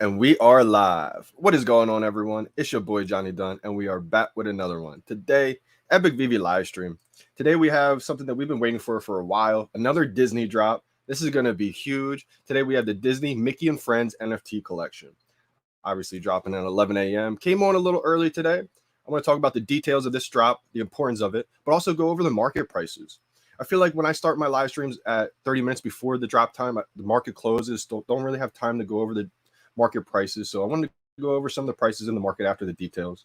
And we are live. What is going on, everyone? It's your boy Johnny Dunn, and we are back with another one. Today, epic VeVe live stream. Today we have something that we've been waiting for a while. Another Disney drop. This is going to be huge. Today we have the Disney Mickey and Friends NFT Collection. Obviously dropping at 11 a.m. Came on a little early today. I want to talk about the details of this drop, the importance of it, but also go over the market prices. I feel like when I start my live streams at 30 minutes before the drop time, the market closes. Don't really have time to go over the market prices. So I wanted to go over some of the prices in the market after the details.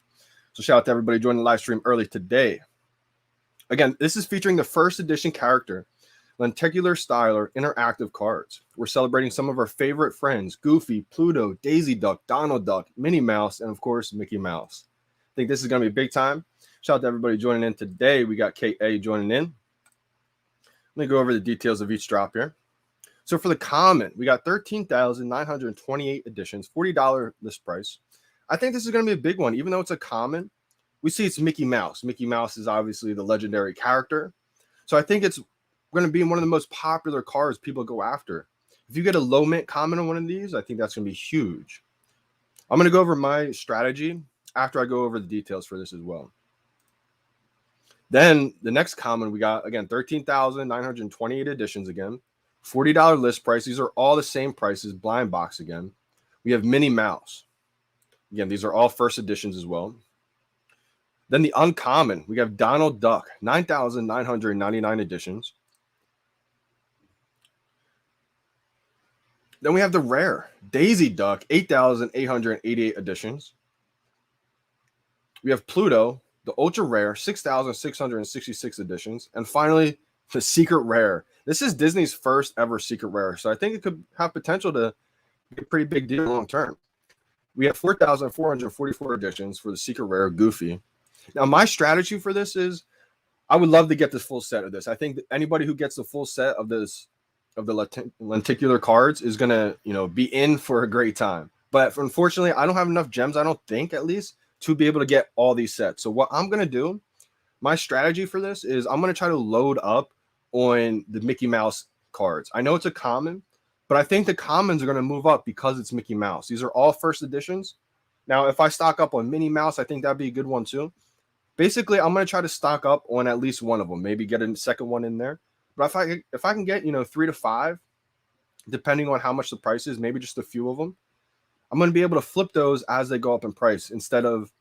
So shout out to everybody joining the live stream early today. Again, this is featuring the first edition character, lenticular styler interactive cards. We're celebrating some of our favorite friends: Goofy, Pluto, Daisy Duck, Donald Duck, Minnie Mouse, and of course, Mickey Mouse. I think this is going to be big time. Shout out to everybody joining in today. We got KA joining in. Let me go over the details of each drop here. So for the common, we got 13,928 editions, $40 list price. I think this is going to be a big one. Even though it's a common, we see it's Mickey Mouse. Mickey Mouse is obviously the legendary character. So I think it's going to be one of the most popular cards people go after. If you get a low mint common on one of these, I think that's going to be huge. I'm going to go over my strategy after I go over the details for this as well. Then the next common, we got, again, 13,928 editions again. $40 list price. These are all the same prices. Blind box again. We have Minnie Mouse. Again, these are all first editions as well. Then the uncommon, we have Donald Duck, 9,999 editions. Then we have the rare Daisy Duck, 8,888 editions. We have Pluto, the ultra rare, 6,666 editions. And finally, the secret rare. This is Disney's first ever secret rare, so I think it could have potential to be a pretty big deal long term. We have 4,444 editions for the secret rare Goofy. Now, my strategy for this is I would love to get this full set of this. I think that anybody who gets the full set of this, of the lenticular cards, is going to, be in for a great time. But unfortunately, I don't have enough gems, I don't think, at least, to be able to get all these sets. So what I'm going to do, my strategy for this is I'm going to try to load up on the Mickey Mouse cards. I know it's a common, but I think the commons are going to move up because it's Mickey Mouse. These are all first editions. Now, if I stock up on Minnie Mouse, I think that'd be a good one too. Basically, I'm going to try to stock up on at least one of them, maybe get a second one in there. But if I can get, 3 to 5, depending on how much the price is, maybe just a few of them, I'm going to be able to flip those as they go up in price instead of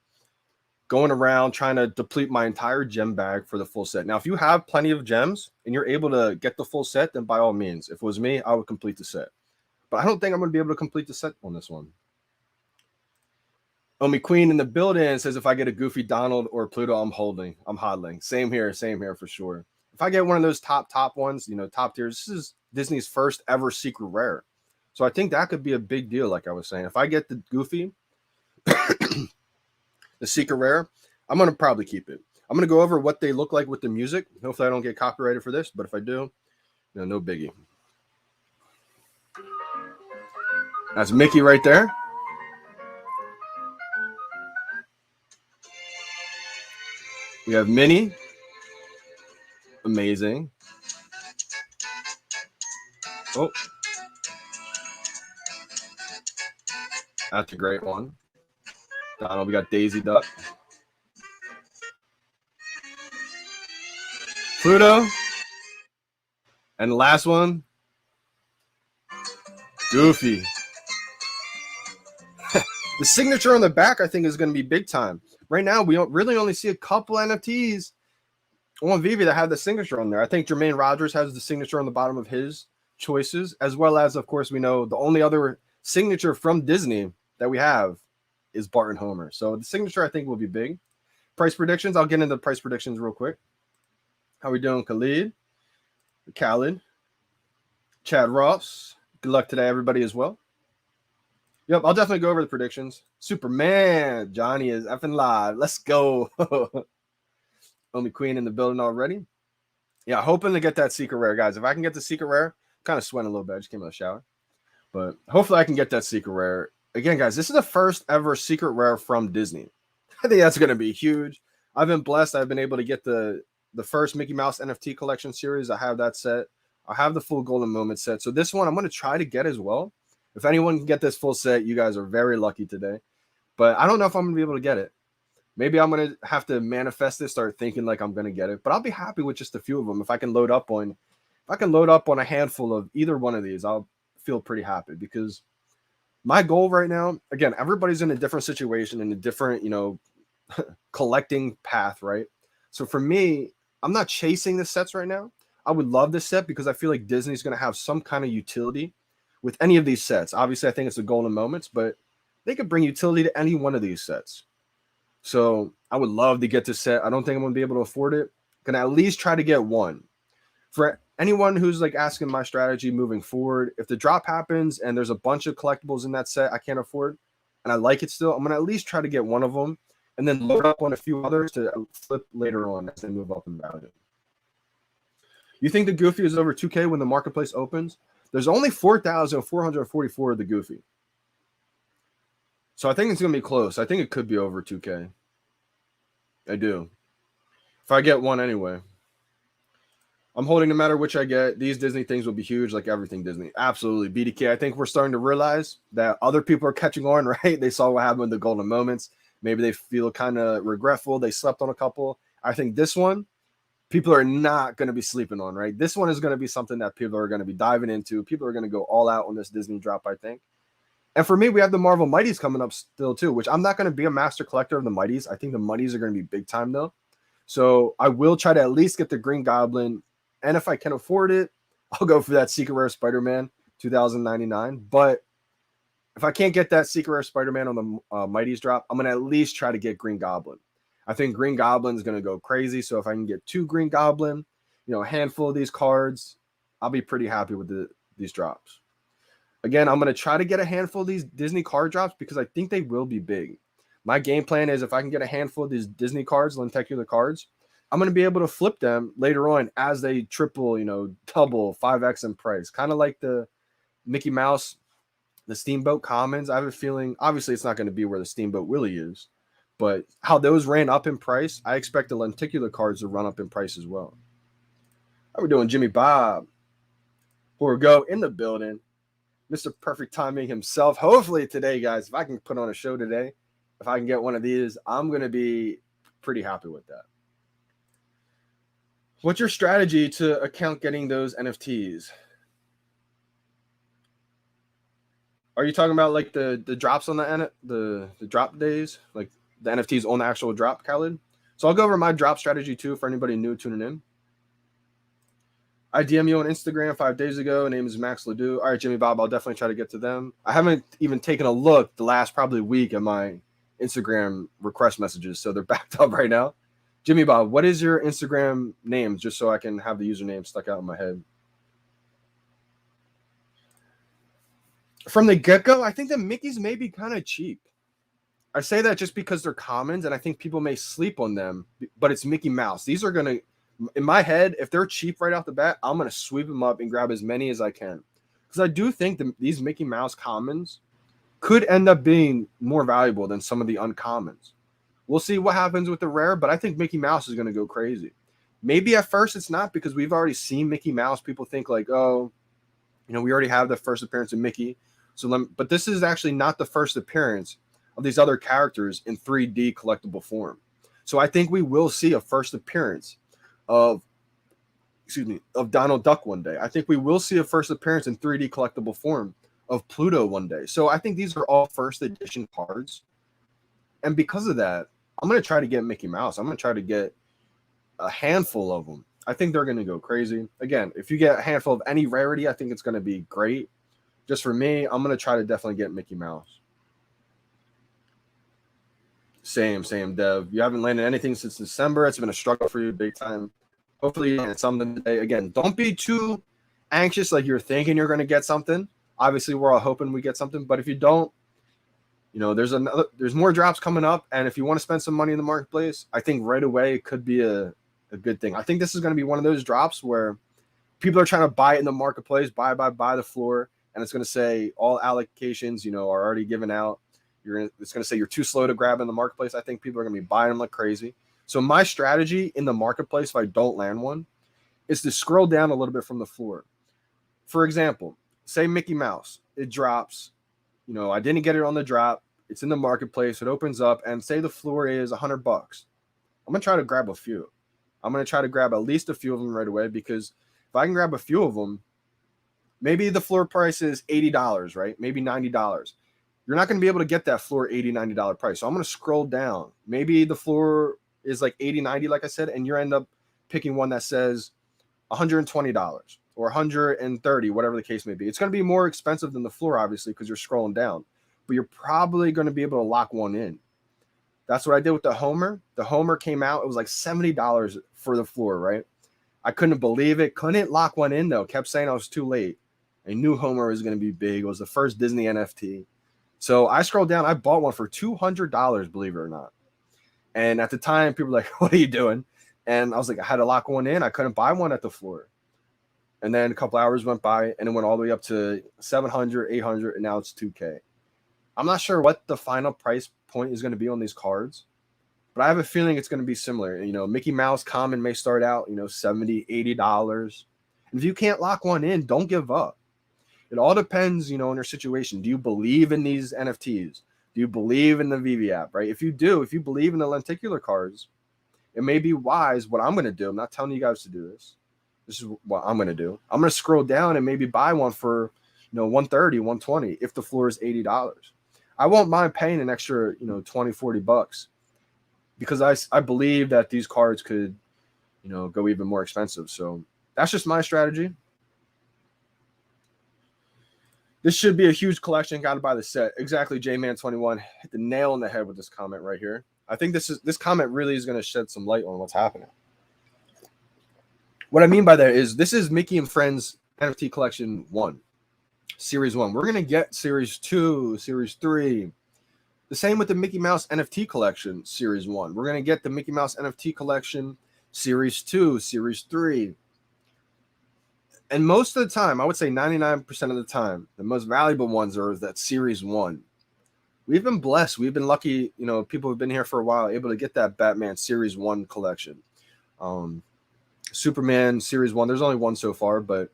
going around trying to deplete my entire gem bag for the full set. Now, if you have plenty of gems and you're able to get the full set, then by all means. If it was me, I would complete the set. But I don't think I'm going to be able to complete the set on this one. Omi Queen in the building says, if I get a Goofy, Donald, or Pluto, I'm hodling. Same here for sure. If I get one of those top ones, top tiers, this is Disney's first ever secret rare. So I think that could be a big deal, like I was saying. If I get the Goofy, the secret rare, I'm going to probably keep it. I'm going to go over what they look like with the music. Hopefully I don't get copyrighted for this, but if I do, no biggie. That's Mickey right there. We have Minnie. Amazing. Oh. That's a great one. Donald, we got Daisy Duck. Pluto. And the last one, Goofy. The signature on the back, I think, is going to be big time. Right now, we don't really only see a couple NFTs on VeVe that have the signature on there. I think Jermaine Rogers has the signature on the bottom of his choices, as well as, of course, we know the only other signature from Disney that we have is Bart and Homer. So the signature, I think, will be big. Price predictions. I'll get into the price predictions real quick. How we doing, Khalid? Chad Ross. Good luck today, everybody, as well. Yep, I'll definitely go over the predictions. Superman. Johnny is effing live. Let's go. Omi Queen in the building already. Yeah, hoping to get that secret rare, guys. If I can get the secret rare, kind of sweating a little bit. I just came out of the shower. But hopefully I can get that secret rare. Again, guys, this is the first ever secret rare from Disney. I think that's going to be huge. I've been blessed. I've been able to get the first Mickey Mouse NFT Collection series. I have that set. I have the full Golden Moment set. So this one I'm going to try to get as well. If anyone can get this full set, you guys are very lucky today. But I don't know if I'm going to be able to get it. Maybe I'm going to have to manifest this, start thinking like I'm going to get it. But I'll be happy with just a few of them. If I can load up on a handful of either one of these, I'll feel pretty happy, because my goal right now, again, everybody's in a different situation, in a different, collecting path, right? So for me, I'm not chasing the sets right now. I would love this set because I feel like Disney's going to have some kind of utility with any of these sets. Obviously, I think it's the golden moments, but they could bring utility to any one of these sets. So I would love to get this set. I don't think I'm going to be able to afford it. Can at least try to get one. For anyone who's like asking my strategy moving forward, if the drop happens and there's a bunch of collectibles in that set I can't afford and I like it still, I'm going to at least try to get one of them and then load up on a few others to flip later on as they move up in value. You think the Goofy is over 2K when the marketplace opens? There's only 4,444 of the Goofy. So I think it's going to be close. I think it could be over 2K. I do. If I get one anyway. I'm holding no matter which I get. These Disney things will be huge, like everything Disney. Absolutely. BDK, I think we're starting to realize that other people are catching on, right? They saw what happened with the golden moments. Maybe they feel kind of regretful. They slept on a couple. I think this one, people are not going to be sleeping on, right? This one is going to be something that people are going to be diving into. People are going to go all out on this Disney drop, I think. And for me, we have the Marvel Mighties coming up still too, which I'm not going to be a master collector of the Mighties. I think the Mighties are going to be big time though. So I will try to at least get the Green Goblin. And if I can afford it, I'll go for that Secret Rare Spider-Man 2099. But if I can't get that Secret Rare Spider-Man on the Mighties drop, I'm going to at least try to get Green Goblin. I think Green Goblin is going to go crazy. So if I can get 2 Green Goblin, a handful of these cards, I'll be pretty happy with these drops. Again, I'm going to try to get a handful of these Disney card drops because I think they will be big. My game plan is if I can get a handful of these Disney cards, lenticular cards, I'm going to be able to flip them later on as they triple, double, 5x in price. Kind of like the Mickey Mouse, the Steamboat Commons. I have a feeling, obviously it's not going to be where the Steamboat Willie is, but how those ran up in price, I expect the lenticular cards to run up in price as well. How we doing, Jimmy Bob? Here we go, in the building. Mr. Perfect Timing himself. Hopefully today, guys, if I can put on a show today, if I can get one of these, I'm going to be pretty happy with that. What's your strategy to account getting those NFTs? Are you talking about like the drops on the drop days, like the NFTs on the actual drop, Khaled? So I'll go over my drop strategy too for anybody new tuning in. I DM you on Instagram 5 days ago. Name is Max Ledoux. All right, Jimmy Bob, I'll definitely try to get to them. I haven't even taken a look the last probably week at my Instagram request messages, so they're backed up right now. Jimmy Bob, what is your Instagram name, just so I can have the username stuck out in my head? From the get-go, I think the Mickeys may be kind of cheap. I say that just because they're commons, and I think people may sleep on them, but it's Mickey Mouse. These are going to, in my head, if they're cheap right off the bat, I'm going to sweep them up and grab as many as I can. Because I do think these Mickey Mouse commons could end up being more valuable than some of the uncommons. We'll see what happens with the rare, but I think Mickey Mouse is going to go crazy. Maybe at first it's not because we've already seen Mickey Mouse. People think like, oh, we already have the first appearance of Mickey. But this is actually not the first appearance of these other characters in 3D collectible form. So I think we will see a first appearance of Donald Duck one day. I think we will see a first appearance in 3D collectible form of Pluto one day. So I think these are all first edition cards. And because of that, I'm going to try to get Mickey Mouse. I'm going to try to get a handful of them. I think they're going to go crazy. Again, if you get a handful of any rarity, I think it's going to be great. Just for me, I'm going to try to definitely get Mickey Mouse. Same, Dev. You haven't landed anything since December. It's been a struggle for you big time. Hopefully you get something today. Again, don't be too anxious like you're thinking you're going to get something. Obviously, we're all hoping we get something. But if you don't, there's more drops coming up. And if you want to spend some money in the marketplace, I think right away it could be a good thing. I think this is going to be one of those drops where people are trying to buy it in the marketplace, buy the floor. And it's going to say all allocations, are already given out. It's going to say you're too slow to grab in the marketplace. I think people are going to be buying them like crazy. So my strategy in the marketplace, if I don't land one, is to scroll down a little bit from the floor. For example, say Mickey Mouse, it drops. You know, I didn't get it on the drop. It's in the marketplace. It opens up, and say the floor is $100. I'm gonna try to grab a few. I'm gonna try to grab at least a few of them right away, because if I can grab a few of them, maybe the floor price is $80, right? Maybe $90. You're not going to be able to get that floor $80, $90 price. So I'm going to scroll down. Maybe the floor is like $80, $90, like I said, and you end up picking one that says $120 or $130, whatever the case may be. It's going to be more expensive than the floor, obviously, because you're scrolling down. But you're probably going to be able to lock one in. That's what I did with the Homer. The Homer came out. It was like $70 for the floor, right? I couldn't believe it. Couldn't lock one in, though. Kept saying I was too late. I knew Homer was going to be big. It was the first Disney NFT. So I scrolled down. I bought one for $200, believe it or not. And at the time, people were like, what are you doing? And I was like, I had to lock one in. I couldn't buy one at the floor. And then a couple hours went by, and it went all the way up to 700, 800, and now it's 2K. I'm not sure what the final price point is going to be on these cards, but I have a feeling it's going to be similar. You know, Mickey Mouse Common may start out, you know, $70, $80. And if you can't lock one in, don't give up. It all depends, you know, on your situation. Do you believe in these NFTs? Do you believe in the VeVe app, right? If you do, if you believe in the lenticular cards, it may be wise what I'm going to do. I'm not telling you guys to do this. This is what I'm going to do. I'm going to scroll down and maybe buy one for, you know, 130, 120 if the floor is $80. I won't mind paying an extra, you know, 20, 40 bucks, because I believe that these cards could, you know, go even more expensive. So that's just my strategy. This should be a huge collection. Got to buy the set. Exactly, J-Man21 hit the nail on the head with this comment right here. I think this comment really is going to shed some light on what's happening. What I mean by that is this is Mickey and Friends NFT Collection 1, Series 1. We're going to get Series 2, Series 3. The same with the Mickey Mouse NFT Collection Series 1. We're going to get the Mickey Mouse NFT Collection Series 2, Series 3. And most of the time, I would say 99% of the time, the most valuable ones are that Series 1. We've been blessed. We've been lucky. You know, people have been here for a while, able to get that Batman Series 1 collection. Superman Series 1. There's only one so far, but,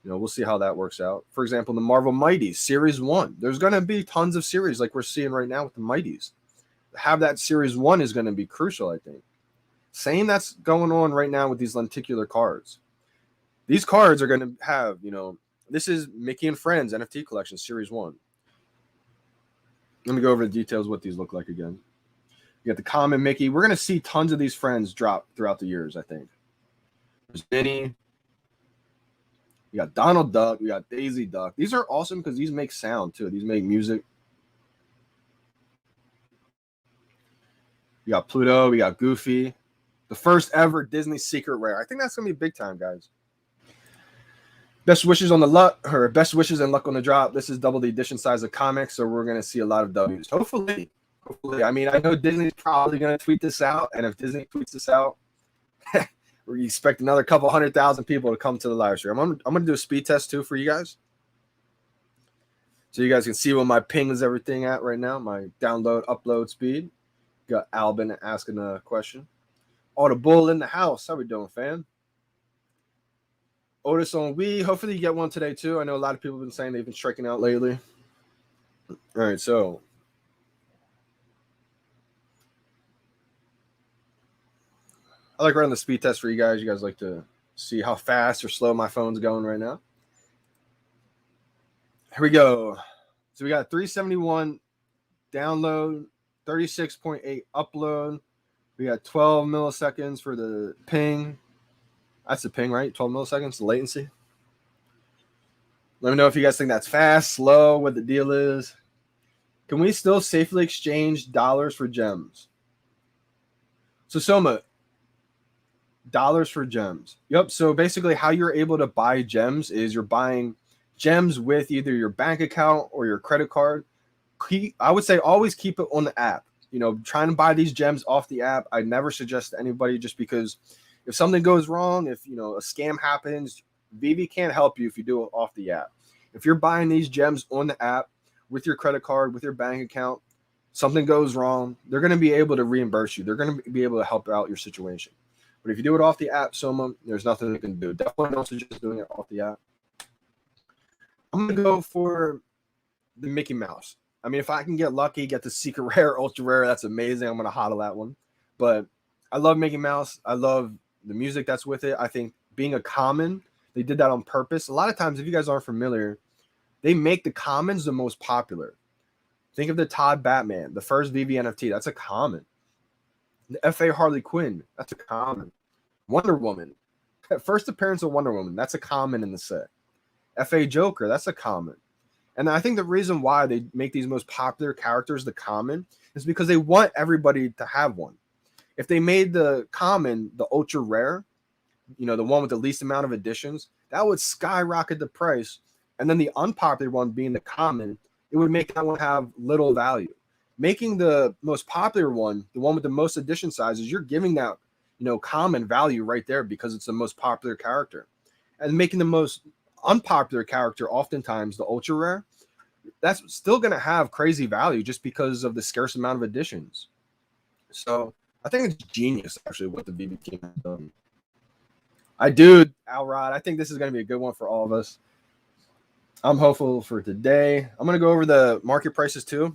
you know, we'll see how that works out. For example, the Marvel Mighties Series 1. There's going to be tons of series like we're seeing right now with the Mighties. Have that Series 1 is going to be crucial, I think. Same that's going on right now with these lenticular cards. These cards are going to have, you know, this is Mickey and Friends NFT Collection Series 1. Let me go over the details of what these look like again. You got the common Mickey. We're going to see tons of these friends drop throughout the years, I think. There's Minnie. We got Donald Duck. We got Daisy Duck. These are awesome because these make sound, too. These make music. We got Pluto. We got Goofy. The first ever Disney Secret Rare. I think that's going to be big time, guys. Best wishes on the luck, or best wishes and luck on the drop. This is double the edition size of comics, so we're going to see a lot of W's. Hopefully. I mean, I know Disney's probably going to tweet this out, and if Disney tweets this out, we expect another couple 100,000 people to come to the live stream. I'm going to do a speed test, too, for you guys, so you guys can see what my ping is everything at right now, my download, upload speed. Got Albin asking a question. Oh, the bull in the house. How we doing, fam? Otis on Wii. Hopefully you get one today, too. I know a lot of people have been saying they've been striking out lately. All right, so. I like running the speed test for you guys. You guys like to see how fast or slow my phone's going right now. Here we go. So we got 371 download, 36.8 upload. We got 12 milliseconds for the ping. That's the ping, right? 12 milliseconds, the latency. Let me know if you guys think that's fast, slow, what the deal is. Can we still safely exchange dollars for gems? So Soma, dollars for gems. Yep. So basically how you're able to buy gems is you're buying gems with either your bank account or your credit card. I would say always keep it on the app. You know, trying to buy these gems off the app, I never suggest to anybody, just because if something goes wrong, if, you know, a scam happens, VeVe can't help you if you do it off the app. If you're buying these gems on the app with your credit card, with your bank account, something goes wrong, they're going to be able to reimburse you. They're going to be able to help out your situation. But if you do it off the app, Soma, there's nothing they can do. Definitely don't suggest doing it off the app. I'm going to go for the Mickey Mouse. I mean, if I can get lucky, get the secret rare, ultra rare, that's amazing. I'm going to hodl that one. But I love Mickey Mouse. I love the music that's with it. I think being a common, they did that on purpose. A lot of times, if you guys aren't familiar, they make the commons the most popular. Think of the Todd Batman, the first VeVe NFT. That's a common. The FA Harley Quinn. That's a common. Wonder Woman. First appearance of Wonder Woman. That's a common in the set. FA Joker. That's a common. And I think the reason why they make these most popular characters the common is because they want everybody to have one. If they made the common the ultra rare, you know, the one with the least amount of editions, that would skyrocket the price. And then the unpopular one being the common, it would make that one have little value. Making the most popular one, the one with the most edition sizes, you're giving that, you know, common value right there because it's the most popular character. And making the most unpopular character, oftentimes the ultra rare, that's still going to have crazy value just because of the scarce amount of editions. So I think it's genius, actually, what the VeVe team has done. I do, Alrod. I think this is going to be a good one for all of us. I'm hopeful for today. I'm going to go over the market prices too.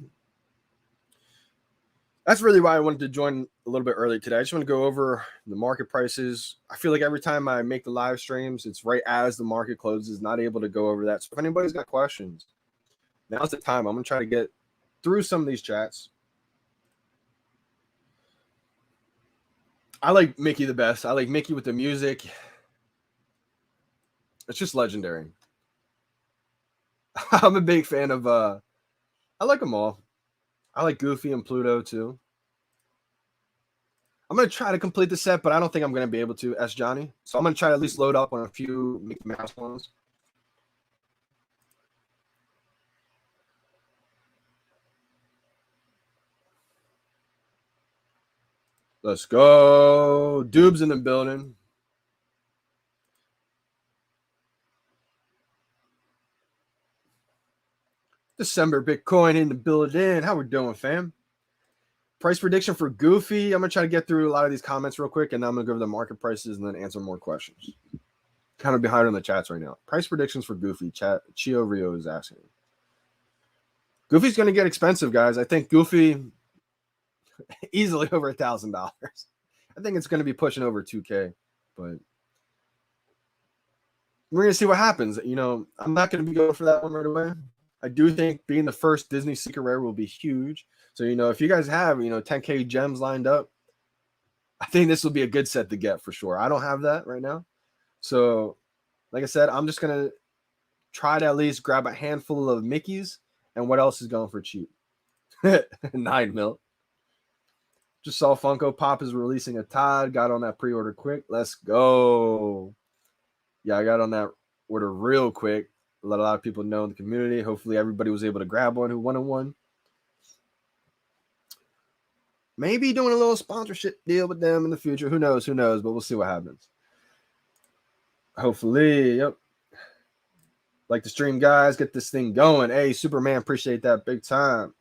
That's really why I wanted to join a little bit early today. I just want to go over the market prices. I feel like every time I make the live streams, it's right as the market closes, not able to go over that. So if anybody's got questions, now's the time. I'm going to try to get through some of these chats. I like Mickey the best. I like Mickey with the music. It's just legendary. I'm a big fan of, I like them all. I like Goofy and Pluto too. I'm going to try to complete the set, but I don't think I'm going to be able to, S. Johnny. So I'm going to try to at least load up on a few Mickey Mouse ones. Let's go. Dube's in the building. December Bitcoin in the building. How we doing, fam? Price prediction for Goofy. I'm going to try to get through a lot of these comments real quick, and then I'm going to go over the market prices and then answer more questions. Kind of behind on the chats right now. Price predictions for Goofy. Chat. Chio Rio is asking. Goofy's going to get expensive, guys. I think Goofy easily over $1,000. I think it's going to be pushing over 2K, but we're going to see what happens. You know, I'm not going to be going for that one right away. I do think being the first Disney Secret Rare will be huge. So, you know, if you guys have, you know, 10K gems lined up, I think this will be a good set to get for sure. I don't have that right now. So, like I said, I'm just going to try to at least grab a handful of Mickeys. And what else is going for cheap? 9 mil. Just saw Funko Pop is releasing a Todd. Got on that pre-order quick. Let's go. Yeah, I got on that order real quick. Let a lot of people know in the community. Hopefully everybody was able to grab one who wanted one. Maybe doing a little sponsorship deal with them in the future. Who knows? Who knows? But we'll see what happens. Hopefully, yep. Like the stream, guys. Get this thing going. Hey, Superman, appreciate that big time.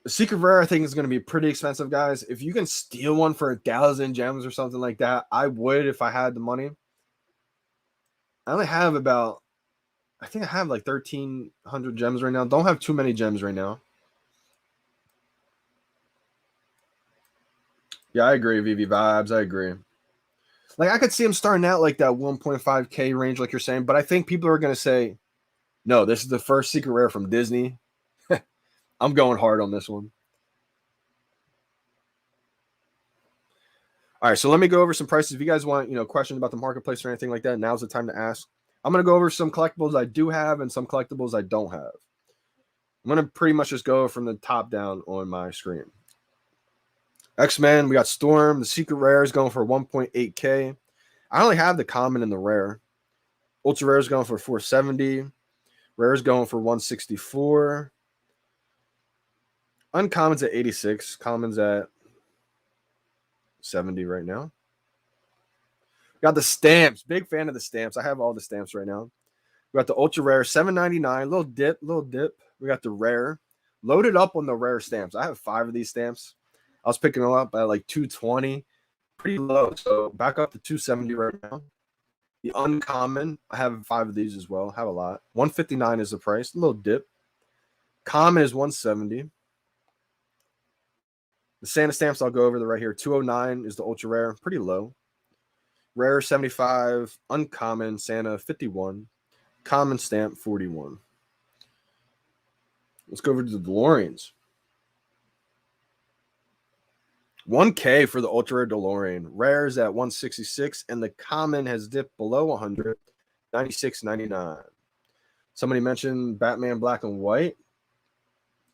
The Secret Rare, I think, is going to be pretty expensive, guys. If you can steal one for 1,000 gems or something like that, I would if I had the money. I only have about, I think I have like 1,300 gems right now. Don't have too many gems right now. Yeah, I agree, VeVe Vibes. I agree. Like, I could see him starting out like that 1.5K range, like you're saying, but I think people are going to say, no, this is the first Secret Rare from Disney. I'm going hard on this one. All right, so let me go over some prices. If you guys want, you know, questions about the marketplace or anything like that, now's the time to ask. I'm going to go over some collectibles I do have and some collectibles I don't have. I'm going to pretty much just go from the top down on my screen. X-Men, we got Storm. The Secret Rare is going for 1.8K. I only have the common and the rare. Ultra Rare is going for 470. Rare is going for 164. Uncommon's at 86. Common's at 70 right now. Got the stamps. Big fan of the stamps. I have all the stamps right now. We got the Ultra Rare, 799. Little dip. We got the rare. Loaded up on the rare stamps. I have 5 of these stamps. I was picking them up at like 220. Pretty low. So back up to 270 right now. The uncommon, I have 5 of these as well. Have a lot. 159 is the price. A little dip. Common is 170. The Santa stamps I'll go over the right here. 209 is the ultra rare, pretty low. Rare 75, uncommon Santa 51, common stamp 41. Let's go over to the DeLoreans. 1K for the ultra rare DeLorean. Rare is at 166, and the common has dipped below 100, 96.99. Somebody mentioned Batman Black and White.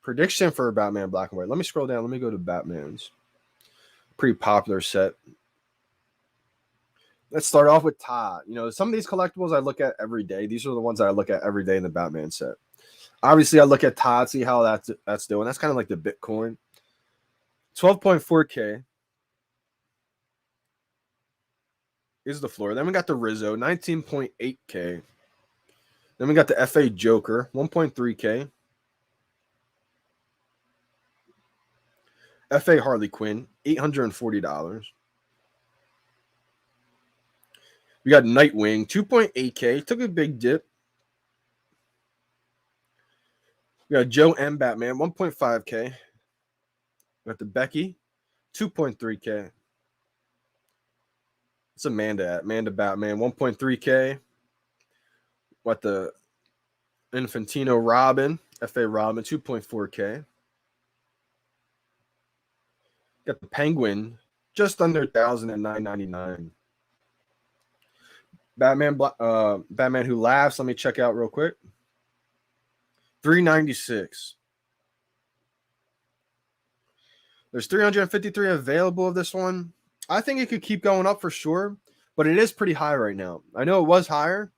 Prediction for Batman Black and White. Let me scroll down. Let me go to Batman's. Pretty popular set. Let's start off with Todd. You know, some of these collectibles I look at every day. These are the ones that I look at every day in the Batman set. Obviously, I look at Todd, see how that's doing. That's kind of like the Bitcoin. 12.4K is the floor. Then we got the Rizzo, 19.8K. Then we got the FA Joker, 1.3K. FA Harley Quinn, $840. We got Nightwing, 2.8K. Took a big dip. We got Joe M. Batman, 1.5K. We got the Becky, 2.3K. It's Amanda Batman, 1.3K. What the Infantino Robin, FA Robin, 2.4K. Got the Penguin, just under 1,000 at $9.99. Batman Who Laughs. Let me check out real quick. $396. There's 353 available of this one. I think it could keep going up for sure, but it is pretty high right now. I know it was higher.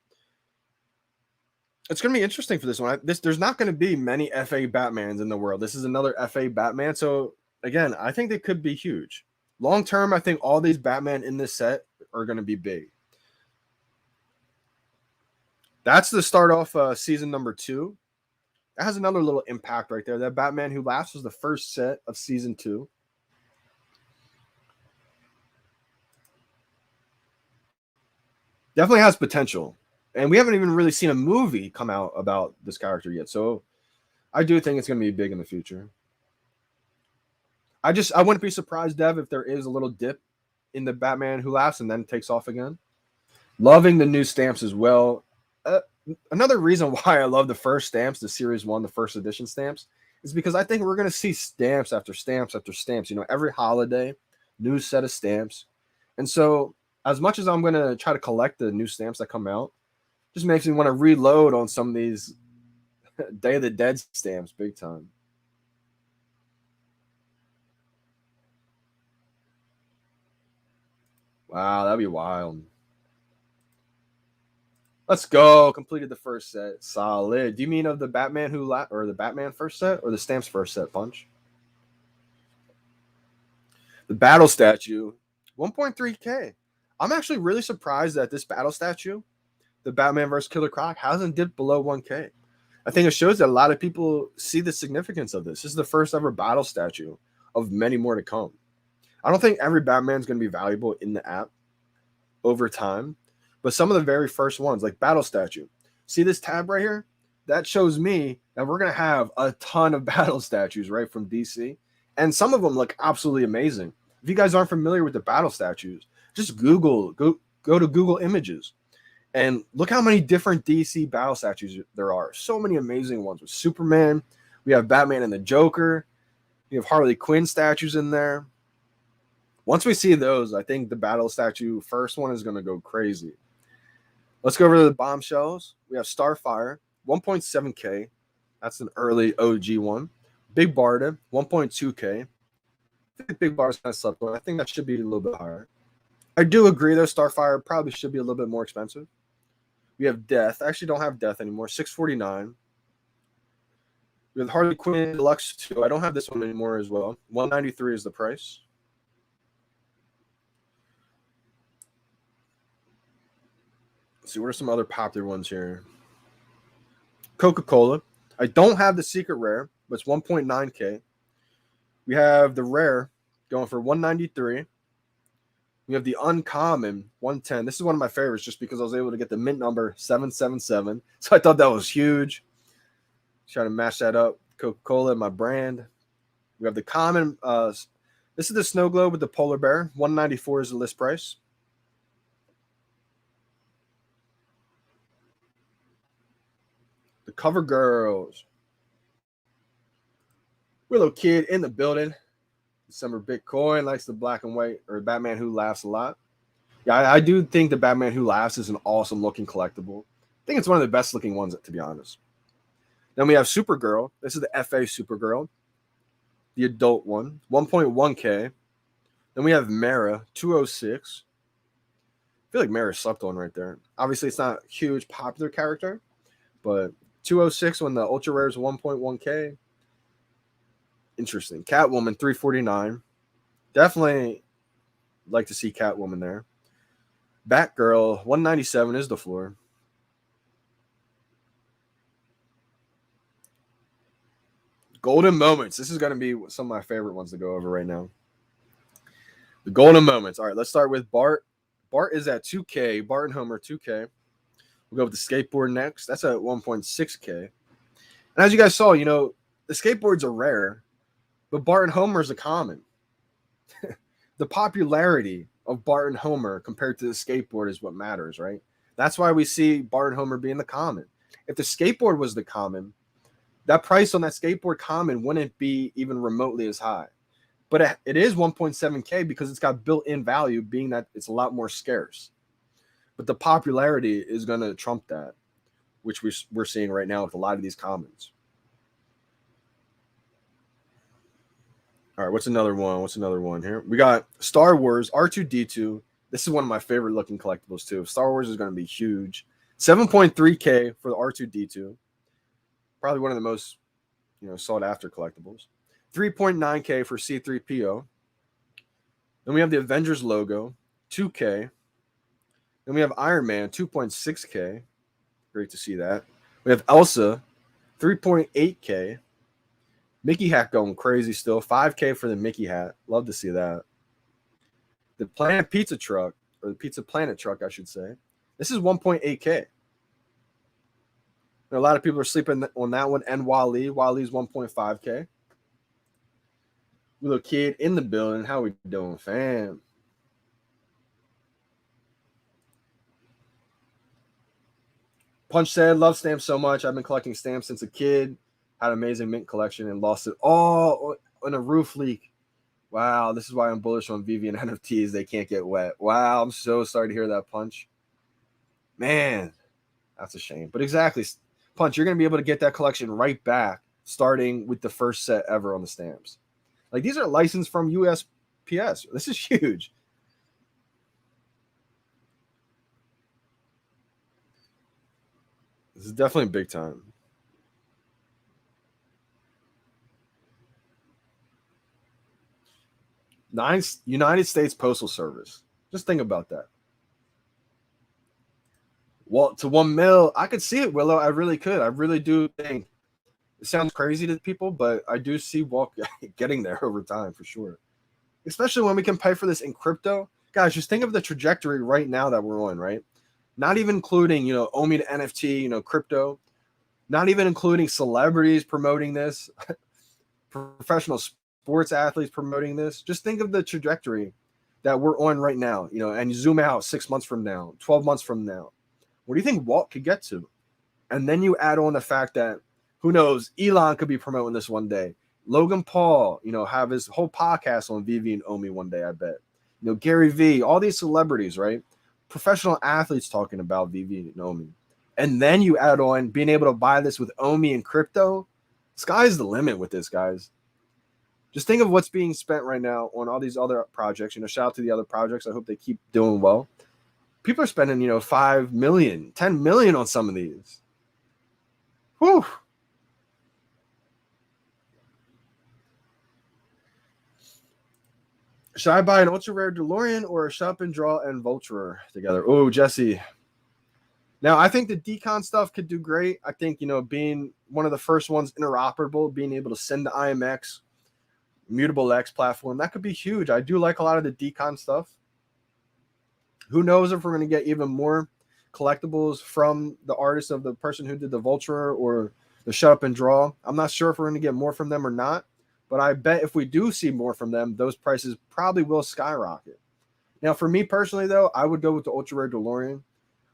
It's going to be interesting for this one. There's not going to be many FA Batmans in the world. This is another FA Batman. So, again, I think they could be huge. Long term, I think all these Batman in this set are going to be big. That's the start off season number 2. That has another little impact right there. That Batman Who Laughs was the first set of season 2. Definitely has potential. And we haven't even really seen a movie come out about this character yet. So I do think it's going to be big in the future. I wouldn't be surprised, Dev, if there is a little dip in the Batman Who Laughs and then takes off again. Loving the new stamps as well. Another reason why I love the first stamps, the Series 1, the first edition stamps, is because I think we're going to see stamps after stamps after stamps. You know, every holiday, new set of stamps. And so as much as I'm going to try to collect the new stamps that come out, just makes me want to reload on some of these Day of the Dead stamps big time. Wow, that'd be wild. Let's go. Completed the first set. Solid. Do you mean of the Batman or the Batman first set or the stamps first set, Punch? The battle statue, 1.3K. I'm actually really surprised that this battle statue, the Batman vs. Killer Croc, hasn't dipped below 1K. I think it shows that a lot of people see the significance of this. This is the first ever battle statue of many more to come. I don't think every Batman is going to be valuable in the app over time. But some of the very first ones, like Battle Statue. See this tab right here? That shows me that we're going to have a ton of battle statues, right, from DC. And some of them look absolutely amazing. If you guys aren't familiar with the battle statues, just go to Google Images. And look how many different DC battle statues there are. So many amazing ones with Superman. We have Batman and the Joker. We have Harley Quinn statues in there. Once we see those, I think the battle statue first one is going to go crazy. Let's go over to the bombshells. We have Starfire, 1.7K. That's an early OG one. Big Barda, 1.2K. I think Big Barda's kind of slept on. I think that should be a little bit higher. I do agree, though. Starfire probably should be a little bit more expensive. We have Death. I actually don't have Death anymore. 649. We have Harley Quinn Deluxe 2. I don't have this one anymore as well. 193 is the price. Let's see, what are some other popular ones here? Coca-Cola. I don't have the secret rare, but it's 1.9K. We have the rare going for 193. We have the uncommon 110. This is one of my favorites just because I was able to get the mint number 777. So I thought that was huge. Trying to match that up. Coca-Cola, my brand. We have the common. This is the snow globe with the polar bear. 194 is the list price. The cover girls. Willow Kid in the building. December Bitcoin likes the black and white, or Batman Who Laughs a lot. Yeah, I do think the Batman Who Laughs is an awesome looking collectible. I think it's one of the best looking ones, to be honest. Then we have Supergirl. This is the FA Supergirl, the adult one, 1.1K. Then we have Mara, 206. I feel like Mara slept on right there. Obviously, it's not a huge popular character, but 206 when the ultra rare is 1.1K. Interesting. Catwoman, 349. Definitely like to see Catwoman there. Batgirl, 197 is the floor. Golden Moments. This is going to be some of my favorite ones to go over right now. The Golden Moments. All right, let's start with Bart. Bart is at 2K. Bart and Homer, 2K. We'll go with the skateboard next. That's at 1.6K. And as you guys saw, the skateboards are rare, but Bart and Homer is a common. The popularity of Bart and Homer compared to the skateboard is what matters, right? That's why we see Bart and Homer being the common. If the skateboard was the common, that price on that skateboard common wouldn't be even remotely as high. But it is 1.7K because it's got built-in value, being that it's a lot more scarce. But the popularity is going to trump that, which we're seeing right now with a lot of these commons. All right, what's another one here? We got Star Wars R2-D2. This is one of my favorite looking collectibles too. Star Wars is going to be huge. 7.3K for the R2-D2. Probably one of the most, sought after collectibles. 3.9K for C3PO. Then we have the Avengers logo, 2K. Then we have Iron Man, 2.6K. Great to see that. We have Elsa, 3.8K. Mickey hat going crazy still. 5K for the Mickey hat. Love to see that. The Planet Pizza truck, or the Pizza Planet truck, I should say. This is 1.8K. A lot of people are sleeping on that one. And Wally. Wally's 1.5K. Little kid in the building. How we doing, fam? Punch said, love stamps so much. I've been collecting stamps since a kid. Had an amazing mint collection and lost it all in a roof leak. Wow, this is why I'm bullish on VeVe and NFTs. They can't get wet. Wow, I'm so sorry to hear that, Punch. Man, that's a shame. But exactly, Punch, you're going to be able to get that collection right back, starting with the first set ever on the stamps. Like, these are licensed from USPS. This is huge. This is definitely big time. United States Postal Service. Just think about that. Well, to 1 mil, I could see it, Willow. I really could. I really do think it sounds crazy to people, but I do see Walt getting there over time for sure. Especially when we can pay for this in crypto. Guys, just think of the trajectory right now that we're on, right? Not even including, OMI to NFT, crypto. Not even including celebrities promoting this, professional sports athletes promoting this. Just think of the trajectory that we're on right now, and you zoom out 6 months from now, 12 months from now. What do you think Walt could get to? And then you add on the fact that, who knows, Elon could be promoting this one day. Logan Paul, have his whole podcast on VeVe and OMI one day, I bet. Gary Vee, all these celebrities, right? Professional athletes talking about VeVe and OMI. And then you add on being able to buy this with OMI and crypto. Sky's the limit with this, guys. Just think of what's being spent right now on all these other projects. Shout out to the other projects. I hope they keep doing well. People are spending, 5 million, 10 million on some of these. Whew. Should I buy an ultra rare DeLorean or a shop and draw and Vulture together? Oh, Jesse. Now, I think the decon stuff could do great. I think, being one of the first ones interoperable, being able to send to IMX, Mutable X platform, that could be huge. I do like a lot of the decon stuff. Who knows if we're going to get even more collectibles from the artist of the person who did the Vulture or the Shut Up and Draw. I'm not sure if we're going to get more from them or not, but I bet if we do see more from them, those prices probably will skyrocket. Now, for me personally, though, I would go with the Ultra Rare DeLorean.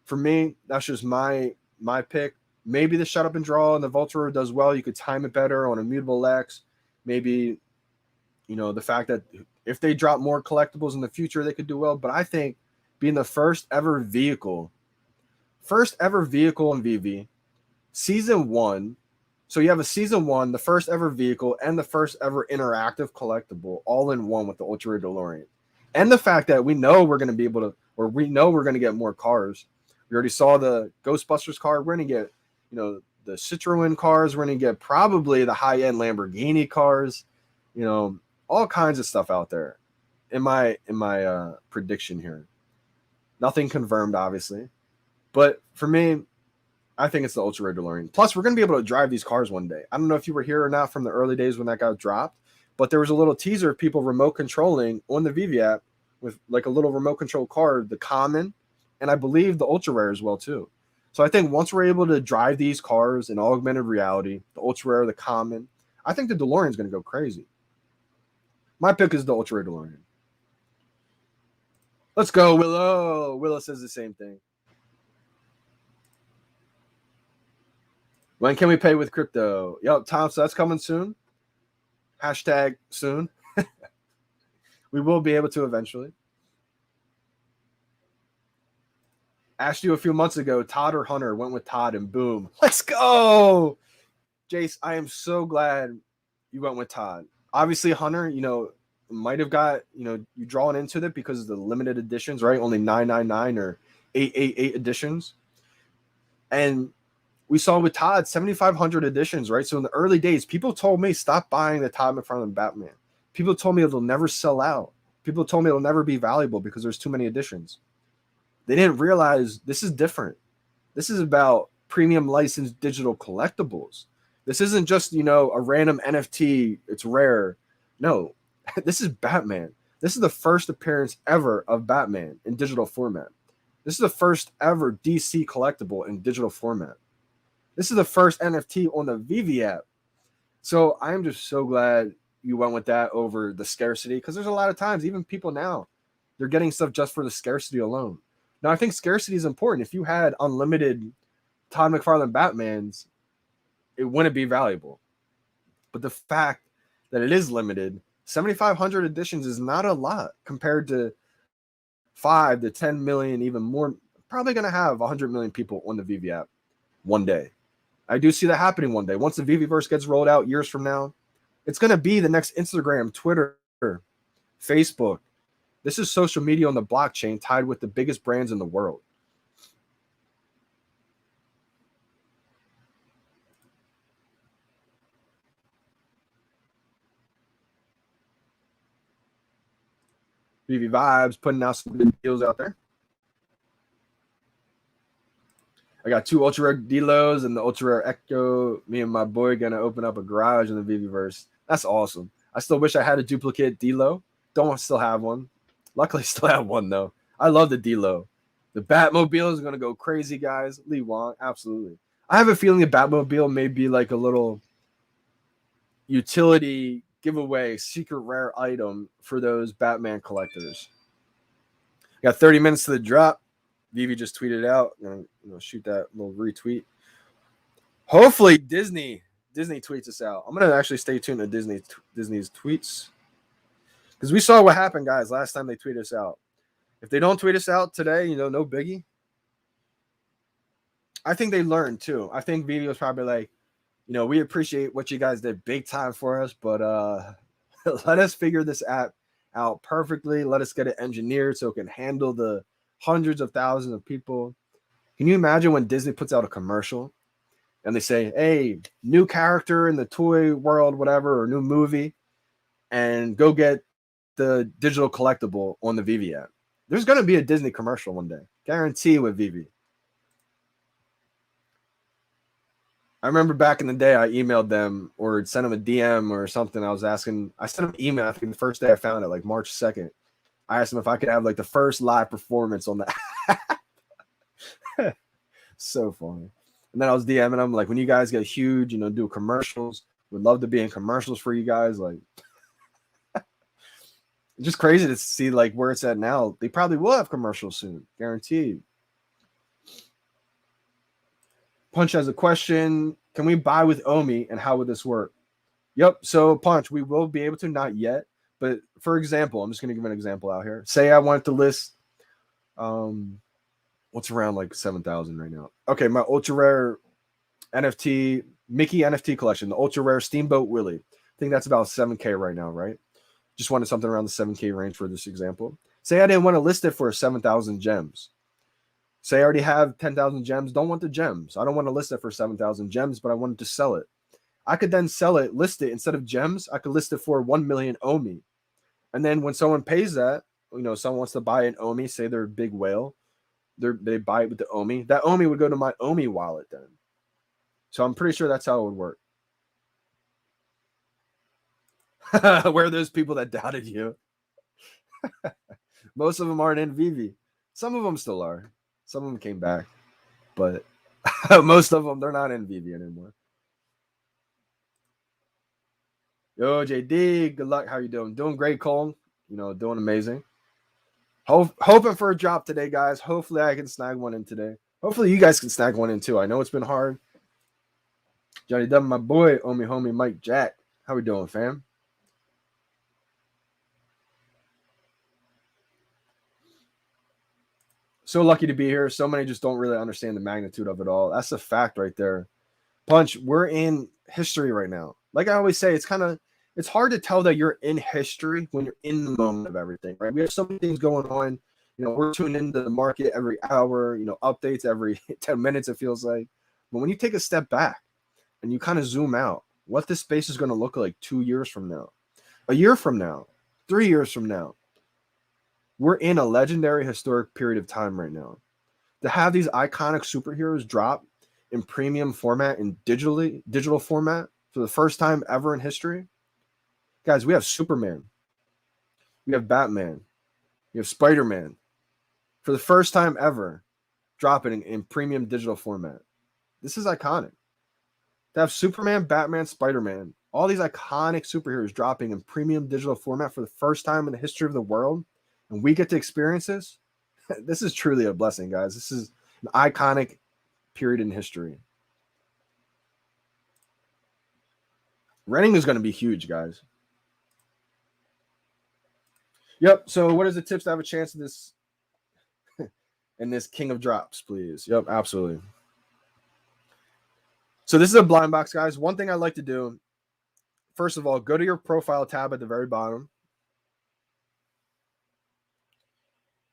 For me, that's just my pick. Maybe the Shut Up and Draw and the Vulture does well. You could time it better on Immutable X. Maybe, the fact that if they drop more collectibles in the future, they could do well. But I think being the first ever vehicle in VeVe, season 1. So you have a season 1, the first ever vehicle, and the first ever interactive collectible all in one with the Ultra Rare DeLorean. And the fact that we know we're going to be able to, or we know we're going to get more cars. We already saw the Ghostbusters car. We're going to get, the Citroen cars. We're going to get probably the high-end Lamborghini cars. All kinds of stuff out there. In my prediction here. Nothing confirmed, obviously. But for me, I think it's the Ultra Rare DeLorean. Plus, we're going to be able to drive these cars one day. I don't know if you were here or not from the early days when that got dropped, but there was a little teaser of people remote controlling on the VeVe app with like a little remote control car, the Common, and I believe the Ultra Rare as well too. So I think once we're able to drive these cars in augmented reality, the Ultra Rare, the Common, I think the DeLorean is going to go crazy. My pick is the Ultra Rare DeLorean. Let's go, Willow. Willow says the same thing. When can we pay with crypto? Yep, Tom, so that's coming soon. Hashtag soon. We will be able to eventually. Asked you a few months ago, Todd or Hunter, went with Todd, and boom. Let's go. Jace, I am so glad you went with Todd. Obviously, Hunter, might have got, you drawn into it because of the limited editions, right? Only 999 or 888 editions. And we saw with Todd 7,500 editions, right? So in the early days, people told me stop buying the Todd McFarlane Batman. People told me it'll never sell out. People told me it'll never be valuable because there's too many editions. They didn't realize this is different. This is about premium licensed digital collectibles. This isn't just, a random NFT. It's rare. No, this is Batman. This is the first appearance ever of Batman in digital format. This is the first ever DC collectible in digital format. This is the first NFT on the VeVe app. So I'm just so glad you went with that over the scarcity, because there's a lot of times, even people now, they're getting stuff just for the scarcity alone. Now, I think scarcity is important. If you had unlimited Todd McFarlane Batmans, it wouldn't be valuable. But the fact that it is limited, 7,500 editions is not a lot compared to 5 to 10 million, even more. Probably going to have 100 million people on the VeVe app one day. I do see that happening one day. Once the VeVeverse gets rolled out years from now, it's going to be the next Instagram, Twitter, Facebook. This is social media on the blockchain tied with the biggest brands in the world. VeVe Vibes putting out some good deals out there. I got 2 Ultra Rare D-Los and the Ultra Rare Echo. Me and my boy going to open up a garage in the VeVeverse. That's awesome. I still wish I had a duplicate D-Lo. Don't still have one. Luckily, still have one, though. I love the D-Lo. The Batmobile is going to go crazy, guys. Lee Wong, absolutely. I have a feeling the Batmobile may be like a little utility giveaway, secret rare item for those Batman collectors. Got 30 minutes to the drop. VeVe just tweeted out. I'm going to shoot that little retweet. Hopefully, Disney tweets us out. I'm going to actually stay tuned to Disney's tweets, because we saw what happened, guys, last time they tweeted us out. If they don't tweet us out today, no biggie. I think they learned, too. I think VeVe was probably like, we appreciate what you guys did big time for us, but let us figure this app out perfectly. Let us get it engineered so it can handle the hundreds of thousands of people. Can you imagine when Disney puts out a commercial and they say, hey, new character in the toy world, whatever, or new movie, and go get the digital collectible on the VeVe app? There's going to be a Disney commercial one day. Guarantee with VeVe. I remember back in the day, I emailed them or sent them a DM or something. I sent them an email, I think the first day I found it, like March 2nd. I asked him if I could have like the first live performance on that. So funny. And then I was DMing him like, when you guys get huge, you know, do commercials. Would love to be in commercials for you guys. Like, just crazy to see like where it's at now. They probably will have commercials soon, guaranteed. Punch has a question. Can we buy with OMI and how would this work? Yep. So Punch, we will be able to, not yet. But for example, I'm just going to give an example out here. Say I want to list, what's around like 7,000 right now. Okay, my ultra rare NFT Micky NFT collection, the ultra rare Steamboat Willie. I think that's about 7K right now, right? Just wanted something around the 7K range for this example. Say I didn't want to list it for 7,000 gems. Say I already have 10,000 gems, don't want the gems. I don't want to list it for 7,000 gems, but I wanted to sell it. I could then sell it, list it, instead of gems, I could list it for 1 million OMI. And then when someone pays that, you know, someone wants to buy an OMI, say they're a big whale, they buy it with the OMI. That OMI would go to my OMI wallet then. So I'm pretty sure that's how it would work. Where are those people that doubted you? Most of them aren't in VeVe. Some of them still are. Some of them came back. But most of them, they're not in VeVe anymore. Yo, JD, good luck. How you doing? Doing great, Cole. You know, doing amazing. Hoping for a drop today, guys. Hopefully I can snag one in today. Hopefully you guys can snag one in too. I know it's been hard. Johnny Dunn, my boy, homie Mike Jack. How we doing, fam? So lucky to be here. So many just don't really understand the magnitude of it all. That's a fact right there. Punch, we're in history right now. Like I always say, it's hard to tell that you're in history when you're in the moment of everything, right? We have so many things going on. You know, we're tuned into the market every hour, you know, updates every 10 minutes, it feels like. But when you take a step back and you kind of zoom out, what this space is going to look like 2 years from now, a year from now, 3 years from now. We're in a legendary historic period of time right now. To have these iconic superheroes drop in premium format, in digital format for the first time ever in history. Guys, we have Superman. We have Batman. We have Spider-Man. For the first time ever, dropping in premium digital format. This is iconic. To have Superman, Batman, Spider-Man, all these iconic superheroes dropping in premium digital format for the first time in the history of the world, and we get to experience this. This is truly a blessing, guys. This is an iconic period in history. Renting is going to be huge, guys. Yep. So what is the tips to have a chance in this in this king of drops, please? Yep, absolutely. So this is a blind box, guys. One thing I like to do, first of all, go to your profile tab at the very bottom.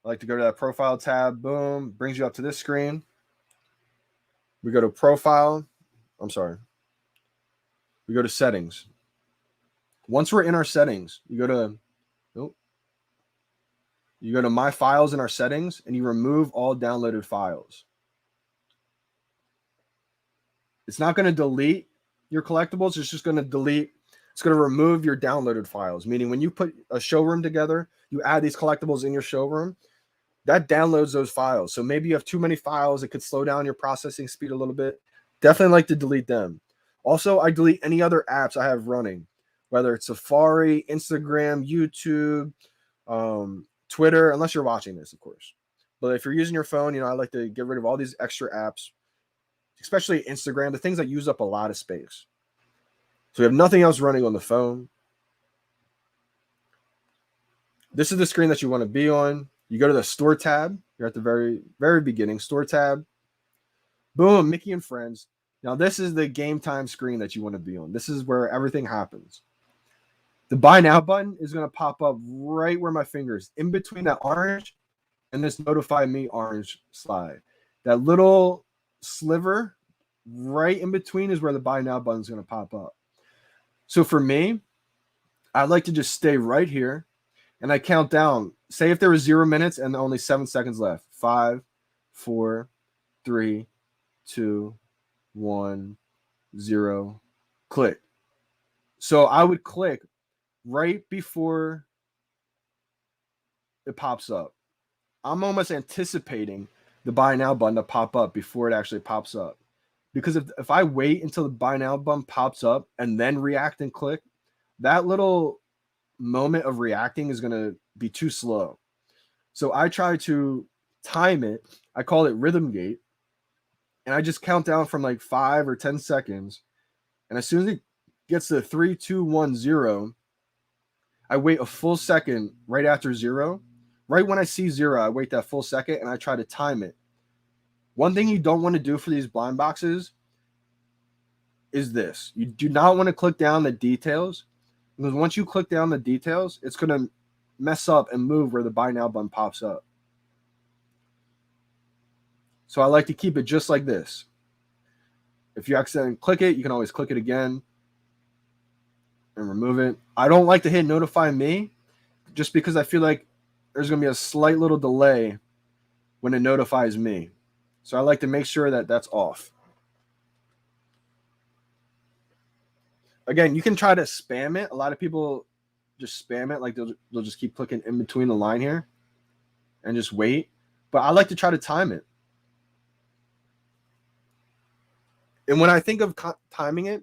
I like to go to that profile tab. Boom. Brings you up to this screen. We go to profile. I'm sorry. We go to settings. Once we're in our settings, you go to my files in our settings and you remove all downloaded files. It's not going to delete your collectibles. It's just going to delete. It's going to remove your downloaded files, meaning when you put a showroom together, you add these collectibles in your showroom, that downloads those files. So maybe you have too many files. It could slow down your processing speed a little bit. Definitely like to delete them. Also, I delete any other apps I have running, whether it's Safari, Instagram, YouTube, Twitter, unless you're watching this, of course. But if you're using your phone, you know, I like to get rid of all these extra apps, especially Instagram, the things that use up a lot of space. So we have nothing else running on the phone. This is the screen that you want to be on. You go to the store tab. You're at the very, very beginning. Store tab. Boom, Micky and Friends. Now, this is the game time screen that you want to be on. This is where everything happens. The buy now button is going to pop up right where my finger is, in between that orange and this notify me orange slide. That little sliver right in between is where the buy now button is going to pop up. So for me, I'd like to just stay right here and I count down. Say if there was 0 minutes and only 7 seconds left. 5, 4, 3, 2, 1, 0. Click. So I would click right before it pops up. I'm almost anticipating the buy now button to pop up before it actually pops up. Because if I wait until the buy now button pops up and then react and click, that little moment of reacting is going to be too slow. So I try to time it. I call it rhythm gate. And I just count down from like 5 or 10 seconds. And as soon as it gets to 3, 2, 1, 0, I wait a full second right after 0. Right when I see 0, I wait that full second and I try to time it. One thing you don't want to do for these blind boxes is this. You do not want to click down the details, because once you click down the details, it's going to mess up and move where the buy now button pops up. So I like to keep it just like this. If you accidentally click it, you can always click it again and remove it. I don't like to hit notify me just because I feel like there's going to be a slight little delay when it notifies me. So I like to make sure that that's off. Again, you can try to spam it. A lot of people just spam it. Like they'll just keep clicking in between the line here and just wait. But I like to try to time it. And when I think of timing it,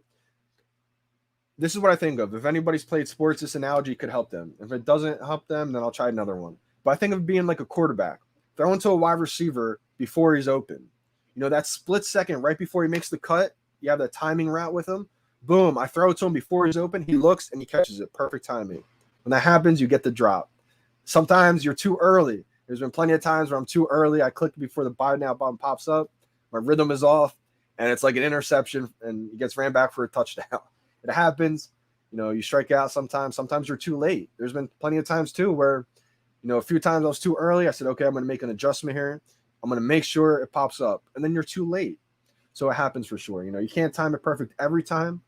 this is what I think of. If anybody's played sports, this analogy could help them. If it doesn't help them, then I'll try another one. But I think of being like a quarterback. Throw into a wide receiver before he's open. You know, that split second right before he makes the cut, you have that timing route with him. Boom, I throw it to him before he's open. He looks and he catches it. Perfect timing. When that happens, you get the drop. Sometimes you're too early. There's been plenty of times where I'm too early. I click before the buy now button pops up. My rhythm is off, and it's like an interception, and he gets ran back for a touchdown. It happens. You know, you strike out sometimes. Sometimes you're too late. There's been plenty of times, too, where, you know, a few times I was too early. I said, okay, I'm going to make an adjustment here. I'm going to make sure it pops up. And then you're too late. So it happens for sure. You know, you can't time it perfect every time.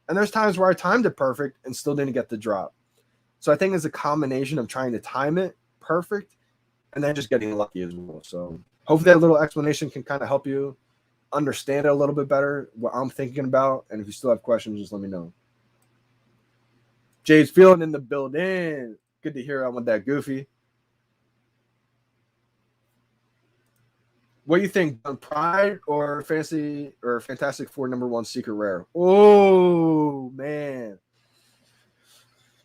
And there's times where I timed it perfect and still didn't get the drop. So I think it's a combination of trying to time it perfect and then just getting lucky as well. So hopefully that little explanation can kind of help you understand it a little bit better, what I'm thinking about. And if you still have questions, just let me know. Jay's feeling in the building. Good to hear. I'm with that goofy. What do you think, Pride or Fantasy or Fantastic Four #1 Secret Rare? Oh man,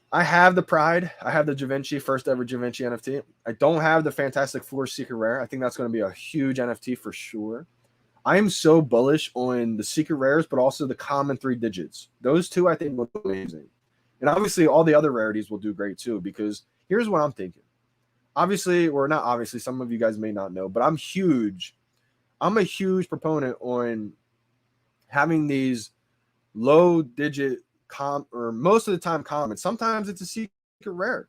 I have the Pride. I have the Givenchy, first ever Givenchy NFT. I don't have the Fantastic Four Secret Rare. I think that's going to be a huge NFT for sure. I am so bullish on the Secret Rares, but also the common 3 digits. Those two I think look amazing. And obviously all the other rarities will do great too, because here's what I'm thinking. Obviously, or not obviously, some of you guys may not know, but I'm a huge proponent on having these low digit or most of the time common. Sometimes it's a secret rare.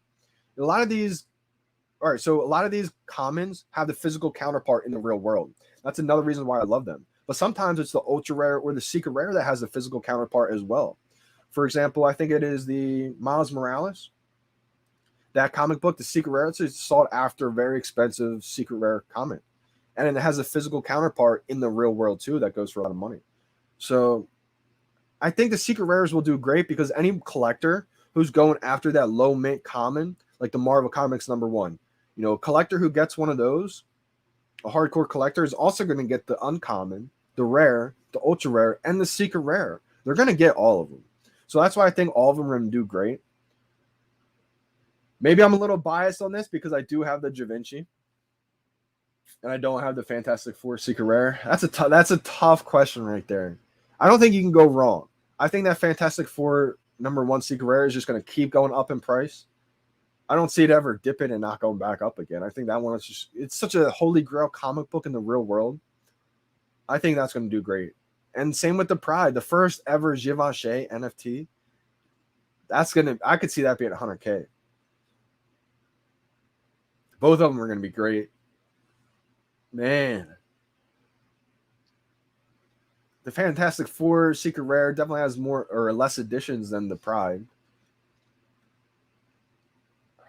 A lot of these commons have the physical counterpart in the real world. That's another reason why I love them. But sometimes it's the ultra rare or the secret rare that has the physical counterpart as well. For example, I think it is the Miles Morales. That comic book, the secret rare, it's a sought after, very expensive secret rare comic. And it has a physical counterpart in the real world too that goes for a lot of money. So I think the secret rares will do great, because any collector who's going after that low mint common, like the Marvel Comics #1, you know, a collector who gets one of those, a hardcore collector, is also going to get the uncommon, the rare, the ultra rare, and the secret rare. They're going to get all of them. So that's why I think all of them are going to do great. Maybe I'm a little biased on this because I do have the Givenchy and I don't have the Fantastic Four Secret Rare. That's a tough question right there. I don't think you can go wrong. I think that Fantastic Four #1 Secret Rare is just going to keep going up in price. I don't see it ever dipping and not going back up again. I think that one is just, it's such a holy grail comic book in the real world. I think that's going to do great. And same with the Pride, the first ever Givenchy NFT. I could see that being 100K. Both of them are going to be great. Man. The Fantastic Four Secret Rare definitely has more or less editions than the Pride.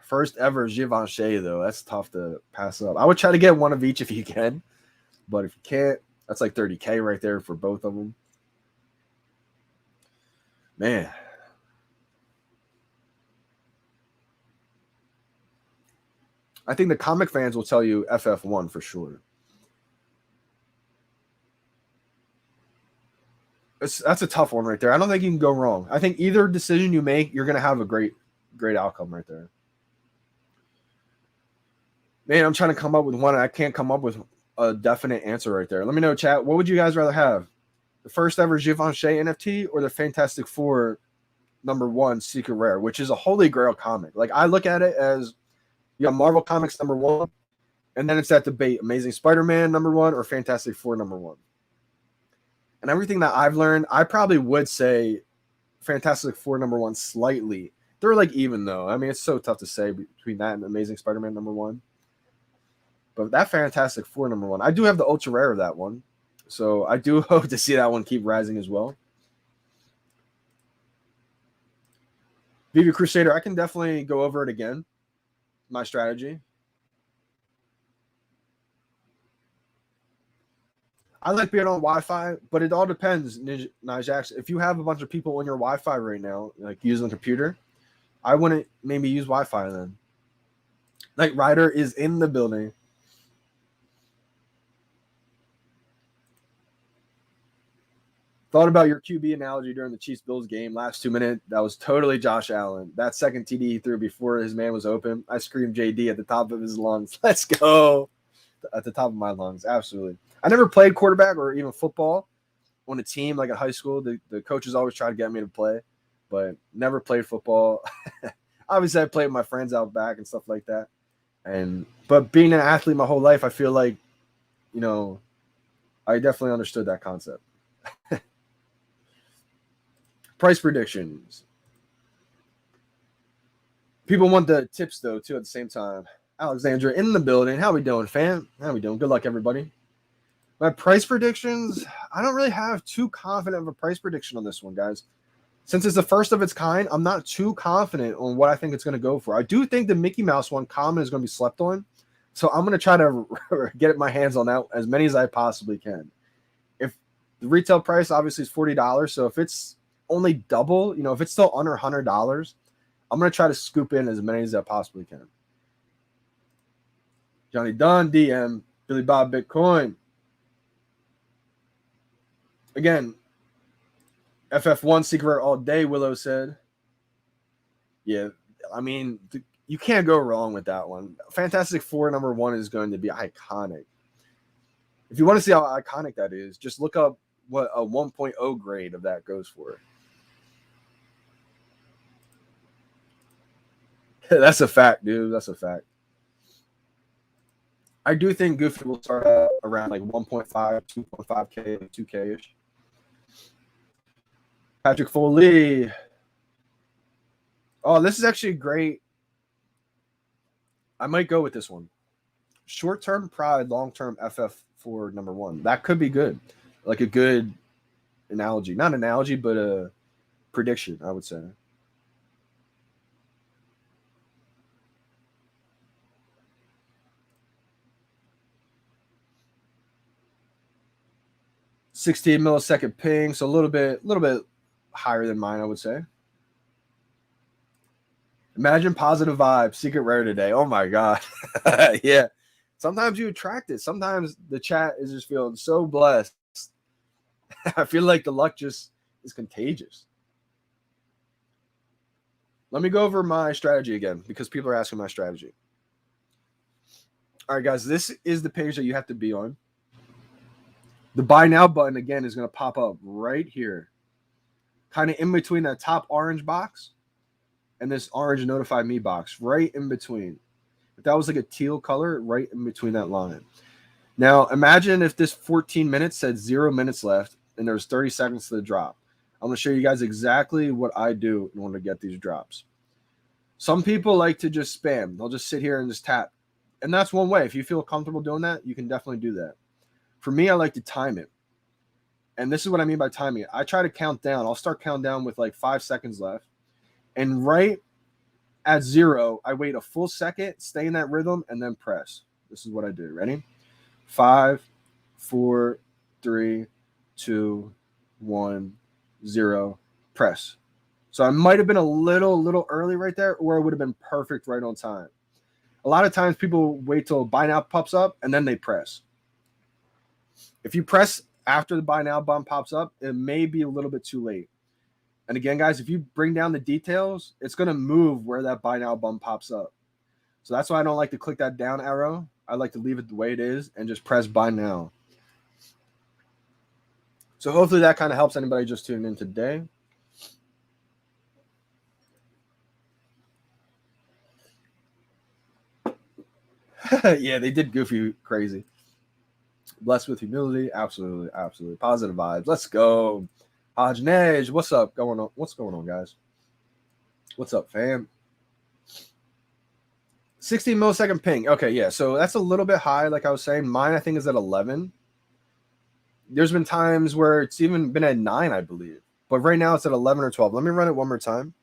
First ever Givenchy, though. That's tough to pass up. I would try to get one of each if you can. But if you can't, that's like 30K right there for both of them. Man. I think the comic fans will tell you FF1 for sure. That's a tough one right there. I don't think you can go wrong. I think either decision you make, you're going to have a great outcome right there. Man, I'm trying to come up with one, and I can't come up with a definite answer right there. Let me know, chat. What would you guys rather have? The first ever Givenchy NFT or the Fantastic Four #1 Secret Rare, which is a holy grail comic. Like, I look at it as you got Marvel Comics #1, and then it's that debate, Amazing Spider-Man #1 or Fantastic Four #1. And everything that I've learned, I probably would say Fantastic Four #1 slightly. They're like even though. I mean, it's so tough to say between that and Amazing Spider-Man #1. But that Fantastic Four #1, I do have the ultra rare of that one. So I do hope to see that one keep rising as well. VeVe Crusader, I can definitely go over it again. My strategy. I like being on Wi-Fi, but it all depends, Nijax. If you have a bunch of people on your Wi-Fi right now, like using a computer, I wouldn't maybe use Wi-Fi then. Knight Rider is in the building. Thought about your QB analogy during the Chiefs-Bills game, last 2 minutes. That was totally Josh Allen. That second TD he threw before his man was open, I screamed JD at the top of his lungs. Let's go. At the top of my lungs, absolutely. I never played quarterback or even football on a team like at high school. The coaches always tried to get me to play, but never played football. Obviously, I played with my friends out back and stuff like that. But being an athlete my whole life, I feel like, you know, I definitely understood that concept. Price predictions. People want the tips, though, too, at the same time. Alexandra in the building. How we doing, fam? How we doing? Good luck, everybody. My price predictions, I don't really have too confident of a price prediction on this one, guys. Since it's the first of its kind, I'm not too confident on what I think it's going to go for. I do think the Mickey Mouse one, common, is going to be slept on. So I'm going to try to get my hands on that as many as I possibly can. If the retail price, obviously, is $40, so if it's only double, if it's still under $100, I'm going to try to scoop in as many as I possibly can. Johnny Dunn, DM, Billy Bob Bitcoin. Again, FF1 Secret all day, Willow said. Yeah, I mean, you can't go wrong with that one. Fantastic Four #1 is going to be iconic. If you want to see how iconic that is, just look up what a 1.0 grade of that goes for. That's a fact, dude. That's a fact. I do think Goofy will start out around like 1.5, 2.5K, 2K-ish. Patrick Foley. Oh, this is actually great. I might go with this one. Short-term pride, long-term FF4 #1. That could be good. Like a good analogy. Not analogy, but a prediction, I would say. $16 millisecond ping, so a little bit higher than mine, I would say. Imagine positive vibes, secret rare today. Oh my god. Yeah. Sometimes you attract it. Sometimes the chat is just feeling so blessed. I feel like the luck just is contagious. Let me go over my strategy again because people are asking my strategy. All right, guys, this is the page that you have to be on. The buy now button, again, is going to pop up right here, kind of in between that top orange box and this orange notify me box, right in between. If that was like a teal color, right in between that line. Now, imagine if this 14 minutes said 0 minutes left and there's 30 seconds to the drop. I'm going to show you guys exactly what I do in order to get these drops. Some people like to just spam. They'll just sit here and just tap. And that's one way. If you feel comfortable doing that, you can definitely do that. For me, I like to time it. And this is what I mean by timing it. I try to count down. I'll start counting down with like 5 seconds left. And right at 0, I wait a full second, stay in that rhythm, and then press. This is what I do. Ready? 5, 4, 3, 2, 1, 0. Press. So I might have been a little early right there, or it would have been perfect right on time. A lot of times people wait till buy now pops up and then they press. If you press after the buy now button pops up, it may be a little bit too late. And again, guys, if you bring down the details, it's going to move where that buy now button pops up. So that's why I don't like to click that down arrow. I like to leave it the way it is and just press buy now. So hopefully that kind of helps anybody just tuning in today. Yeah, they did goofy crazy. Blessed with humility. Absolutely, absolutely. Positive vibes. Let's go. Hajnej, what's up going on? What's going on, guys? What's up, fam? 16 millisecond ping. Okay, yeah. So that's a little bit high, like I was saying. Mine, I think, is at 11. There's been times where it's even been at 9, I believe. But right now it's at 11 or 12. Let me run it one more time.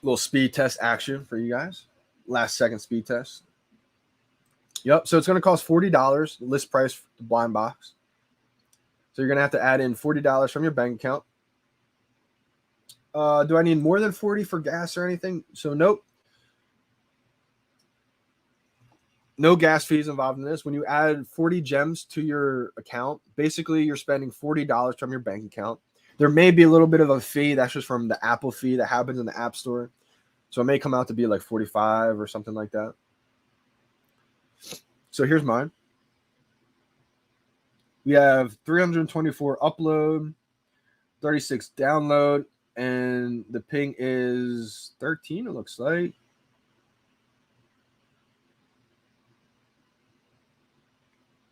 Little speed test action for you guys. Last second speed test. Yep. So it's going to cost $40, list price for the blind box. So you're going to have to add in $40 from your bank account. Do I need more than 40 for gas or anything? So nope. No gas fees involved in this. When you add 40 gems to your account, basically you're spending $40 from your bank account. There may be a little bit of a fee. That's just from the Apple fee that happens in the App Store. So it may come out to be like 45 or something like that. So here's mine. We have 324 upload, 36 download, and the ping is 13, it looks like.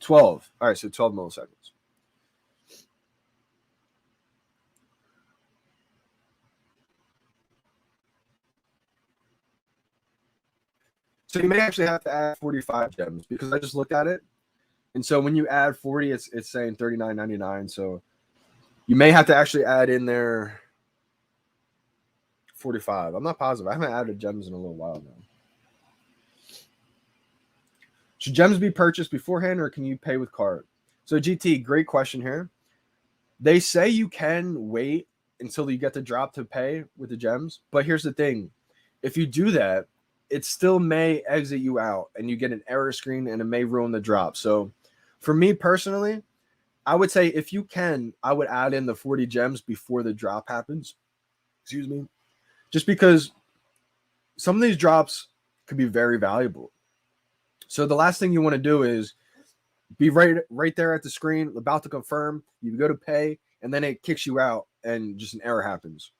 All right, so 12 milliseconds. So you may actually have to add 45 gems because I just looked at it. And so when you add 40, it's saying $39.99. So you may have to actually add in there 45. I'm not positive. I haven't added gems in a little while now. Should gems be purchased beforehand or can you pay with card? So GT, great question here. They say you can wait until you get the drop to pay with the gems. But here's the thing. If you do that, it still may exit you out and you get an error screen and it may ruin the drop. So for me personally, I would say if you can, I would add in the 40 gems before the drop happens. Excuse me. Just because some of these drops could be very valuable. So the last thing you want to do is be right there at the screen, about to confirm. You go to pay, and then it kicks you out, and just an error happens.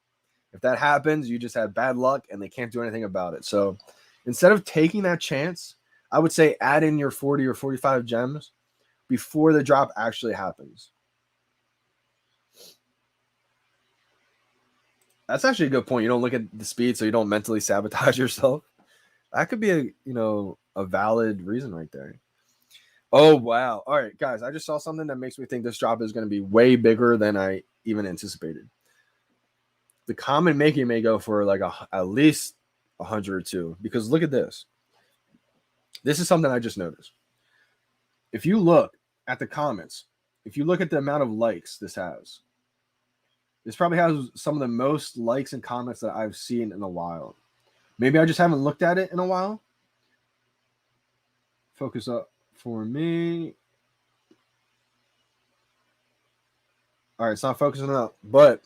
If that happens, you just have bad luck, and they can't do anything about it. So instead of taking that chance, I would say add in your 40 or 45 gems before the drop actually happens. That's actually a good point. You don't look at the speed, so you don't mentally sabotage yourself. That could be a valid reason right there. Oh, wow. All right, guys, I just saw something that makes me think this drop is going to be way bigger than I even anticipated. The common Micky may go for like at least 100 or two, because look at this. This is something I just noticed. If you look at the comments, if you look at the amount of likes this has, this probably has some of the most likes and comments that I've seen in a while. Maybe I just haven't looked at it in a while. Focus up for me. All right, it's not focusing up. But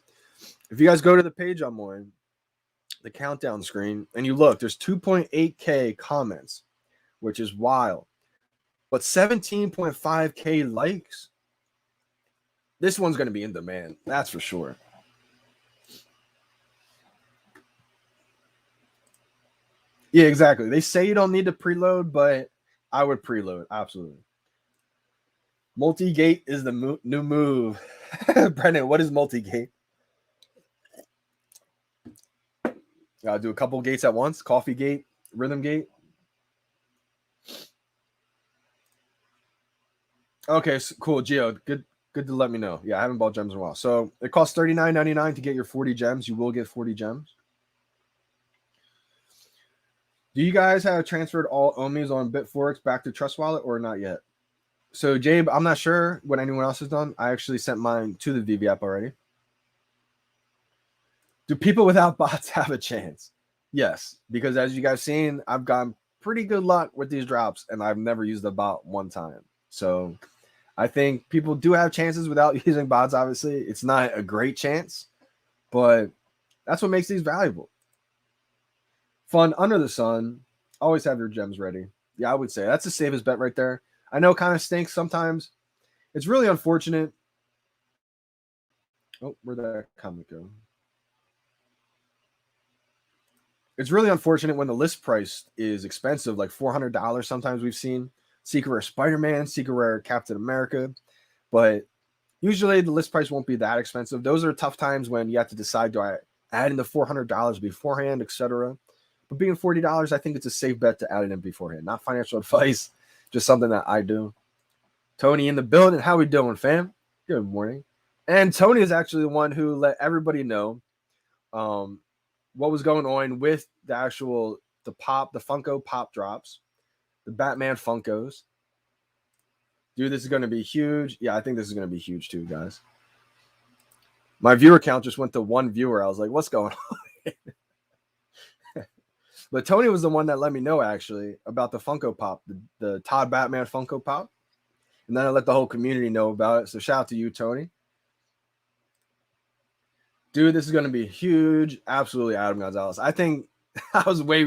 if you guys go to the page I'm on, the countdown screen, and you look, there's 2.8K comments, which is wild. But 17.5K likes. This one's going to be in demand. That's for sure. Yeah, exactly. They say you don't need to preload, but I would preload. Absolutely. Multi-gate is the new move. Brennan, what is multi-gate? I'll do a couple gates at once. Coffee gate, rhythm gate. Okay, so cool. Gio, good to let me know. Yeah, I haven't bought gems in a while. So it costs $39.99 to get your 40 gems. You will get 40 gems. Do you guys have transferred all OMIs on Bitforex back to Trust Wallet or not yet? So, Jabe, I'm not sure what anyone else has done. I actually sent mine to the VeVe app already. Do people without bots have a chance? Yes, because as you guys seen, I've gotten pretty good luck with these drops, and I've never used a bot one time. So I think people do have chances without using bots. Obviously, it's not a great chance, but that's what makes these valuable. Fun under the sun. Always have your gems ready. Yeah, I would say that's the safest bet right there. I know it kind of stinks sometimes. It's really unfortunate. Oh, where'd that comment go? It's really unfortunate when the list price is expensive, like $400. Sometimes we've seen Secret Rare Spider-Man, Secret Rare Captain America, but usually the list price won't be that expensive. Those are tough times when you have to decide, do I add in the $400 beforehand, etc. But being $40, I think it's a safe bet to add it in beforehand. Not financial advice, just something that I do. Tony in the building. How we doing, fam? Good morning. And Tony is actually the one who let everybody know what was going on with the actual the Funko Pop drops, the Batman Funkos. Dude, this is going to be huge. Yeah, I think this is going to be huge too, guys. My viewer count just went to one viewer. I was like, what's going on? But Tony was the one that let me know actually about the Funko Pop, the Todd Batman Funko Pop. And then I let the whole community know about it. So shout out to you, Tony. Dude, this is going to be huge. Absolutely, Adam Gonzalez. I think I was way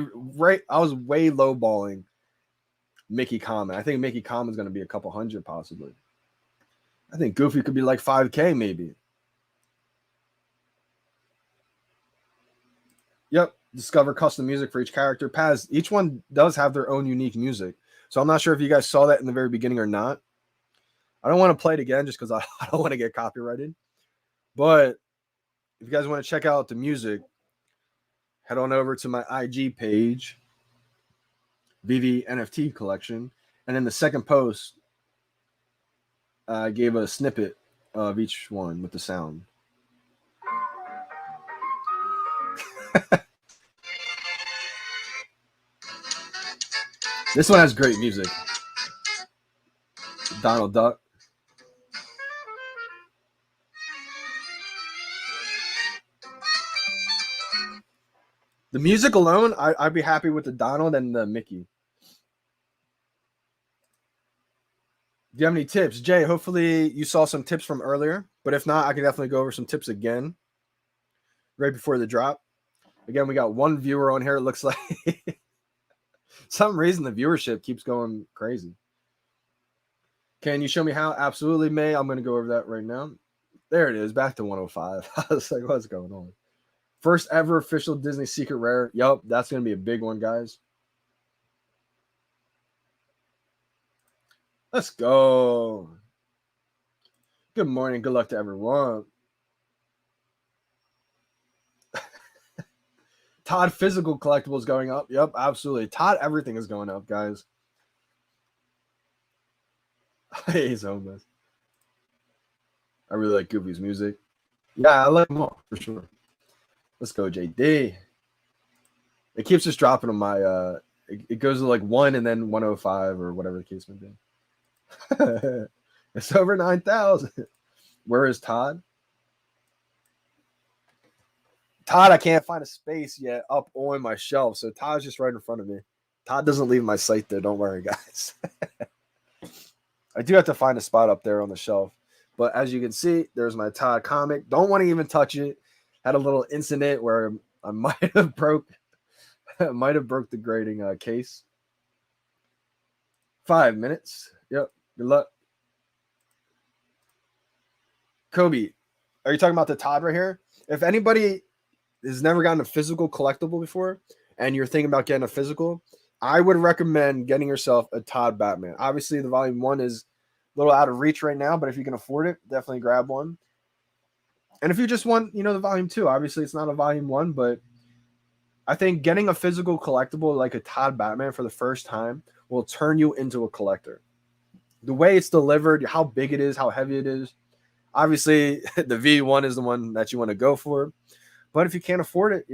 lowballing Mickey Common. I think Mickey Common is going to be a couple hundred possibly. I think Goofy could be like 5K maybe. Yep. Discover custom music for each character. Paz, each one does have their own unique music. So I'm not sure if you guys saw that in the very beginning or not. I don't want to play it again just because I don't want to get copyrighted. But if you guys want to check out the music, head on over to my IG page, VeVe NFT Collection. And in the second post, I gave a snippet of each one with the sound. This one has great music. Donald Duck. The music alone, I'd be happy with the Donald and the Mickey. Do you have any tips? Jay, hopefully you saw some tips from earlier. But if not, I can definitely go over some tips again right before the drop. Again, we got one viewer on here. It looks like some reason the viewership keeps going crazy. Can you show me how? Absolutely, May. I'm going to go over that right now. There it is. Back to 105. I was like, what's going on? First ever official Disney Secret Rare. Yup, that's going to be a big one, guys. Let's go. Good morning. Good luck to everyone. Todd physical collectibles going up. Yep, absolutely. Todd, everything is going up, guys. He's homeless. I really like Goofy's music. Yeah, I like them all for sure. Let's go, JD. It keeps just dropping on my it goes to like 1 and then 105 or whatever the case may be. It's over 9,000. Where is Todd? Todd, I can't find a space yet up on my shelf. So Todd's just right in front of me. Todd doesn't leave my site there. Don't worry, guys. I do have to find a spot up there on the shelf. But as you can see, there's my Todd comic. Don't want to even touch it. Had a little incident where I might have broke the grading case. 5 minutes. Yep. Good luck. Kobe, are you talking about the Todd right here? If anybody has never gotten a physical collectible before and you're thinking about getting a physical, I would recommend getting yourself a Todd Batman. Obviously, the volume 1 is a little out of reach right now, but if you can afford it, definitely grab one. And if you just want, the volume 2, obviously it's not a volume 1, but I think getting a physical collectible like a Todd Batman for the first time will turn you into a collector. The way it's delivered, how big it is, how heavy it is. Obviously, the V1 is the one that you want to go for. But if you can't afford it,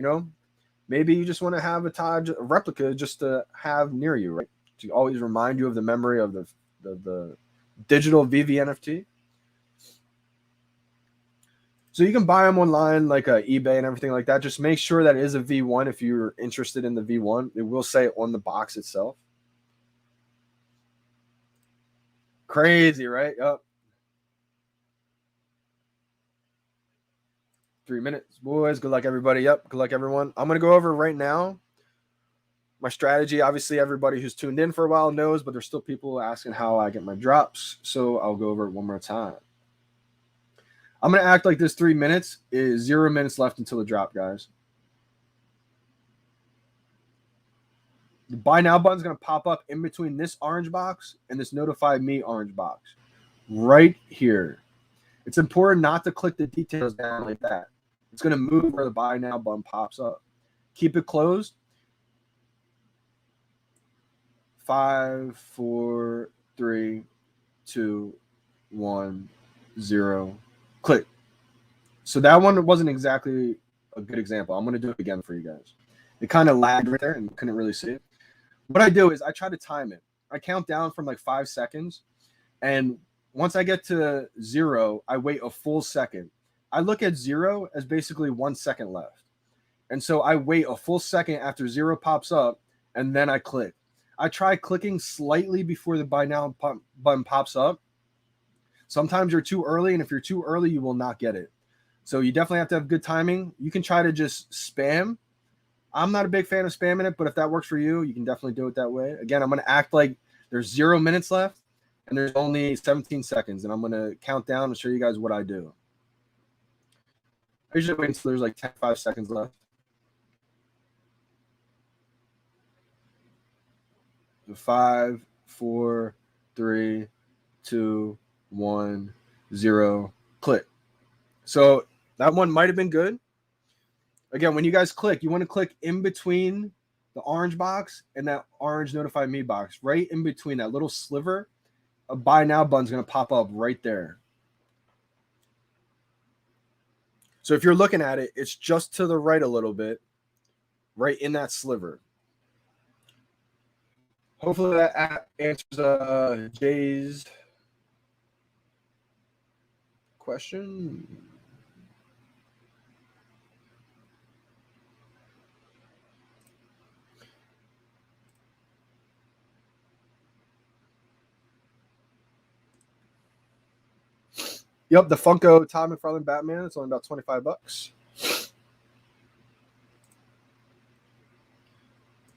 maybe you just want to have a Todd replica just to have near you, right? To always remind you of the memory of the digital VeVe NFT. So you can buy them online like eBay and everything like that. Just make sure that it is a V1 if you're interested in the V1. It will say on the box itself. Crazy, right? Yep. 3 minutes, boys. Good luck, everybody. Yep. Good luck, everyone. I'm going to go over right now my strategy. Obviously, everybody who's tuned in for a while knows, but there's still people asking how I get my drops. So I'll go over it one more time. I'm going to act like this 3 minutes is 0 minutes left until the drop, guys. The buy now button is going to pop up in between this orange box and this notify me orange box right here. It's important not to click the details down like that. It's going to move where the buy now button pops up. Keep it closed. 5, 4, 3, 2, 1, 0. Click. So that one wasn't exactly a good example. I'm going to do it again for you guys. It kind of lagged right there and couldn't really see it. What I do is I try to time it. I count down from like 5 seconds. And once I get to 0, I wait a full second. I look at 0 as basically 1 second left. And so I wait a full second after 0 pops up, and then I click. I try clicking slightly before the buy now button pops up. Sometimes you're too early, and if you're too early, you will not get it. So you definitely have to have good timing. You can try to just spam. I'm not a big fan of spamming it, but if that works for you, you can definitely do it that way. Again, I'm going to act like there's 0 minutes left, and there's only 17 seconds, and I'm going to count down and show you guys what I do. I usually wait until there's like 5 seconds left. 5, 4, 3, 2, 1, 0. Click. So that one might have been good. Again, when you guys click, you want to click in between the orange box and that orange notify me box. Right in between that little sliver, a buy now button is going to pop up right there. So if you're looking at it, it's just to the right a little bit, right in that sliver. Hopefully that answers Jay's question. Yep, the Funko Todd McFarlane Batman. It's only about $25.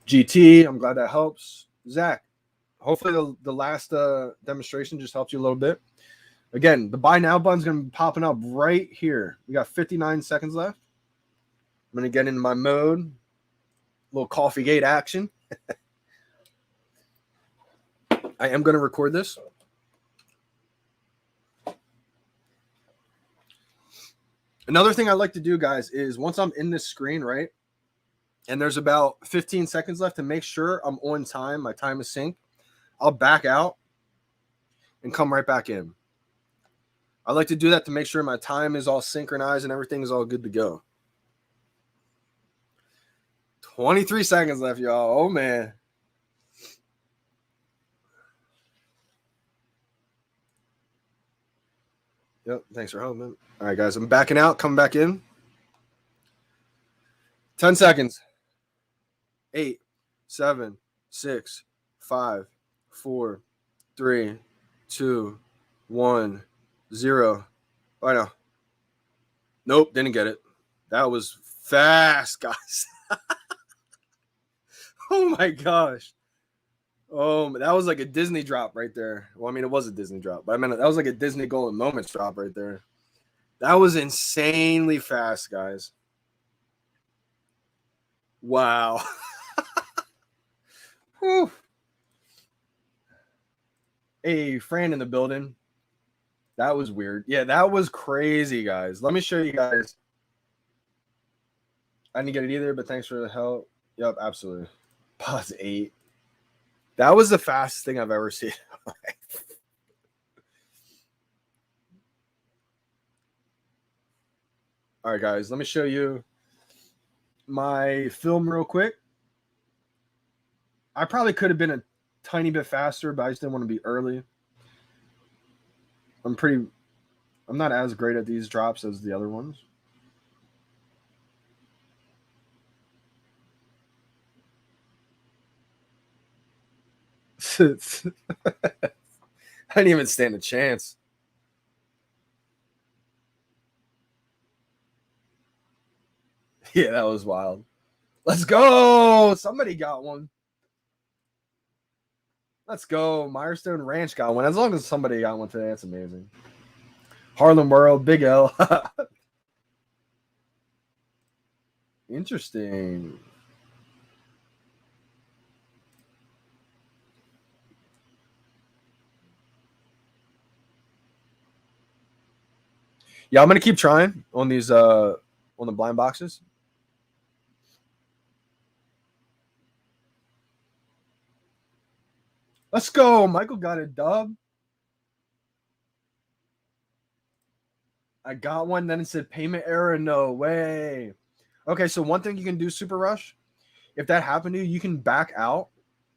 GT, I'm glad that helps. Zach, hopefully the last demonstration just helps you a little bit. Again, the buy now button is going to be popping up right here. We got 59 seconds left. I'm going to get into my mode. A little coffee gate action. I am going to record this. Another thing I like to do, guys, is once I'm in this screen, right, and there's about 15 seconds left to make sure I'm on time, my time is synced, I'll back out and come right back in. I like to do that to make sure my time is all synchronized and everything is all good to go. 23 seconds left, y'all. Oh, man. Yep, thanks for helping. All right, guys, I'm backing out, coming back in. 10 seconds. 8, 7, 6, 5, 4, 3, 2, 1, 0. I know. Nope, didn't get it. That was fast, guys. Oh my gosh. Oh, that was like a Disney drop right there. Well, I mean, it was a Disney drop, but I mean, that was like a Disney Golden Moments drop right there. That was insanely fast, guys. Wow. Whew. Hey, Fran in the building. That was weird. Yeah, that was crazy, guys. Let me show you guys. I didn't get it either, but thanks for the help. Yep, absolutely. Pause 8. That was the fastest thing I've ever seen. All right, guys, let me show you my film real quick. I probably could have been a tiny bit faster, but I just didn't want to be early. I'm pretty I'm not as great at these drops as the other ones. I didn't even stand a chance. Yeah, that was wild. Let's go. Somebody got one. Let's go. Mirestone Ranch got one. As long as somebody got one today, that's amazing. Harlem World, Big L. Interesting. Yeah, I'm gonna keep trying on these on the blind boxes. Let's go. Michael got a dub. I got one. Then it said payment error. No way. Okay, so one thing you can do, Super Rush, if that happened to you, you can back out.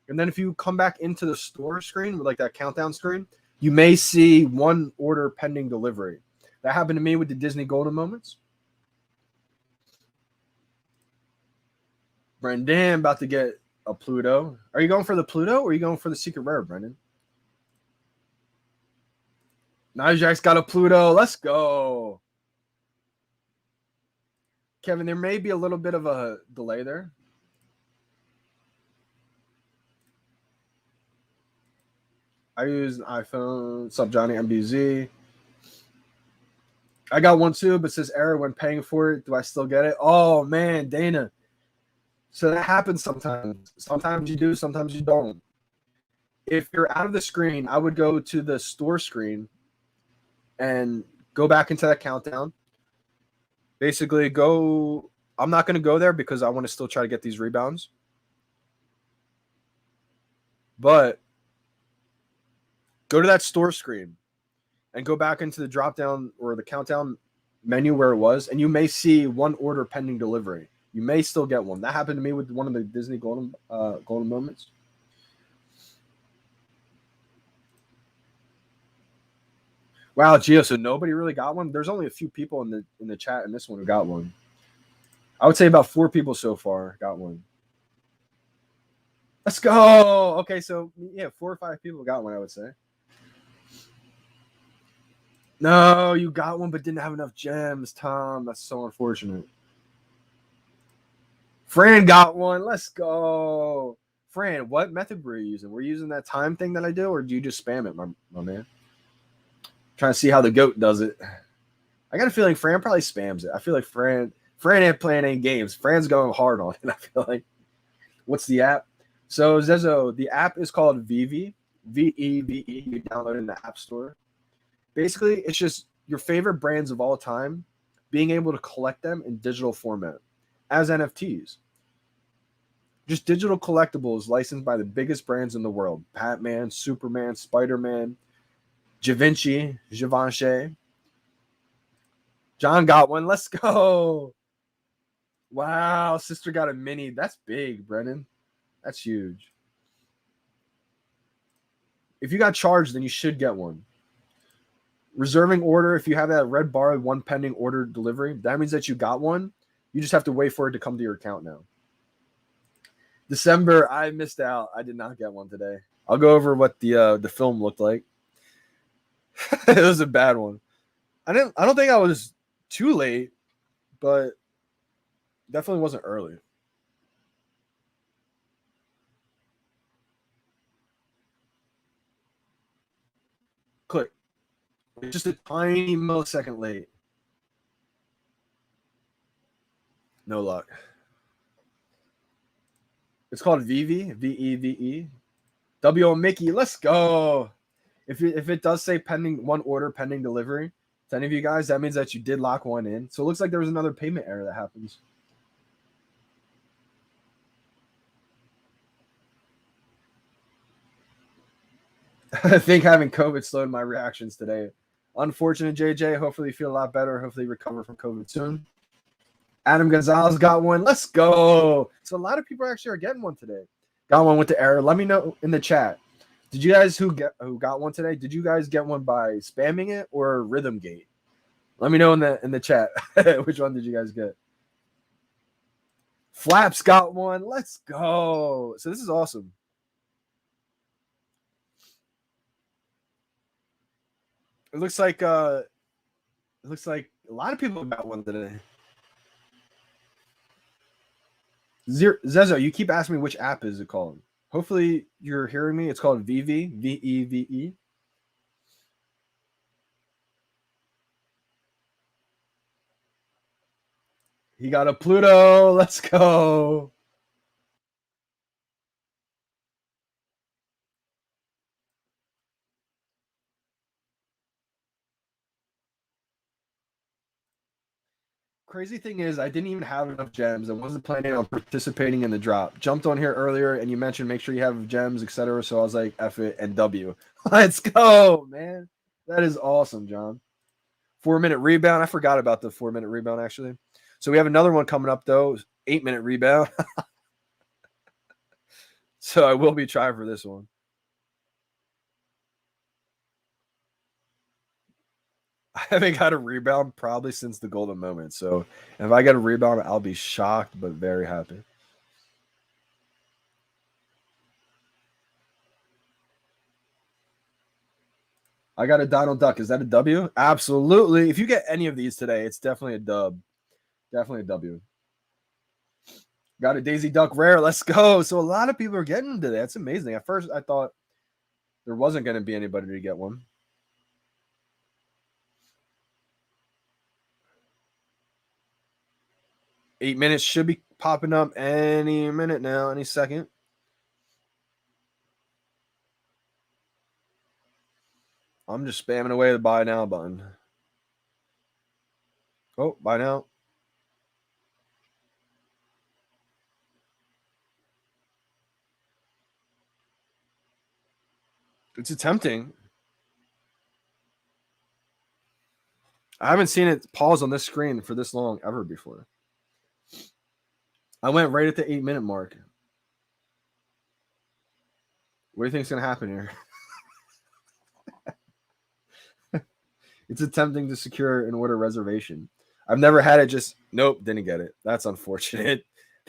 And then if you come back into the store screen, like that countdown screen, you may see one order pending delivery. That happened to me with the Disney Golden Moments. Brendan about to get a Pluto. Are you going for the Pluto or are you going for the Secret Rare, Brendan? Nijack's got a Pluto. Let's go. Kevin, there may be a little bit of a delay there. I use an iPhone. What's up, Johnny MBZ? I got one too, but says error when paying for it. Do I still get it? Oh, man, Dana. So that happens sometimes. Sometimes you do, sometimes you don't. If you're out of the screen, I would go to the store screen and go back into that countdown. Basically, go. I'm not going to go there because I want to still try to get these rebounds. But go to that store screen and go back into the drop down or the countdown menu where it was, and you may see one order pending delivery. You may still get one. That happened to me with one of the Disney Golden Moments. Wow, Gio, so nobody really got one? There's only a few people in the chat in this one who got one. I would say about 4 people so far got one. Let's go. Okay, so yeah, 4 or 5 people got one, I would say. No, you got one but didn't have enough gems, Tom. That's so unfortunate. Fran got one. Let's go. Fran, what method were you using? Were you using that time thing that I do, or do you just spam it, my man? Trying to see how the goat does it. I got a feeling Fran probably spams it. I feel like Fran ain't playing any games. Fran's going hard on it. I feel like. What's the app? So Zezo, the app is called VeVe, VeVe. You download it in the App Store. Basically, it's just your favorite brands of all time, being able to collect them in digital format as NFTs. Just digital collectibles licensed by the biggest brands in the world: Batman, Superman, Spider-Man, Givenchy. John got one. Let's go. Wow, sister got a mini. That's big, Brennan. That's huge. If you got charged, then you should get one. Reserving order, if you have that red bar, one pending order delivery, that means that you got one. You just have to wait for it to come to your account now. December, I missed out. I did not get one today. I'll go over what the film looked like. It was a bad one. I don't think I was too late, but definitely wasn't early. Click. Just a tiny millisecond late. No luck. It's called VeVe, VeVe. WO Mickey, let's go. If it does say pending one order, pending delivery to any of you guys, that means that you did lock one in. So it looks like there was another payment error that happens. I think having COVID slowed my reactions today. Unfortunate, JJ. Hopefully you feel a lot better. Hopefully you recover from COVID soon. Adam Gonzalez got one. Let's go. So a lot of people actually are getting one today. Got one with the error. Let me know in the chat. Did you guys who got one today? Did you guys get one by spamming it or Rhythm Gate? Let me know in the chat which one did you guys get. Flaps got one. Let's go. So this is awesome. It looks like a lot of people got one today. Zezo, you keep asking me which app is it called. Hopefully you're hearing me. It's called VeVe, VeVe. He got a Pluto. Let's go. Crazy thing is, I didn't even have enough gems. I wasn't planning on participating in the drop. Jumped on here earlier, and you mentioned make sure you have gems, etc. So I was like, F it and W. Let's go, man. That is awesome, John. 4-minute rebound. I forgot about the 4-minute rebound, actually. So we have another one coming up, though. 8-minute rebound. So I will be trying for this one. I haven't got a rebound probably since the golden moment. So if I get a rebound, I'll be shocked, but very happy. I got a Donald Duck. Is that a W? Absolutely. If you get any of these today, it's definitely a dub. Definitely a W. Got a Daisy Duck rare. Let's go. So a lot of people are getting them today. That's amazing. At first, I thought there wasn't going to be anybody to get one. Eight minutes should be popping up any minute now, any second. I'm just spamming away the buy now button. Oh, buy now. It's attempting. I haven't seen it pause on this screen for this long ever before. I went right at the 8-minute mark. What do you think is going to happen here? It's attempting to secure an order reservation. I've never had it just, nope, didn't get it. That's unfortunate.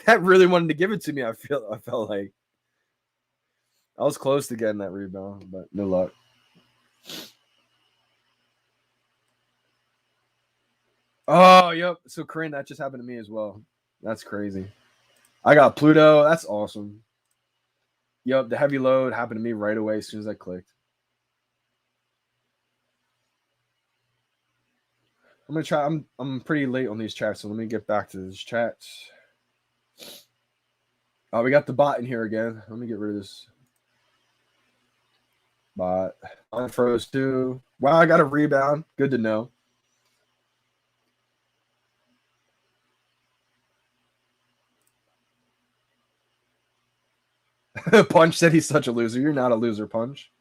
That really wanted to give it to me. I felt like I was close to getting that rebound, but no luck. Oh, yep. So, Corinne, that just happened to me as well. That's crazy. I got Pluto. That's awesome. Yep, the heavy load happened to me right away as soon as I clicked. I'm gonna try. I'm pretty late on these chats, so let me get back to these chats. Oh, we got the bot in here again. Let me get rid of this bot. I froze too. Wow, I got a rebound. Good to know. Punch said he's such a loser. You're not a loser, Punch.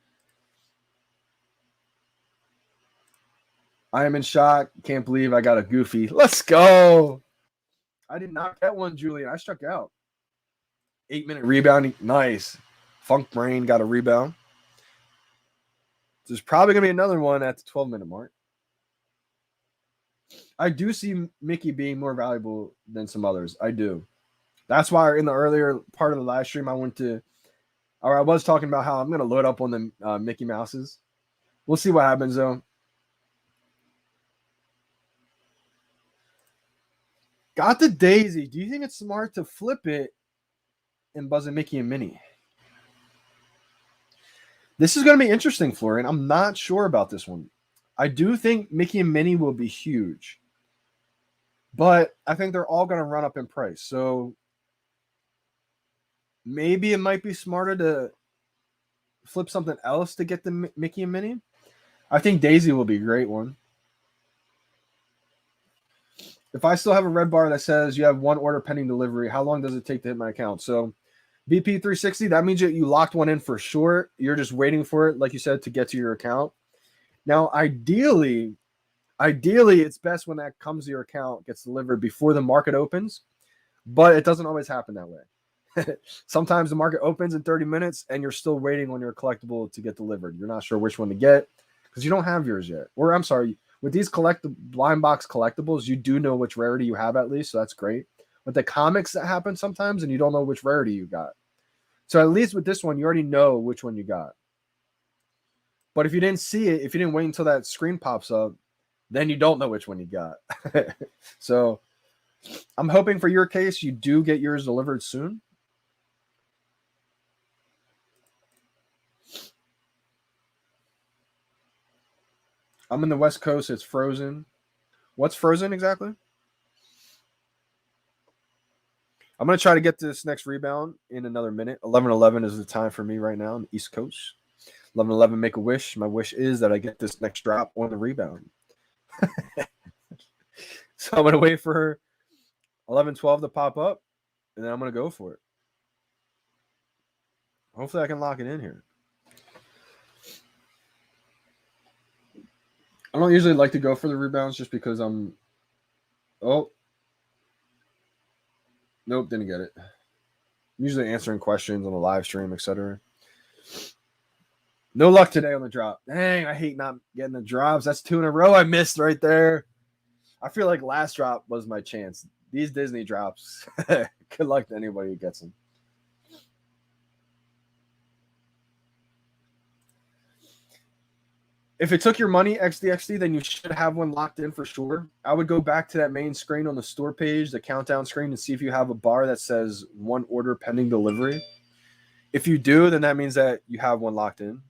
I am in shock. Can't believe I got a goofy. Let's go. I did not get one, Julian. I struck out. 8-minute rebounding. Nice. Funk Brain got a rebound. There's probably going to be another one at the 12-minute mark. I do see Mickey being more valuable than some others. I do. That's why in the earlier part of the live stream, I was talking about how I'm going to load up on the Mickey Mouses. We'll see what happens, though. Got the Daisy. Do you think it's smart to flip it and buzz a Mickey and Minnie? This is going to be interesting, Florian. I'm not sure about this one. I do think Mickey and Minnie will be huge, but I think they're all going to run up in price. So maybe it might be smarter to flip something else to get the Mickey and Minnie. I think Daisy will be a great one. If I still have a red bar that says you have one order pending delivery, how long does it take to hit my account? So BP360, that means that you locked one in for sure. You're just waiting for it, like you said, to get to your account. Now, ideally, it's best when that comes to your account, gets delivered before the market opens, but it doesn't always happen that way. Sometimes the market opens in 30 minutes and you're still waiting on your collectible to get delivered. You're not sure which one to get because you don't have yours yet. Or I'm sorry, With these blind box collectibles, you do know which rarity you have at least, so that's great. With the comics, that happens sometimes, and you don't know which rarity you got. So at least with this one, you already know which one you got. But if you didn't see it, if you didn't wait until that screen pops up, then you don't know which one you got. So I'm hoping for your case, you do get yours delivered soon. I'm in the West Coast. It's frozen. What's frozen exactly? I'm going to try to get this next rebound in another minute. 11:11 is the time for me right now on the East Coast. 11:11, make a wish. My wish is that I get this next drop on the rebound. So I'm going to wait for 11:12 to pop up, and then I'm going to go for it. Hopefully I can lock it in here. I don't usually like to go for the rebounds just because I'm... Oh. Nope, didn't get it. I'm usually answering questions on the live stream, etc. No luck today on the drop. Dang, I hate not getting the drops. That's 2 in a row I missed right there. I feel like last drop was my chance. These Disney drops, good luck to anybody who gets them. If it took your money, XDXD, then you should have one locked in for sure. I would go back to that main screen on the store page, the countdown screen, and see if you have a bar that says 1 order pending delivery. If you do, then that means that you have one locked in.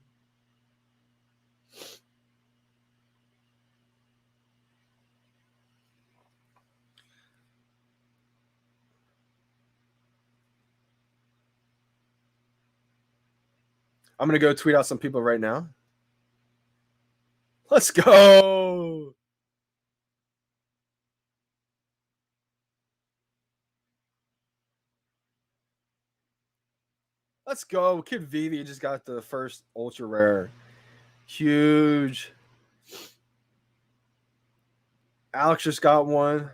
I'm going to go tweet out some people right now. Let's go. Let's go. Kid VeVe just got the first ultra rare. Huge. Alex just got one.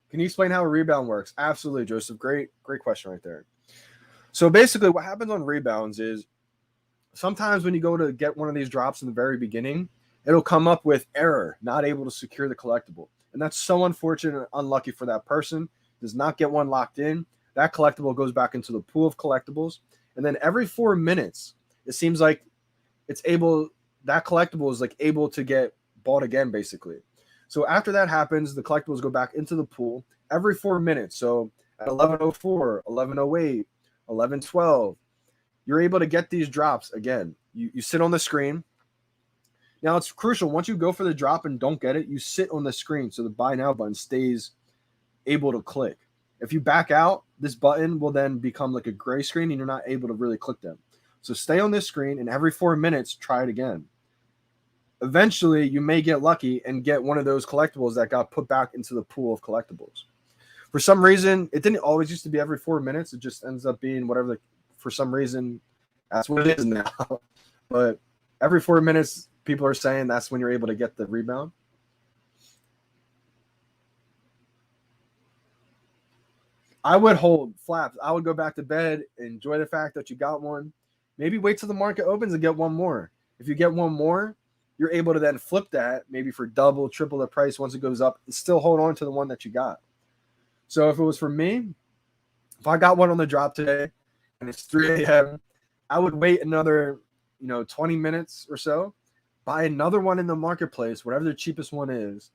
Can you explain how a rebound works? Absolutely, Joseph. Great question right there. So basically what happens on rebounds is sometimes when you go to get one of these drops in the very beginning, it'll come up with error, not able to secure the collectible. And that's so unfortunate and unlucky for that person. Does not get one locked in. That collectible goes back into the pool of collectibles. And then every 4 minutes, it seems like that collectible is like able to get bought again, basically. So after that happens, the collectibles go back into the pool every 4 minutes. So at 11:04, 11:08, 11:12, you're able to get these drops again. You sit on the screen. Now it's crucial. Once you go for the drop and don't get it, you sit on the screen so the buy now button stays able to click. If you back out, this button will then become like a gray screen and you're not able to really click them. So stay on this screen and every 4 minutes, try it again. Eventually, you may get lucky and get one of those collectibles that got put back into the pool of collectibles. For some reason, it didn't always used to be every 4 minutes. It just ends up being whatever. For some reason, that's what it is now. But every 4 minutes, people are saying that's when you're able to get the rebound. I would hold flaps. I would go back to bed, enjoy the fact that you got one. Maybe wait till the market opens and get one more. If you get one more, you're able to then flip that maybe for double, triple the price once it goes up and still hold on to the one that you got. So if it was for me, if I got one on the drop today and it's 3 a.m., I would wait another 20 minutes or so, buy another one in the marketplace, whatever the cheapest one is.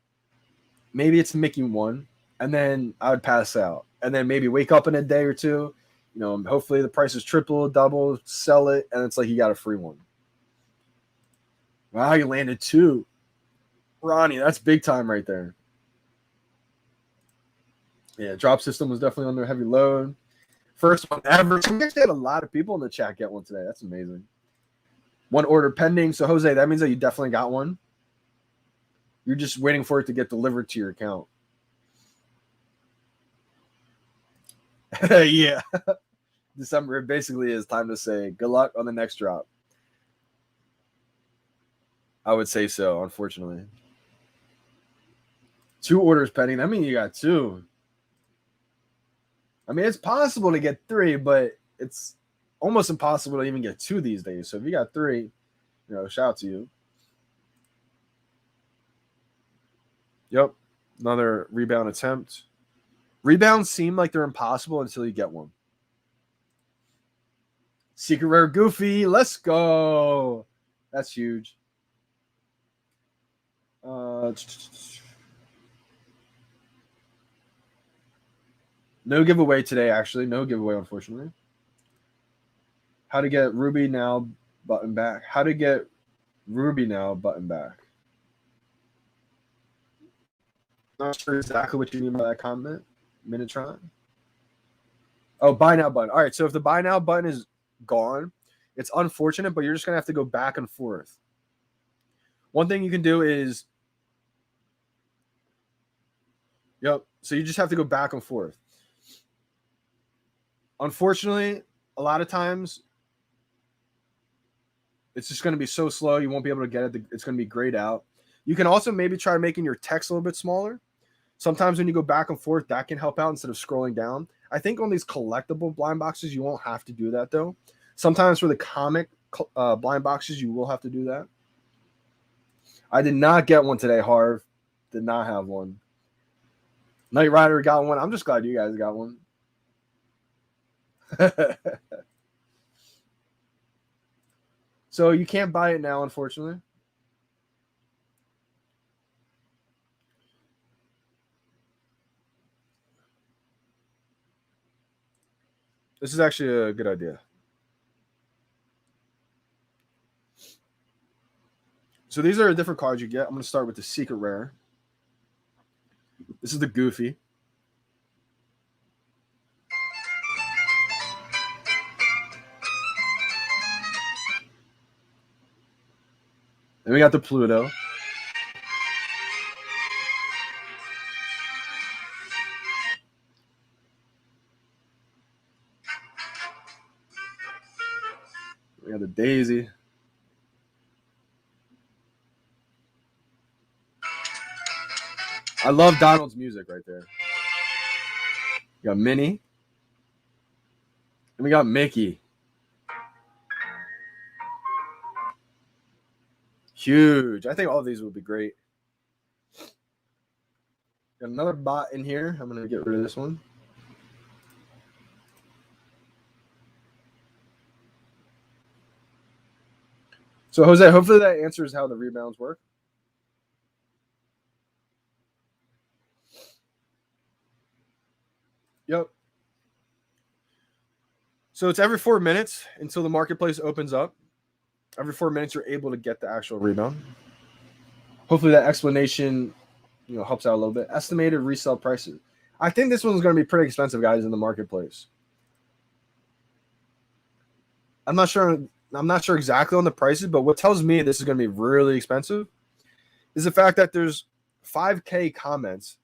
Maybe it's Mickey one, and then I would pass out. And then maybe wake up in a day or two. Hopefully the price is triple, double, sell it, and it's like you got a free one. Wow, you landed 2. Ronnie, that's big time right there. Yeah, drop system was definitely under heavy load. First one ever. We actually had a lot of people in the chat get one today. That's amazing. 1 order pending. So, Jose, that means that you definitely got one. You're just waiting for it to get delivered to your account. Yeah. December, it basically is time to say good luck on the next drop. I would say so, unfortunately. 2 orders pending. I mean, you got 2. I mean, it's possible to get 3, but it's almost impossible to even get 2 these days. So if you got 3, shout out to you. Yep. Another rebound attempt. Rebounds seem like they're impossible until you get one. Secret rare Goofy. Let's go. That's huge. No giveaway today, actually. No giveaway, unfortunately. How to get Ruby now button back. How to get Ruby now button back. Not sure exactly what you mean by that comment, Minitron. Oh, buy now button. All right, so if the buy now button is gone, it's unfortunate, but you're just going to have to go back and forth. One thing you can do is, so you just have to go back and forth. Unfortunately, a lot of times, it's just going to be so slow, you won't be able to get it. It's going to be grayed out. You can also maybe try making your text a little bit smaller. Sometimes when you go back and forth, that can help out instead of scrolling down. I think on these collectible blind boxes, you won't have to do that, though. Sometimes for the comic blind boxes, you will have to do that. I did not get one today, Harv. Did not have one. Knight Rider got one. I'm just glad you guys got one. So you can't buy it now, unfortunately. This is actually a good idea. So these are different cards you get. I'm going to start with the secret rare. This is the Goofy. Then we got the Pluto. We got the Daisy. I love Donald's music right there. We got Minnie. And we got Mickey. Huge. I think all of these would be great. Got another bot in here. I'm going to get rid of this one. So, Jose, hopefully that answers how the rebounds work. Yep. So it's every 4 minutes until the marketplace opens up. Every 4 minutes, you're able to get the actual rebound. Hopefully that explanation, helps out a little bit. Estimated resale prices. I think this one's going to be pretty expensive, guys, in the marketplace. I'm not sure exactly on the prices, but what tells me this is going to be really expensive is the fact that there's 5K comments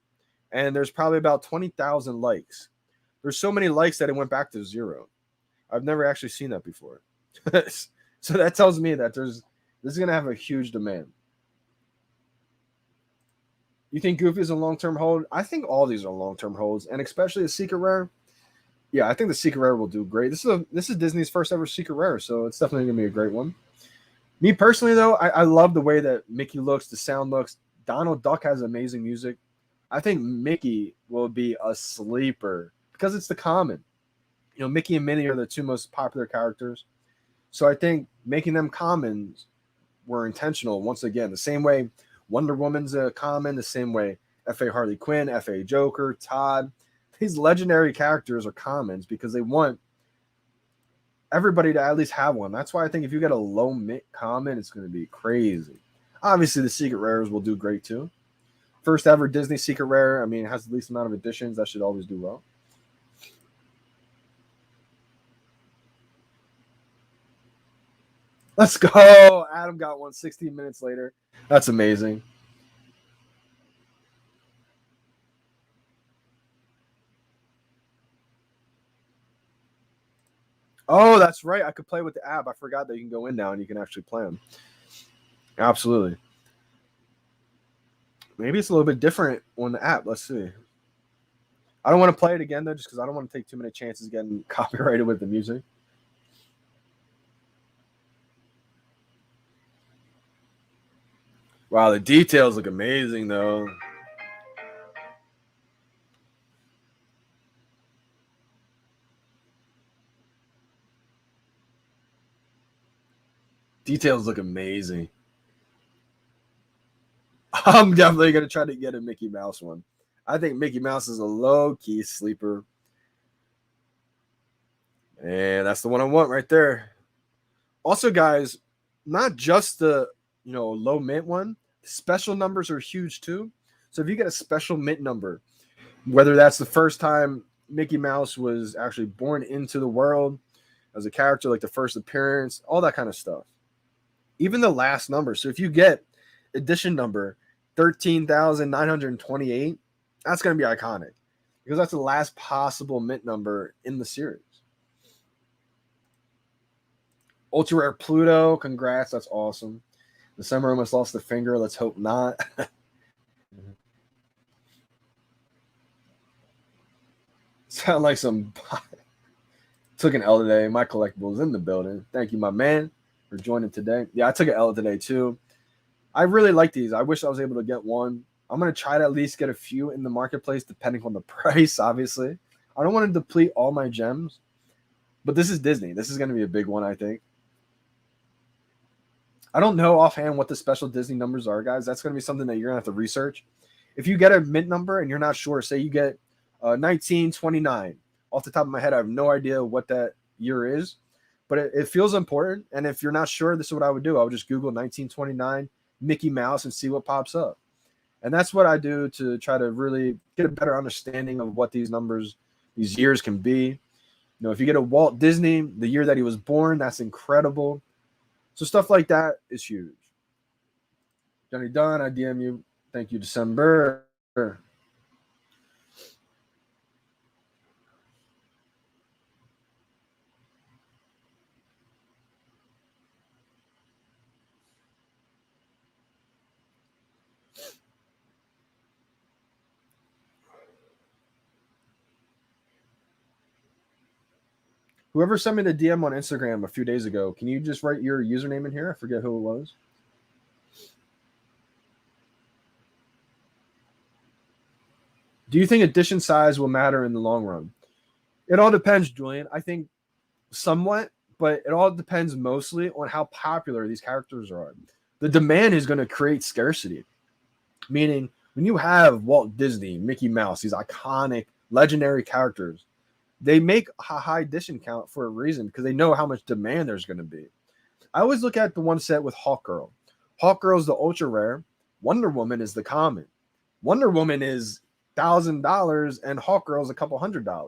and there's probably about 20,000 likes. There's so many likes that it went back to 0. I've never actually seen that before. So that tells me that this is going to have a huge demand. You think Goofy is a long-term hold? I think all these are long-term holds, and especially the secret rare. Yeah, I think the secret rare will do great. This is Disney's first ever secret rare, so it's definitely going to be a great one. Me personally, though, I love the way that Mickey looks, the sound looks. Donald Duck has amazing music. I think Mickey will be a sleeper because it's the common. Mickey and Minnie are the 2 most popular characters. So I think making them commons were intentional once again. The same way Wonder Woman's a common, the same way F.A. Harley Quinn, F.A. Joker, Todd. These legendary characters are commons because they want everybody to at least have one. That's why I think if you get a low common, it's going to be crazy. Obviously, the secret rares will do great too. First ever Disney secret rare. I mean, it has the least amount of editions. That should always do well. Let's go. Adam got one 16 minutes later. That's amazing. Oh, that's right. I could play with the app. I forgot that you can go in now and you can actually play them. Absolutely. Maybe it's a little bit different on the app. Let's see. I don't want to play it again, though, just because I don't want to take too many chances getting copyrighted with the music. Wow, the details look amazing, though. Details look amazing. I'm definitely going to try to get a Mickey Mouse one. I think Mickey Mouse is a low-key sleeper. And that's the one I want right there. Also, guys, not just the low mint one. Special numbers are huge too. So if you get a special mint number, whether that's the first time Mickey Mouse was actually born into the world as a character, like the first appearance, all that kind of stuff. Even the last number. So if you get edition number 13,928, that's going to be iconic because that's the last possible mint number in the series. Ultra rare Pluto, congrats, that's awesome. The summer almost lost a finger, let's hope not. Sound like some took an L today. My collectibles in the building. Thank you, my man, for joining today. Yeah, I took an L today too. I really like these. I wish I was able to get one. I'm gonna try to at least get a few in the marketplace, depending on the price. Obviously, I don't want to deplete all my gems, but this is Disney. This is gonna be a big one, I think. I don't know offhand what the special Disney numbers are, guys. That's going to be something that you're going to have to research. If you get a mint number and you're not sure, say you get 1929. Off the top of my head, I have no idea what that year is, but it feels important. And if you're not sure, this is what I would do. I would just Google 1929 Mickey Mouse and see what pops up. And that's what I do to try to really get a better understanding of what these numbers, these years can be. If you get a Walt Disney, the year that he was born, that's incredible. So stuff like that is huge. Johnny Dunn, I DM you. Thank you, December. Whoever sent me the DM on Instagram a few days ago, can you just write your username in here? I forget who it was. Do you think edition size will matter in the long run? It all depends, Julian. I think somewhat, but it all depends mostly on how popular these characters are. The demand is going to create scarcity, meaning when you have Walt Disney, Mickey Mouse, these iconic, legendary characters, they make a high edition count for a reason because they know how much demand there's going to be. I always look at the one set with Hawkgirl. Hawkgirl is the ultra rare. Wonder Woman is the common. Wonder Woman is $1,000 and Hawkgirl is a couple $100.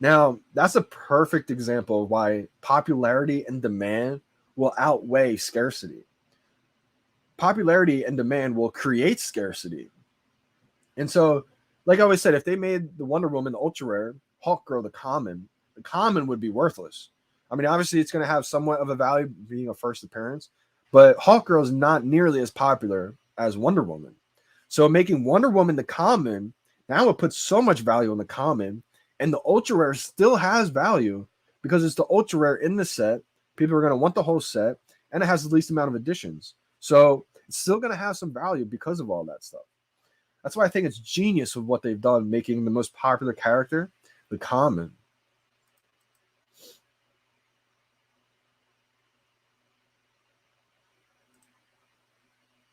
Now, that's a perfect example of why popularity and demand will outweigh scarcity. Popularity and demand will create scarcity. And so, like I always said, if they made the Wonder Woman the ultra rare, Hawkgirl the common would be worthless. I mean, obviously it's going to have somewhat of a value being a first appearance, but Hawkgirl is not nearly as popular as Wonder Woman. So making Wonder Woman the common, now it puts so much value on the common, and the ultra rare still has value because it's the ultra rare in the set. People are going to want the whole set, and it has the least amount of additions. So it's still going to have some value because of all that stuff. That's why I think it's genius of what they've done, making the most popular character the common.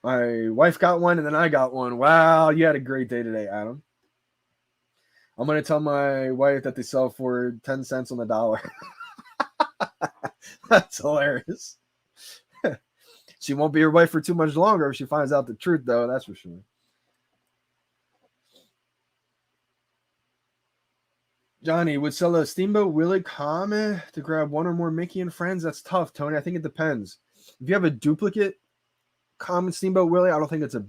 My wife got one, and then I got one. Wow, you had a great day today, Adam. I'm going to tell my wife that they sell for 10 cents on the dollar. That's hilarious. She won't be your wife for too much longer if she finds out the truth, though. That's for sure. Johnny would sell a Steamboat Willie common to grab one or more Mickey and Friends. That's tough, Tony. I think it depends. If you have a duplicate common Steamboat Willie, I don't think it's a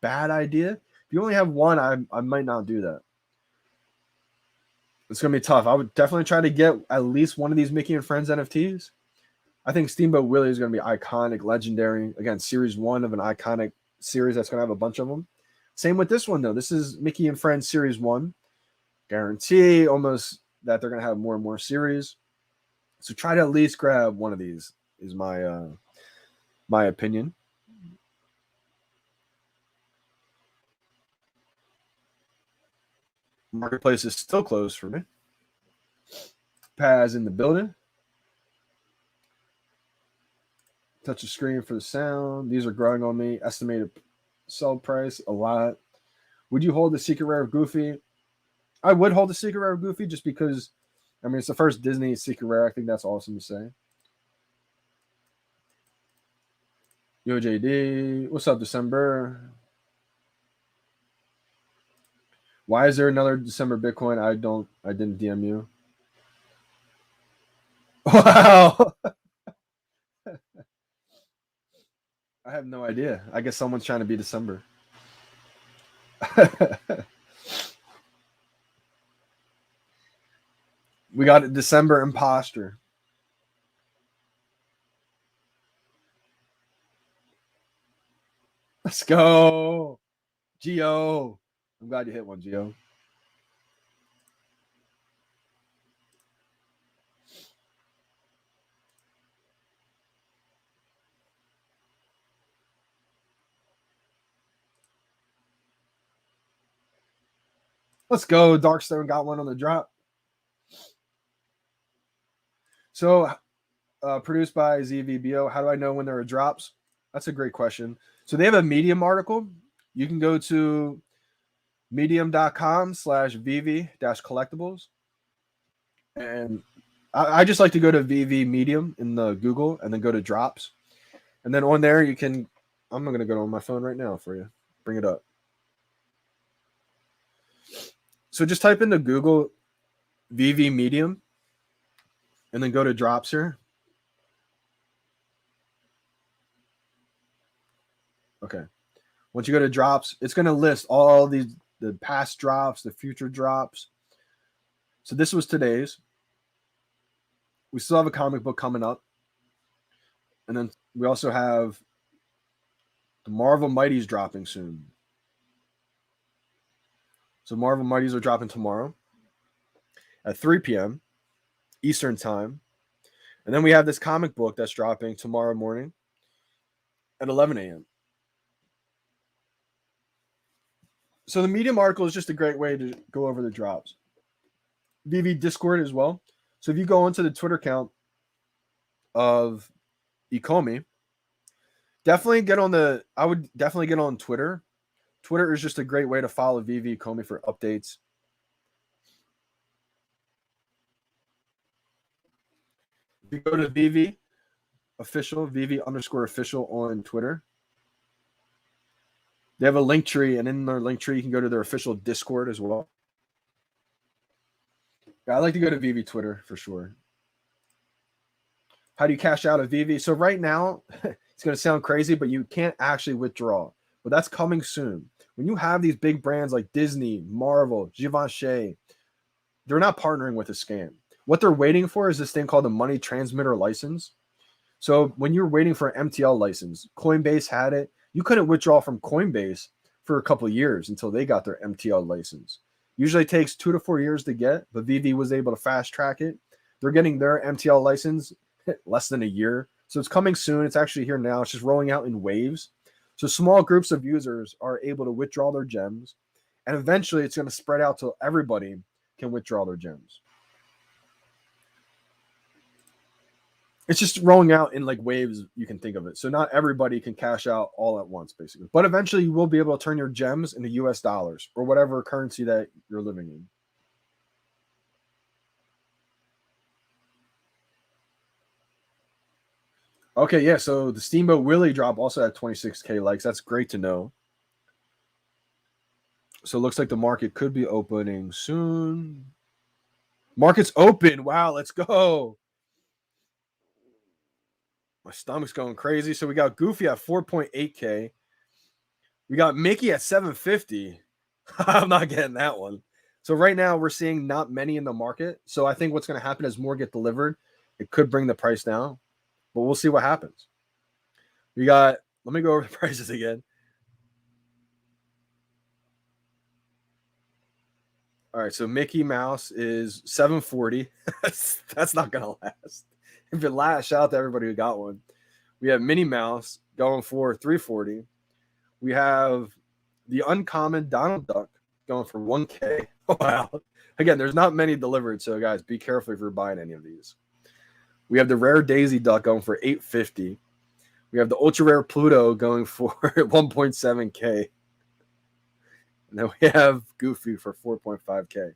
bad idea. If you only have one, I might not do that. It's going to be tough. I would definitely try to get at least one of these Mickey and Friends NFTs. I think Steamboat Willie is going to be iconic, legendary. Again, series one of an iconic series that's going to have a bunch of them. Same with this one, though. This is Micky and Friends Series 1. Guarantee almost that they're going to have more and more series. So try to at least grab one of these is my opinion. Marketplace is still closed for me. Paz in the building. Touch the screen for the sound. These are growing on me. Estimated sell price, a lot. Would you hold the secret rare of Goofy? I would hold the secret rare of Goofy just because, I mean, it's the first Disney secret rare. I think that's awesome to say. Yo, JD. What's up, December? Why is there another December Bitcoin? I didn't DM you. Wow. I have no idea. I guess someone's trying to be December. We got a December imposter. Let's go. Geo. I'm glad you hit one, Geo. Let's go. Darkstone got one on the drop. So, produced by ZVBO. How do I know when there are drops? That's a great question. So they have a Medium article. You can go to medium.com/VeVe-collectibles. And I just like to go to VeVe Medium in the Google and then go to drops. And then on there, you can, I'm going to go on my phone right now for you. Bring it up. So just type into Google VeVe Medium and then go to drops here. Okay. Once you go to drops, it's going to list all the past drops, the future drops. So this was today's. We still have a comic book coming up. And then we also have the Marvel Mighties dropping soon. So Marvel Mighties are dropping tomorrow at 3 p.m. Eastern time. And then we have this comic book that's dropping tomorrow morning at 11 a.m. So the Medium article is just a great way to go over the drops. VeVe Discord as well. So if you go into the Twitter account of Ecomi, I would definitely get on Twitter. Twitter is just a great way to follow VeVe Ecomi for updates. If you go to VeVe official, VeVe_official on Twitter, they have a link tree, and in their link tree, you can go to their official Discord as well. Yeah, I like to go to VeVe Twitter for sure. How do you cash out of VeVe? So right now, it's going to sound crazy, but you can't actually withdraw. But that's coming soon. When you have these big brands like Disney, Marvel, Givenchy, they're not partnering with a scam. What they're waiting for is this thing called a money transmitter license. So when you're waiting for an MTL license, Coinbase had it. You couldn't withdraw from Coinbase for a couple of years until they got their MTL license. Usually it takes 2 to 4 years to get, but VeVe was able to fast track it. They're getting their MTL license less than a year. So it's coming soon. It's actually here now. It's just rolling out in waves. So small groups of users are able to withdraw their gems. And eventually it's going to spread out till everybody can withdraw their gems. It's just rolling out in like waves, you can think of it. So not everybody can cash out all at once, basically. But eventually you will be able to turn your gems into US dollars or whatever currency that you're living in. Okay, yeah, so the Steamboat Willie drop also had 26K likes. That's great to know. So it looks like the market could be opening soon. Market's open. Wow, let's go. My stomach's going crazy. So we got Goofy at 4.8K. We got Micky at 750. I'm not getting that one. So right now we're seeing not many in the market. So I think what's going to happen as more get delivered, it could bring the price down. But we'll see what happens. We got, let me go over the prices again. All right, so Mickey Mouse is 740. That's not gonna last. If it lasts, shout out to everybody who got one. We have Minnie Mouse going for 340. We have the uncommon Donald Duck going for 1K. Wow. Again, there's not many delivered, so guys, be careful if you're buying any of these. We have the rare Daisy Duck going for 850. We have the ultra rare Pluto going for 1.7K. And then we have Goofy for 4.5K.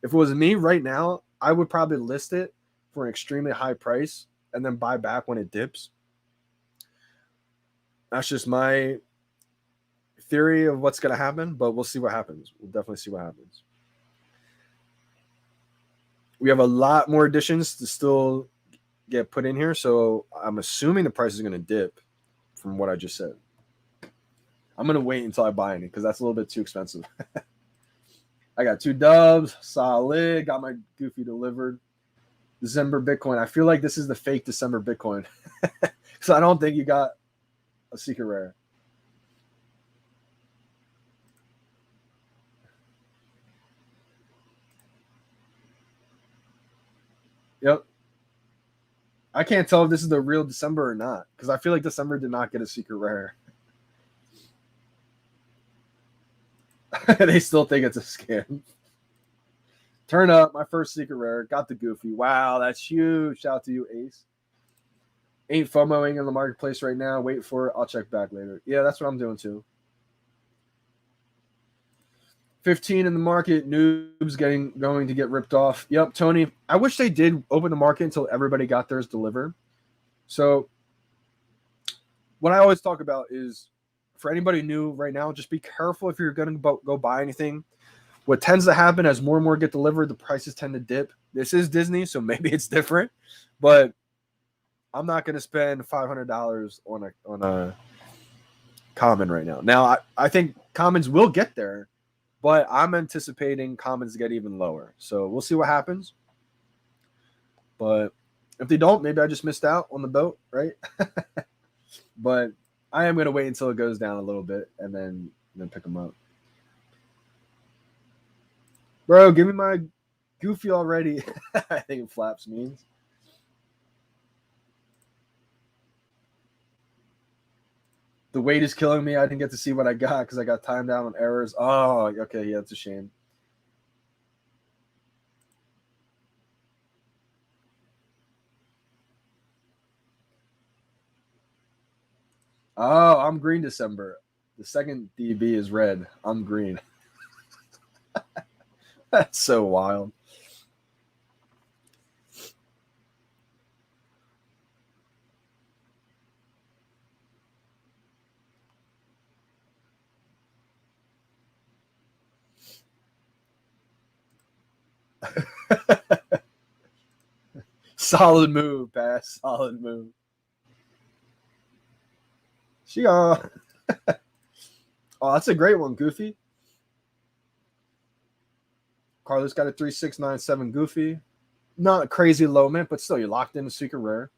If it was me right now, I would probably list it for an extremely high price and then buy back when it dips. That's just my theory of what's going to happen, but we'll see what happens. We'll definitely see what happens. We have a lot more additions to still get put in here, so I'm assuming the price is going to dip from what I just said. I'm going to wait until I buy any because that's a little bit too expensive. I got 2 dubs, solid, got my Goofy delivered. December Bitcoin. I feel like this is the fake December Bitcoin. So I don't think you got a secret rare. Yep. I can't tell if this is the real December or not because I feel like December did not get a secret rare. They still think it's a scam. Turn up, my first secret rare. Got the Goofy. Wow, that's huge. Shout out to you, Ace. Ain't FOMOing in the marketplace right now. Wait for it. I'll check back later. Yeah, that's what I'm doing too. 15 in the market. Noobs going to get ripped off. Yep, Tony. I wish they did open the market until everybody got theirs delivered. So what I always talk about is for anybody new right now, just be careful if you're going to go buy anything. What tends to happen as more and more get delivered, the prices tend to dip. This is Disney, so maybe it's different. But I'm not going to spend $500 on a common right now. Now, I think commons will get there, but I'm anticipating commons to get even lower. So we'll see what happens. But if they don't, maybe I just missed out on the boat, right? But I am going to wait until it goes down a little bit and then pick them up. Bro, give me my Goofy already. I think flaps means. The wait is killing me. I didn't get to see what I got because I got timed out on errors. Oh, okay. Yeah, it's a shame. Oh, I'm green December. The second DB is red. I'm green. That's so wild. Solid move, pass. Solid move. She Oh, that's a great one, Goofy. Carlos got a 3697 Goofy. Not a crazy low mint, but still, you're locked in a secret rare.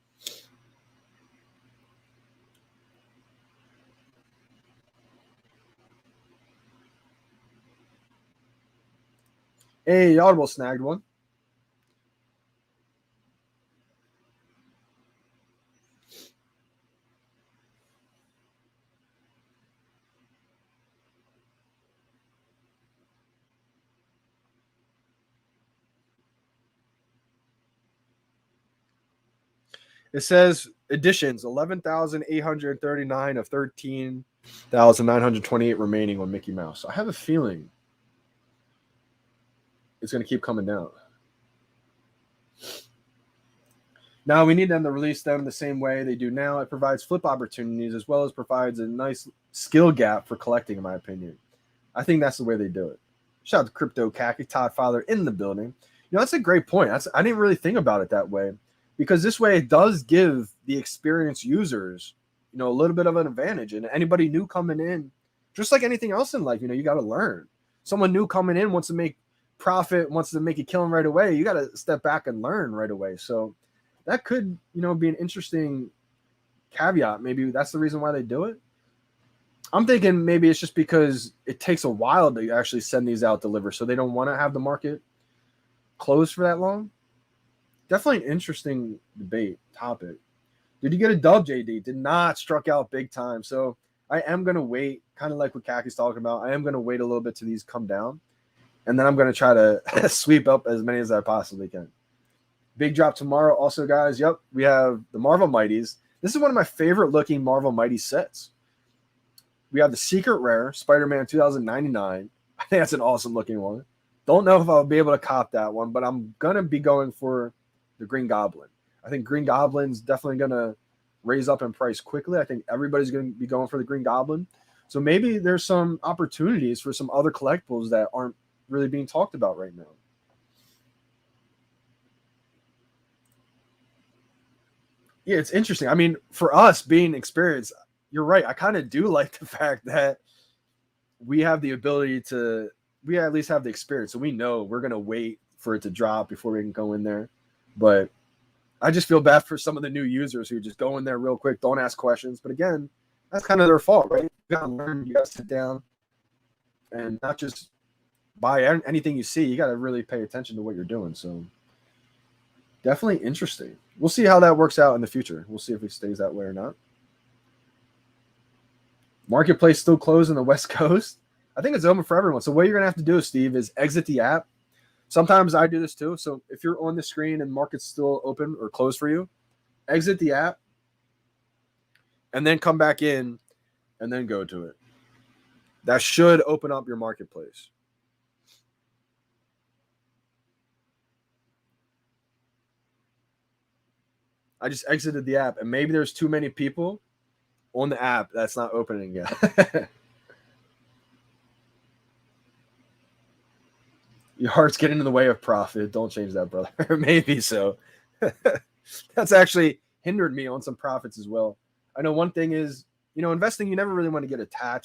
Hey, Audible snagged one. It says additions 11,839 of 13,928 remaining on Mickey Mouse. I have a feeling it's going to keep coming down. Now we need them to release them the same way they do now. It provides flip opportunities as well as provides a nice skill gap for collecting, in my opinion. I think that's the way they do it. Shout out to Crypto Khaki, Todd Father in the building. That's a great point. I didn't really think about it that way. Because this way it does give the experienced users, a little bit of an advantage. And anybody new coming in, just like anything else in life, you got to learn. Someone new coming in wants to make profit, wants to make a killing right away. You got to step back and learn right away. So that could, be an interesting caveat. Maybe that's the reason why they do it. I'm thinking maybe it's just because it takes a while to actually send these out, deliver, so they don't want to have the market closed for that long. Definitely an interesting debate topic. Did you get a dub, JD? Did not, struck out big time. So I am going to wait, kind of like what Kaki's talking about. I am going to wait a little bit till these come down. And then I'm going to try to sweep up as many as I possibly can. Big drop tomorrow. Also, guys, yep, we have the Marvel Mighties. This is one of my favorite looking Marvel Mighty sets. We have the Secret Rare, Spider-Man 2099. I think that's an awesome looking one. Don't know if I'll be able to cop that one, but I'm going to be going for the Green Goblin. I think Green Goblin's definitely going to raise up in price quickly. I think everybody's going to be going for the Green Goblin. So maybe there's some opportunities for some other collectibles that aren't really being talked about right now. Yeah, it's interesting. I mean, for us being experienced, you're right. I kind of do like the fact that we have the ability to, we at least have the experience. So we know we're going to wait for it to drop before we can go in there. But I just feel bad for some of the new users who just go in there real quick, don't ask questions. But again, that's kind of their fault, right? You got to learn, you got to sit down and not just buy anything you see. You got to really pay attention to what you're doing. So definitely interesting. We'll see how that works out in the future. We'll see if it stays that way or not. Marketplace still closed on the West Coast. I think it's open for everyone. So what you're going to have to do, Steve, is exit the app. Sometimes I do this too. So if you're on the screen and market's still open or closed for you, exit the app and then come back in and then go to it. That should open up your marketplace. I just exited the app and maybe there's too many people on the app that's not opening yet. Your heart's getting in the way of profit. Don't change that, brother. Maybe so. That's actually hindered me on some profits as well. I know one thing is, investing, you never really want to get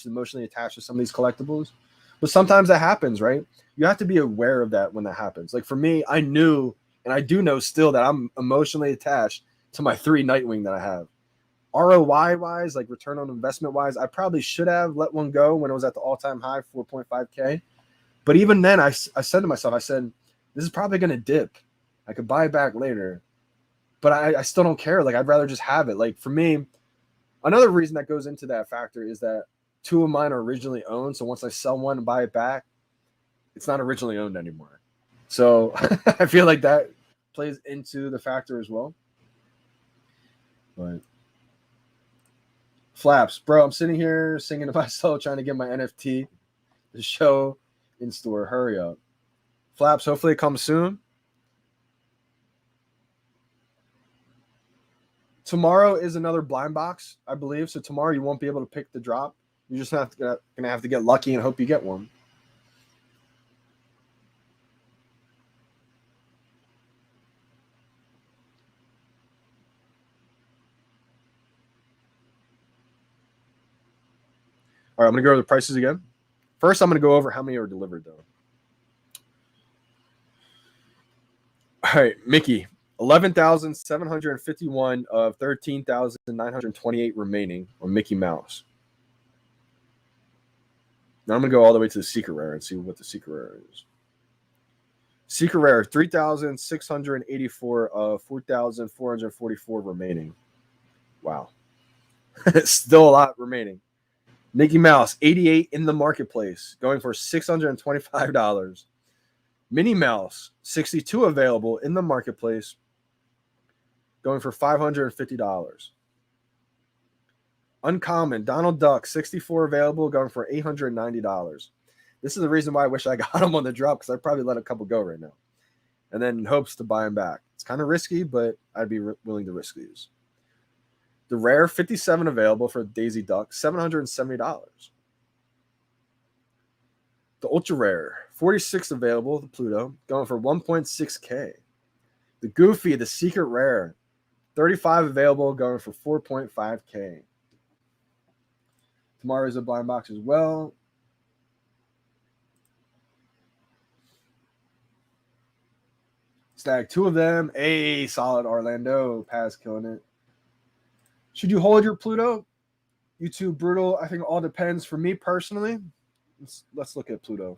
emotionally attached to some of these collectibles. But sometimes that happens, right? You have to be aware of that when that happens. Like for me, I knew, and I do know still, that I'm emotionally attached to my 3 Nightwing that I have. ROI wise, like return on investment wise, I probably should have let one go when it was at the all-time high, 4.5K. But even then, I said to myself, this is probably going to dip. I could buy it back later. But I still don't care. Like, I'd rather just have it. Like, for me, another reason that goes into that factor is that 2 of mine are originally owned. So once I sell one and buy it back, it's not originally owned anymore. So I feel like that plays into the factor as well. But Flaps, bro, I'm sitting here singing to myself, trying to get my NFT, the show in store. Hurry up. Flaps, hopefully it comes soon. Tomorrow is another blind box, I believe. So tomorrow you won't be able to pick the drop. You're just gonna have to get lucky and hope you get one. All right, I'm gonna go over the prices again. First, I'm gonna go over how many are delivered though. All right, Mickey, 11,751 of 13,928 remaining on Mickey Mouse. Now I'm going to go all the way to the Secret Rare and see what the Secret Rare is. Secret Rare, 3,684 of 4,444 remaining. Wow. Still a lot remaining. Mickey Mouse, 88 in the marketplace, going for $625. Minnie Mouse, 62 available in the marketplace, going for $550. Uncommon, Donald Duck, 64 available, going for $890. This is the reason why I wish I got them on the drop, because I'd probably let a couple go right now. And then in hopes to buy them back. It's kind of risky, but I'd be willing to risk these. The Rare, 57 available for Daisy Duck, $770. The Ultra Rare, 46 available, the Pluto, going for $1.6K. The Goofy, the Secret Rare, 35 available, going for $4.5K. Tomorrow's a blind box as well. Snag 2 of them. Solid Orlando. Paz killing it. Should you hold your Pluto? YouTube brutal. I think it all depends. For me personally, let's look at Pluto.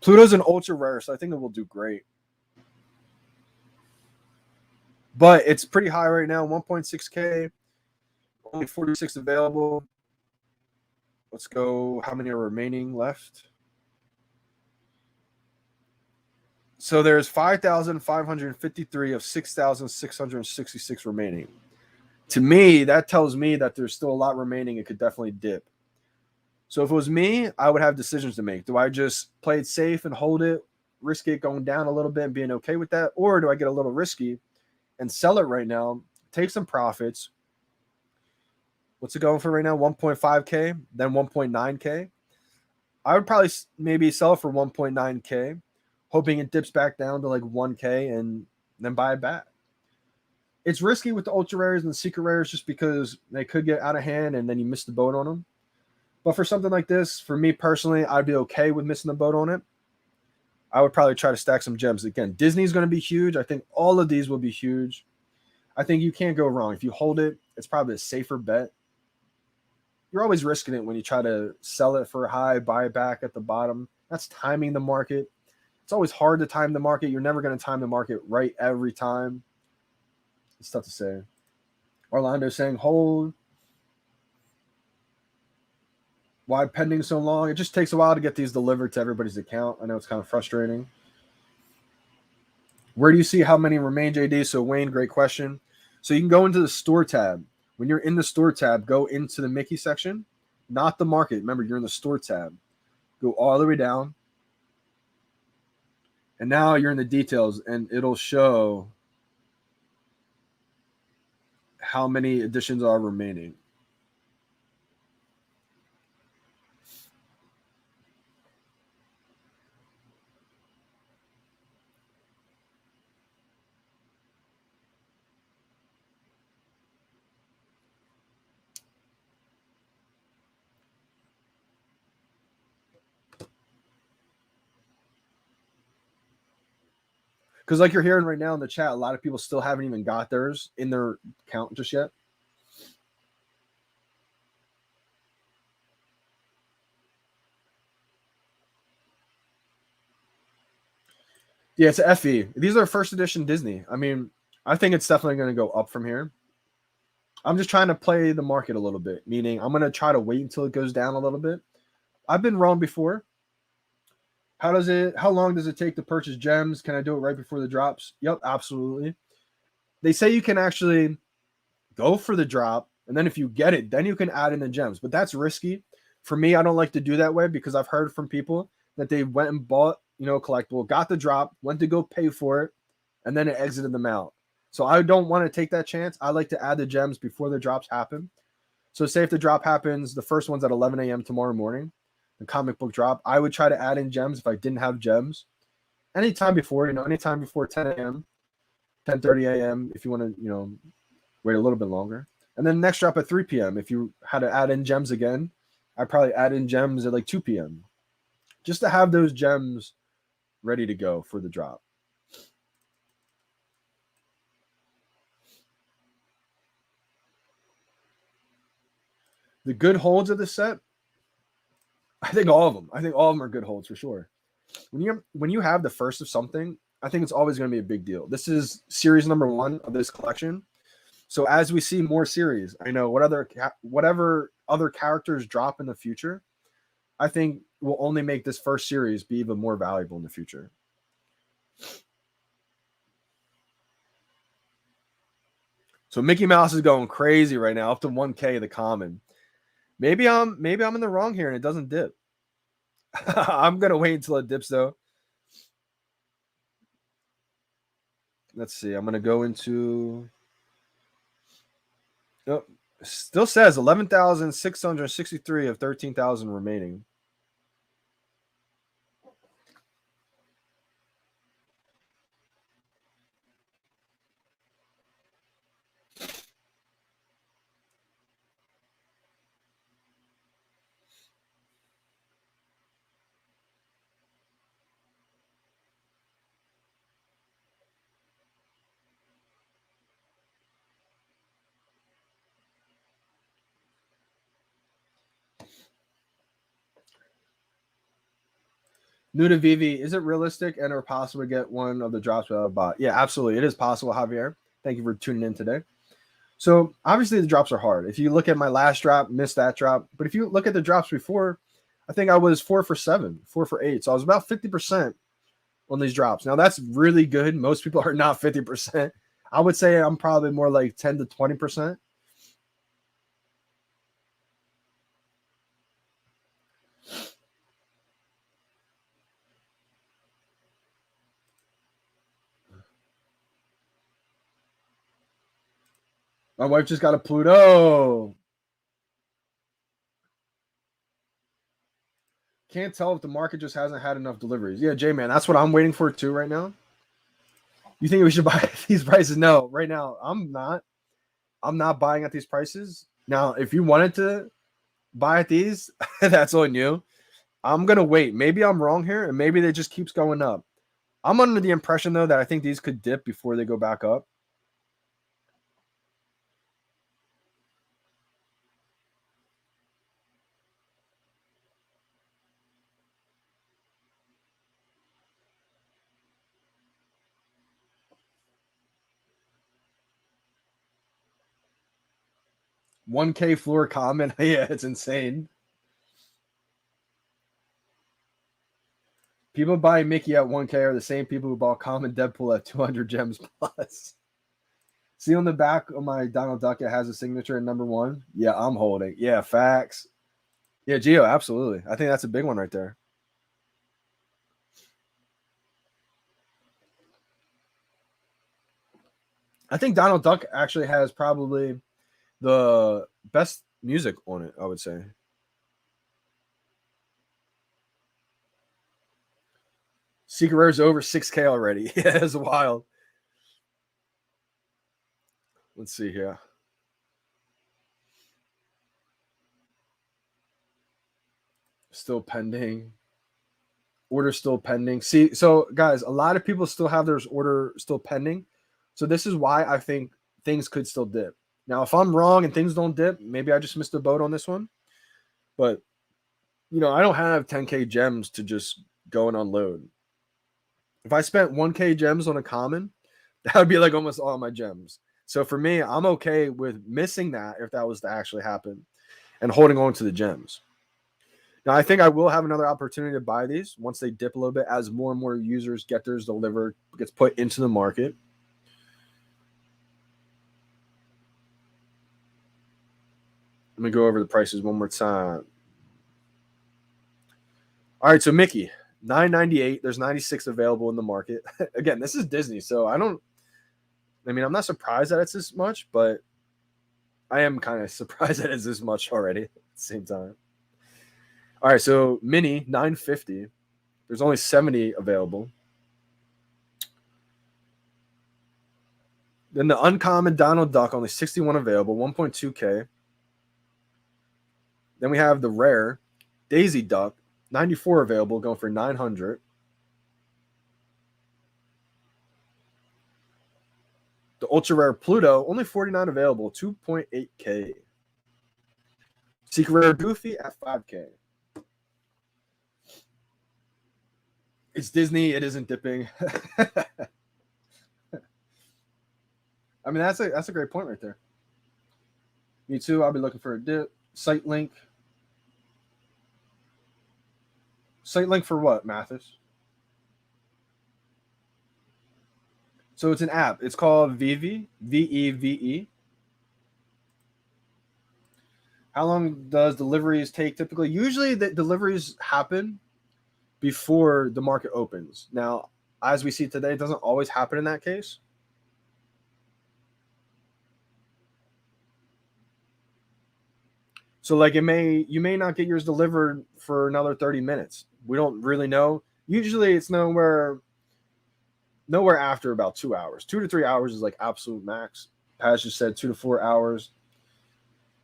Pluto's an ultra rare, so I think it will do great. But it's pretty high right now, 1.6K, only 46 available. Let's go. How many are remaining left? So there's 5,553 of 6,666 remaining. To me, that tells me that there's still a lot remaining. It could definitely dip. So if it was me, I would have decisions to make. Do I just play it safe and hold it, risk it going down a little bit and being okay with that? Or do I get a little risky and sell it right now, take some profits? What's it going for right now? 1.5K, then 1.9K. I would probably maybe sell it for 1.9K, hoping it dips back down to like 1K and then buy it back. It's risky with the ultra rares and the secret rares just because they could get out of hand and then you miss the boat on them. But for something like this, for me personally, I'd be okay with missing the boat on it. I would probably try to stack some gems. Again, Disney's going to be huge. I think all of these will be huge. I think you can't go wrong. If you hold it, it's probably a safer bet. You're always risking it when you try to sell it for a high, buy it back at the bottom. That's timing the market. It's always hard to time the market. You're never going to time the market right every time. It's tough to say. Orlando saying hold. Why pending so long? It just takes a while to get these delivered to everybody's account. I know it's kind of frustrating. Where do you see how many remain, JD? So Wayne, great question. So you can go into the store tab. When you're in the store tab, go into the Mickey section, not the market. Remember, you're in the store tab. Go all the way down. And now you're in the details, and it'll show how many editions are remaining. Because like you're hearing right now in the chat, a lot of people still haven't even got theirs in their account just yet. Yeah, it's a FE. These are first edition Disney. I mean, I think it's definitely going to go up from here. I'm just trying to play the market a little bit, meaning I'm going to try to wait until it goes down a little bit. I've been wrong before. How long does it take to purchase gems? Can I do it right before the drops? Yep, absolutely. They say you can actually go for the drop, and then if you get it, then you can add in the gems. But that's risky. For me, I don't like to do that way because I've heard from people that they went and bought, collectible, got the drop, went to go pay for it, and then it exited them out. So I don't want to take that chance. I like to add the gems before the drops happen. So say if the drop happens, the first one's at 11 a.m. tomorrow morning, the comic book drop, I would try to add in gems if I didn't have gems. Anytime before 10 a.m., 10:30 a.m. if you want to, wait a little bit longer. And then next drop at 3 p.m. If you had to add in gems again, I'd probably add in gems at like 2 p.m. just to have those gems ready to go for the drop. The good holds of the set, I think all of them. I think all of them are good holds for sure. When you have the first of something, I think it's always going to be a big deal. This is series number 1 of this collection. So as we see more series, I know whatever other characters drop in the future, I think will only make this first series be even more valuable in the future. So Mickey Mouse is going crazy right now, up to 1K the common. Maybe I'm in the wrong here and it doesn't dip. I'm gonna wait until it dips though. Let's see. I'm gonna go into. Oh, still says 11,663 of 13,000 remaining. New to VeVe, is it realistic and or possible to get one of the drops without a bot? Yeah, absolutely. It is possible, Javier. Thank you for tuning in today. So obviously the drops are hard. If you look at my last drop, missed that drop. But if you look at the drops before, I think I was 4 for 7, 4 for 8. So I was about 50% on these drops. Now that's really good. Most people are not 50%. I would say I'm probably more like 10 to 20%. My wife just got a Pluto. Can't tell if the market just hasn't had enough deliveries. Yeah, J-Man, that's what I'm waiting for too right now. You think we should buy these prices? No, right now I'm not. I'm not buying at these prices. Now, if you wanted to buy at these, that's on you. I'm going to wait. Maybe I'm wrong here, and maybe it just keeps going up. I'm under the impression, though, that I think these could dip before they go back up. $1K floor comment. Yeah, it's insane. People buying Mickey at 1K are the same people who bought Common Deadpool at 200 gems plus. See on the back of my Donald Duck, it has a signature at #1. Yeah, I'm holding. Yeah, facts. Yeah, Geo, absolutely. I think that's a big one right there. I think Donald Duck actually has probably the best music on it, I would say. Secret Rare's over 6K already. Yeah, it's wild. Let's see here. Still pending. Order still pending. See, so guys, a lot of people still have their order still pending. So this is why I think things could still dip. Now, if I'm wrong and things don't dip, maybe I just missed the boat on this one. But, I don't have 10K gems to just go and unload. If I spent 1K gems on a common, that would be like almost all my gems. So for me, I'm okay with missing that if that was to actually happen and holding on to the gems. Now, I think I will have another opportunity to buy these once they dip a little bit as more and more users get theirs delivered, gets put into the market. Let me go over the prices one more time. All right, so Mickey, $9.98. There's 96 available in the market. Again, this is Disney, so I'm not surprised that it's this much, but I am kind of surprised that it's this much already at the same time. All right, so Mini, $9.50. There's only 70 available. Then the uncommon Donald Duck, only 61 available, 1.2K. Then we have the rare Daisy Duck, 94 available, going for 900. The ultra rare Pluto, only 49 available, 2.8K. Secret rare Goofy at 5K. It's Disney. It isn't dipping. I mean, that's a great point right there. Me too. I'll be looking for a dip. Site link. Site link for what, Mathis? So it's an app. It's called VeVe, VeVe. How long does deliveries take typically? Usually the deliveries happen before the market opens. Now, as we see today, it doesn't always happen in that case. So like you may not get yours delivered for another 30 minutes. We don't really know. Usually it's nowhere after about 2 hours. 2 to 3 hours is like absolute max. Paz just said 2 to 4 hours.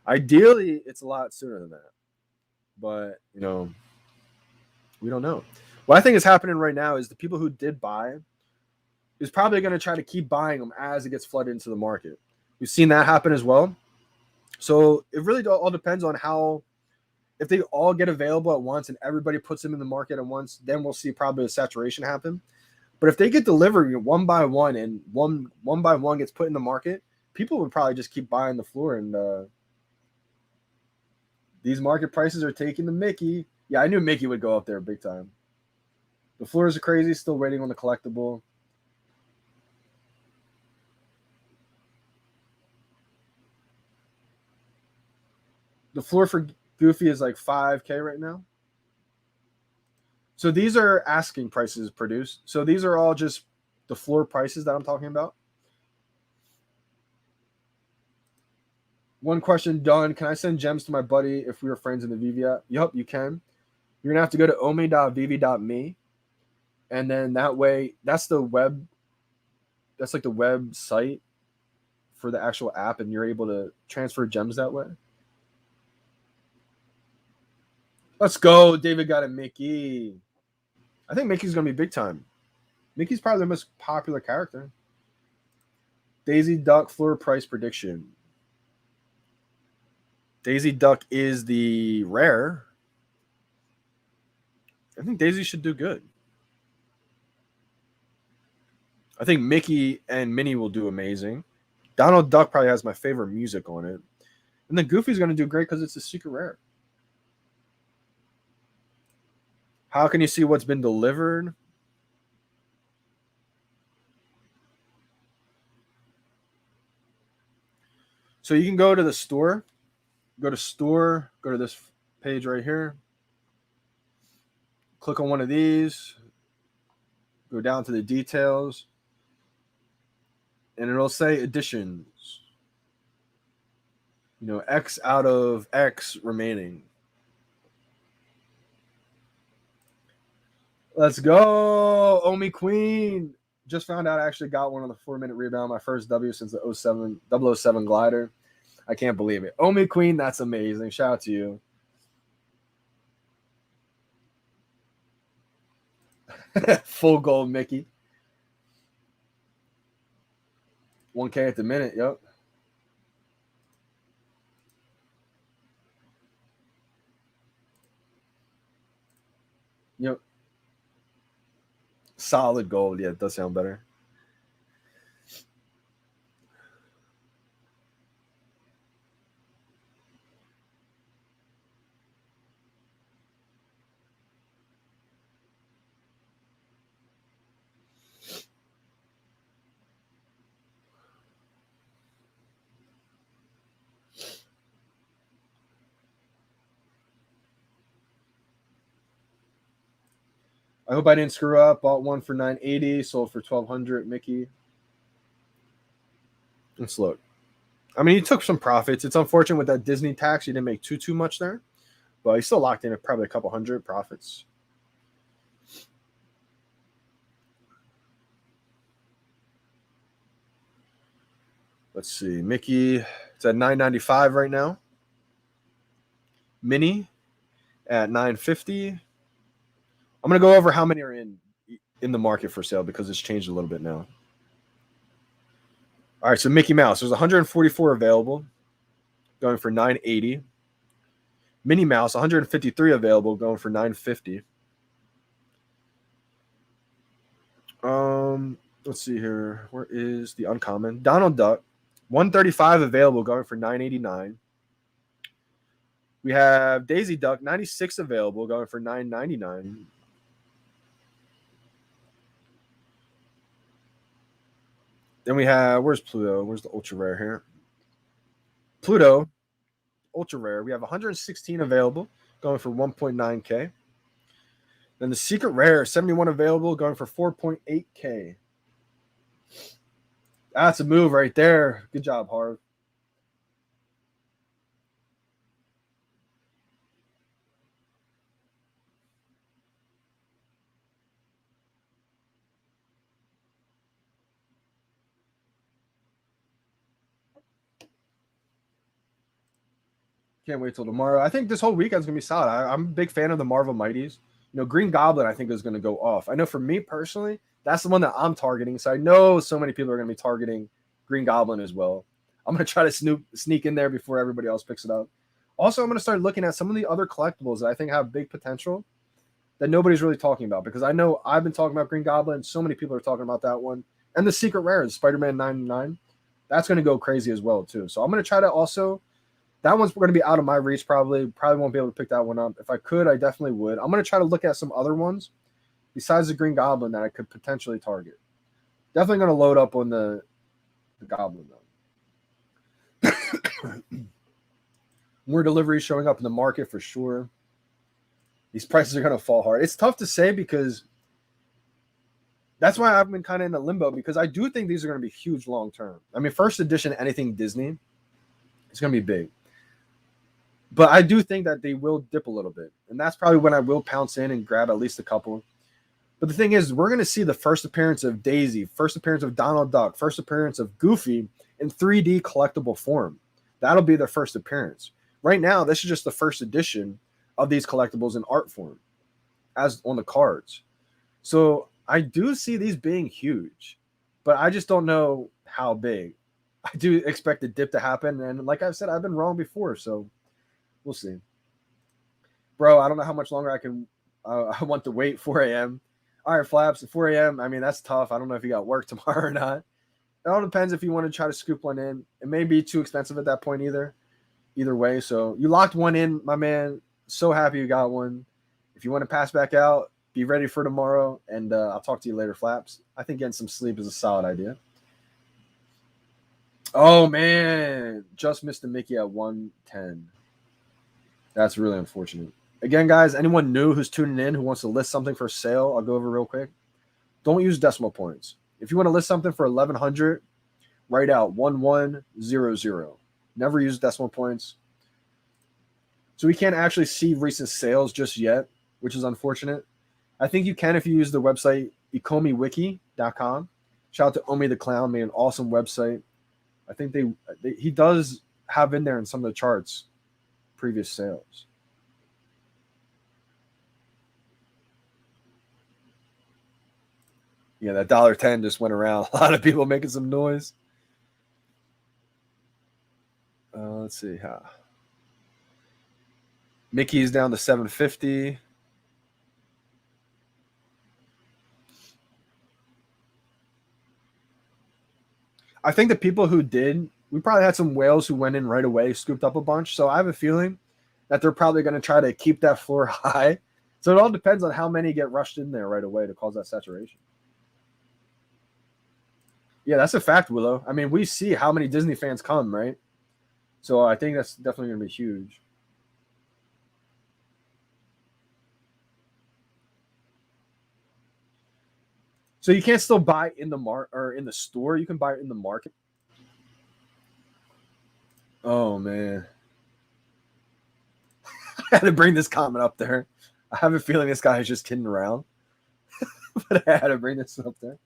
Ideally, it's a lot sooner than that. But, we don't know. What I think is happening right now is the people who did buy is probably going to try to keep buying them as it gets flooded into the market. We've seen that happen as well. So it really all depends on how if they all get available at once and everybody puts them in the market at once, then we'll see probably a saturation happen. But if they get delivered one by one and one by one gets put in the market, people would probably just keep buying the floor. And these market prices are taking the Mickey. Yeah, I knew Mickey would go up there big time. The floors are crazy. Still waiting on the collectible. The floor for Goofy is like 5K right now. So these are asking prices produced. So these are all just the floor prices that I'm talking about. One question done. Can I send gems to my buddy if we were friends in the VeVe app? Yup, you can. You're going to have to go to ome.veve.me. And then that way, that's the web. That's like the website for the actual app. And you're able to transfer gems that way. Let's go. David got a Mickey. I think Mickey's going to be big time. Mickey's probably the most popular character. Daisy Duck floor price prediction. Daisy Duck is the rare. I think Daisy should do good. I think Mickey and Minnie will do amazing. Donald Duck probably has my favorite music on it. And then Goofy's going to do great because it's a secret rare. How can you see what's been delivered? So you can go to the store. Go to store. Go to this page right here. Click on one of these. Go down to the details. And it'll say additions. You know, X out of X remaining. Let's go. Omi Queen. Just found out I actually got one on the 4-minute rebound. My first W since the 007 glider. I can't believe it. Omi Queen, that's amazing. Shout out to you. Full gold Mickey. 1K at the minute. Yep. Yep. Solid gold. Yeah, it does sound better. I hope I didn't screw up. Bought one for $980, sold for $1,200. Mickey. Let's look. I mean, he took some profits. It's unfortunate with that Disney tax. He didn't make too much there. But he still locked in at probably a couple hundred profits. Let's see. Mickey, it's at $995 right now. Minnie at $950. I'm going to go over how many are in the market for sale because it's changed a little bit now. All right, so Mickey Mouse. There's 144 available, going for $980. Minnie Mouse, 153 available, going for $950. Let's see here. Where is the uncommon? Donald Duck, 135 available, going for $989. We have Daisy Duck, 96 available, going for $999. Then we have, where's Pluto? Where's the ultra rare here? Pluto, ultra rare. We have 116 available, going for 1.9K. Then the secret rare, 71 available, going for 4.8K. That's a move right there. Good job, Harv. Can't wait till tomorrow. I think this whole weekend's going to be solid. I'm a big fan of the Marvel Mighties. You know, Green Goblin, I think, is going to go off. I know for me personally, that's the one that I'm targeting. So I know so many people are going to be targeting Green Goblin as well. I'm going to try to sneak in there before everybody else picks it up. Also, I'm going to start looking at some of the other collectibles that I think have big potential that nobody's really talking about, because I know I've been talking about Green Goblin. So many people are talking about that one. And the secret rares, Spider-Man 99. That's going to go crazy as well, too. So I'm going to try to also, that one's going to be out of my reach probably. Probably won't be able to pick that one up. If I could, I definitely would. I'm going to try to look at some other ones besides the Green Goblin that I could potentially target. Definitely going to load up on the Goblin, though. More deliveries showing up in the market for sure. These prices are going to fall hard. It's tough to say because that's why I've been kind of in a limbo, because I do think these are going to be huge long term. I mean, first edition, anything Disney, it's going to be big. But I do think that they will dip a little bit. And that's probably when I will pounce in and grab at least a couple. But the thing is, we're going to see the first appearance of Daisy, first appearance of Donald Duck, first appearance of Goofy in 3D collectible form. That'll be their first appearance. Right now, this is just the first edition of these collectibles in art form as on the cards. So I do see these being huge, but I just don't know how big. I do expect a dip to happen. And like I've said, I've been wrong before. So we'll see. Bro, I don't know how much longer I want to wait. 4 a.m. All right, Flaps, at 4 a.m. I mean, that's tough. I don't know if you got work tomorrow or not. It all depends if you want to try to scoop one in. It may be too expensive at that point either way. So you locked one in, my man. So happy you got one. If you want to pass back out, be ready for tomorrow. And I'll talk to you later, Flaps. I think getting some sleep is a solid idea. Oh, man. Just missed the Mickey at 110. That's really unfortunate. Again, guys, anyone new who's tuning in who wants to list something for sale, I'll go over real quick. Don't use decimal points. If you want to list something for 1,100, write out 1100. Never use decimal points. So we can't actually see recent sales just yet, which is unfortunate. I think you can if you use the website ecomiwiki.com. Shout out to Omi the Clown, made an awesome website. I think he does have in there in some of the charts previous sales. Yeah, that $1.10 just went around. A lot of people making some noise. Let's see. Mickey's down to 750. I think the people who did, we probably had some whales who went in right away, scooped up a bunch. So I have a feeling that they're probably going to try to keep that floor high. So it all depends on how many get rushed in there right away to cause that saturation. Yeah, that's a fact, Willow. I mean, we see how many Disney fans come, right? So I think that's definitely going to be huge. So you can't still buy in the or in the store. You can buy it in the market. Oh man, I had to bring this comment up there. I have a feeling this guy is just kidding around, but I had to bring this up there.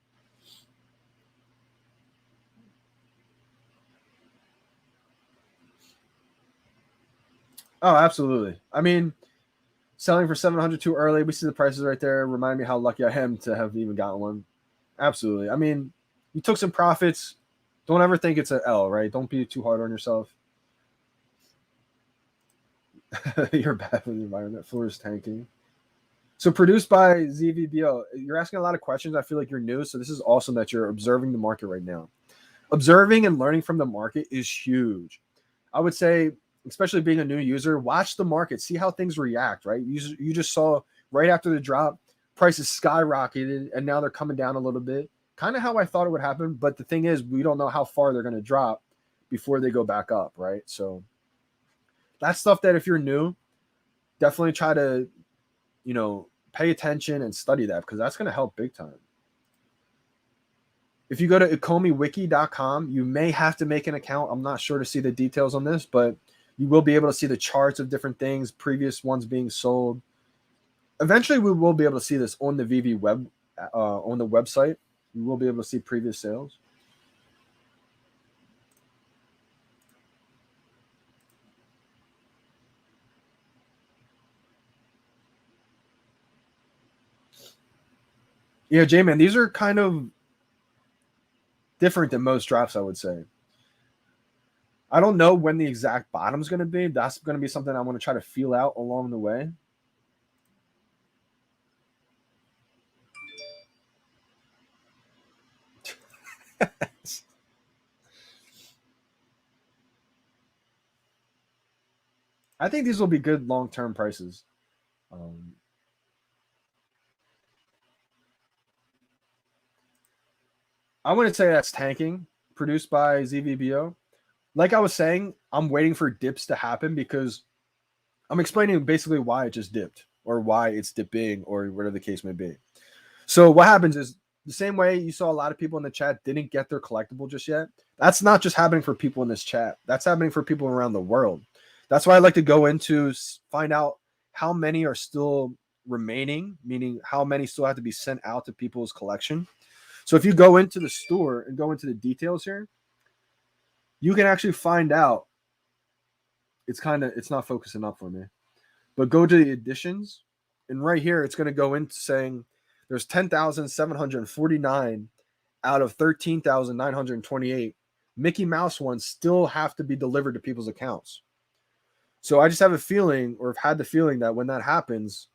Oh, absolutely. I mean, selling for 700 too early. We see the prices right there. Remind me how lucky I am to have even gotten one. Absolutely. I mean, you took some profits. Don't ever think it's an L, right? Don't be too hard on yourself. You're bad for the environment. Floor is tanking. So produced by ZVBO. You're asking a lot of questions. I feel like you're new. So this is awesome that you're observing the market right now. Observing and learning from the market is huge. I would say, especially being a new user, watch the market, see how things react, right? You just saw right after the drop, prices skyrocketed, and now they're coming down a little bit. Kind of how I thought it would happen, but the thing is, we don't know how far they're going to drop before they go back up, right? So that's stuff that if you're new, definitely try to, pay attention and study that, because that's going to help big time. If you go to ecomiwiki.com, you may have to make an account. I'm not sure to see the details on this, but you will be able to see the charts of different things, previous ones being sold. Eventually, we will be able to see this on the VeVe web, on the website. We will be able to see previous sales. Yeah, J-Man, these are kind of different than most drops, I would say. I don't know when the exact bottom is going to be. That's going to be something I'm going to try to feel out along the way. I think these will be good long-term prices. I wouldn't say that's tanking, produced by ZVBO. Like I was saying, I'm waiting for dips to happen because I'm explaining basically why it just dipped or why it's dipping or whatever the case may be. So what happens is the same way you saw a lot of people in the chat didn't get their collectible just yet. That's not just happening for people in this chat. That's happening for people around the world. That's why I like to go into find out how many are still remaining, meaning how many still have to be sent out to people's collection. So if you go into the store and go into the details here, you can actually find out. It's not focusing up for me, but go to the editions, and right here it's going to go into saying there's 10,749 out of 13,928 Mickey Mouse ones still have to be delivered to people's accounts. So I just have a feeling, or have had the feeling, that when that happens,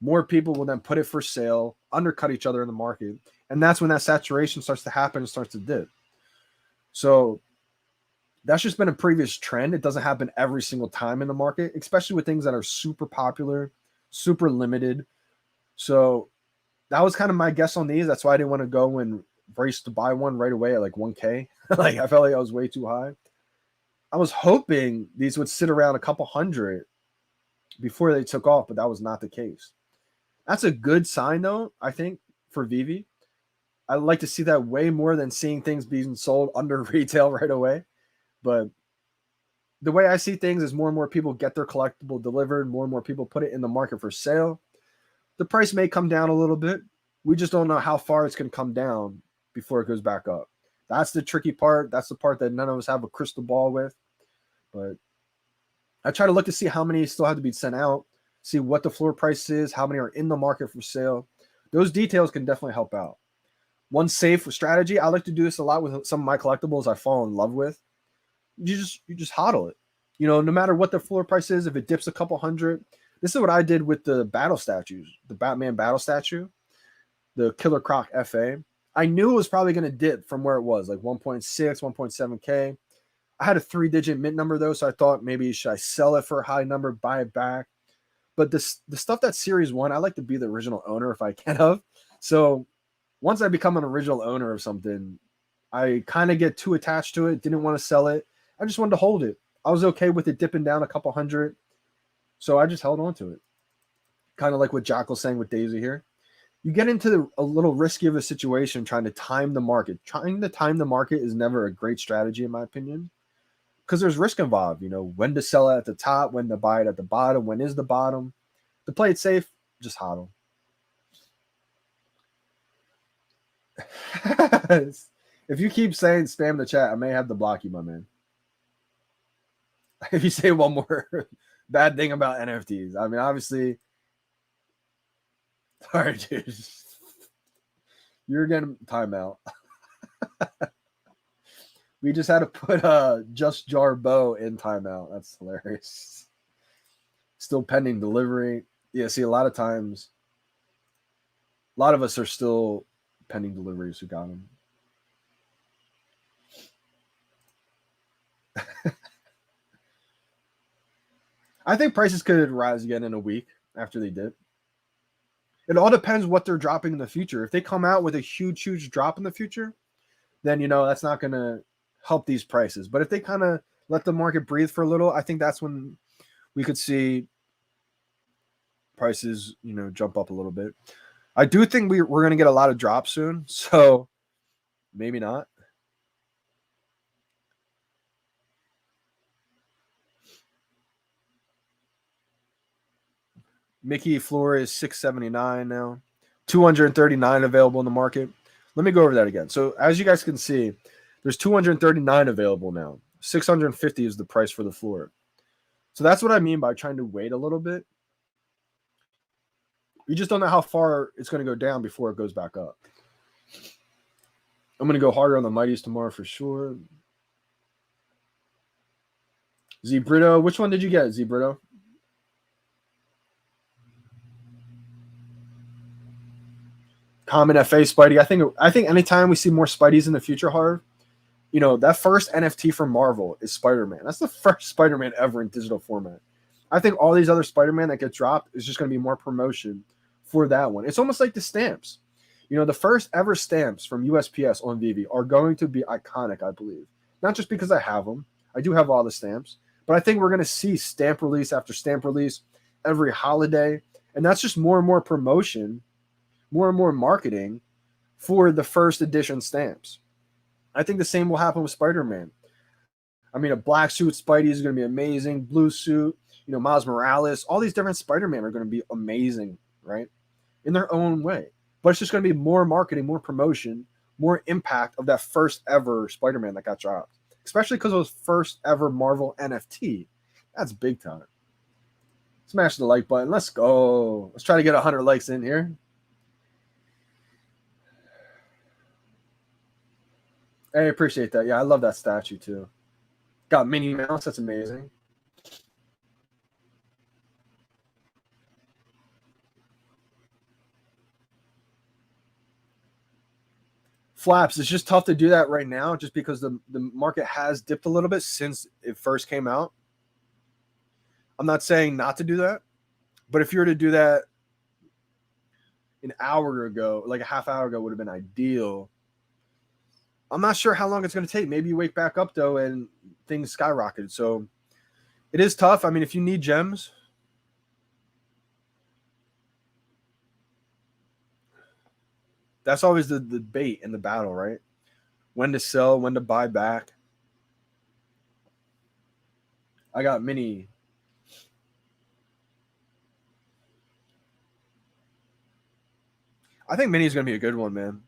more people will then put it for sale, undercut each other in the market, and that's when that saturation starts to happen and starts to dip. So that's just been a previous trend. It doesn't happen every single time in the market, especially with things that are super popular, super limited. So that was kind of my guess on these. That's why I didn't want to go and race to buy one right away at like 1K. Like I felt like I was way too high. I was hoping these would sit around a couple hundred before they took off, but that was not the case. That's a good sign, though, I think, for VeVe. I like to see that way more than seeing things being sold under retail right away. But the way I see things is more and more people get their collectible delivered, more and more people put it in the market for sale. The price may come down a little bit. We just don't know how far it's going to come down before it goes back up. That's the tricky part. That's the part that none of us have a crystal ball with. But I try to look to see how many still have to be sent out, see what the floor price is, how many are in the market for sale. Those details can definitely help out. One safe strategy, I like to do this a lot with some of my collectibles I fall in love with. You just hodl it. You know, no matter what the floor price is, if it dips a couple hundred. This is what I did with the battle statues, the Batman battle statue, the Killer Croc FA. I knew it was probably going to dip from where it was, like 1.6, 1.7K. I had a 3-digit mint number, though, so I thought maybe should I sell it for a high number, buy it back. But the stuff that's Series 1, I like to be the original owner if I can of. So once I become an original owner of something, I kind of get too attached to it, didn't want to sell it. I just wanted to hold it. I was okay with it dipping down a couple hundred. So I just held on to it. Kind of like what Jack was saying with Daisy here. You get into a little risky of a situation trying to time the market. Trying to time the market is never a great strategy, in my opinion, because there's risk involved. You know, when to sell it at the top, when to buy it at the bottom, when is the bottom. To play it safe, just hodl. If you keep saying spam the chat, I may have to block you, my man. If you say one more bad thing about NFTs. I mean, obviously, sorry, dude. You're getting timeout. We just had to put Just Jarbo in timeout. That's hilarious. Still pending delivery. Yeah, see, a lot of times, a lot of us are still pending deliveries who got them. I think prices could rise again in a week after they dip. It all depends what they're dropping in the future. If they come out with a huge drop in the future, then, you know, that's not going to help these prices. But if they kind of let the market breathe for a little, I think that's when we could see prices, you know, jump up a little bit. I do think we're going to get a lot of drops soon, so maybe not. Mickey floor is 679 now. 239 available in the market. Let me go over that again. So as you guys can see, there's 239 available now. 650 is the price for the floor. So that's what I mean by trying to wait a little bit. We just don't know how far it's going to go down before it goes back up. I'm going to go harder on the Mighties tomorrow for sure. Zebrito, which one did you get, Zebrito? Common FA Spidey. I think anytime we see more Spideys in the future, Harv, you know, that first NFT from Marvel is Spider-Man. That's the first Spider-Man ever in digital format. I think all these other Spider-Man that get dropped is just going to be more promotion for that one. It's almost like the stamps. You know, the first ever stamps from USPS on VeVe are going to be iconic, I believe. Not just because I have them. I do have all the stamps. But I think we're going to see stamp release after stamp release every holiday. And that's just more and more promotion, more and more marketing for the first edition stamps. I think the same will happen with Spider-Man. I mean, a black suit Spidey is going to be amazing. Blue suit, you know, Miles Morales, all these different Spider-Man are going to be amazing, right? In their own way. But it's just going to be more marketing, more promotion, more impact of that first ever Spider-Man that got dropped. Especially because it was first ever Marvel NFT. That's big time. Smash the like button. Let's go. Let's try to get 100 likes in here. Hey, appreciate that. Yeah, I love that statue too. Got Minnie Mouse. That's amazing. Flaps. It's just tough to do that right now just because the market has dipped a little bit since it first came out. I'm not saying not to do that, but if you were to do that an hour ago, like a half hour ago, would have been ideal. I'm not sure how long it's going to take. Maybe you wake back up though and things skyrocketed. So it is tough. I mean, if you need gems, that's always the debate in the battle, right? When to sell, when to buy back. I got mini. I think mini is going to be a good one, man.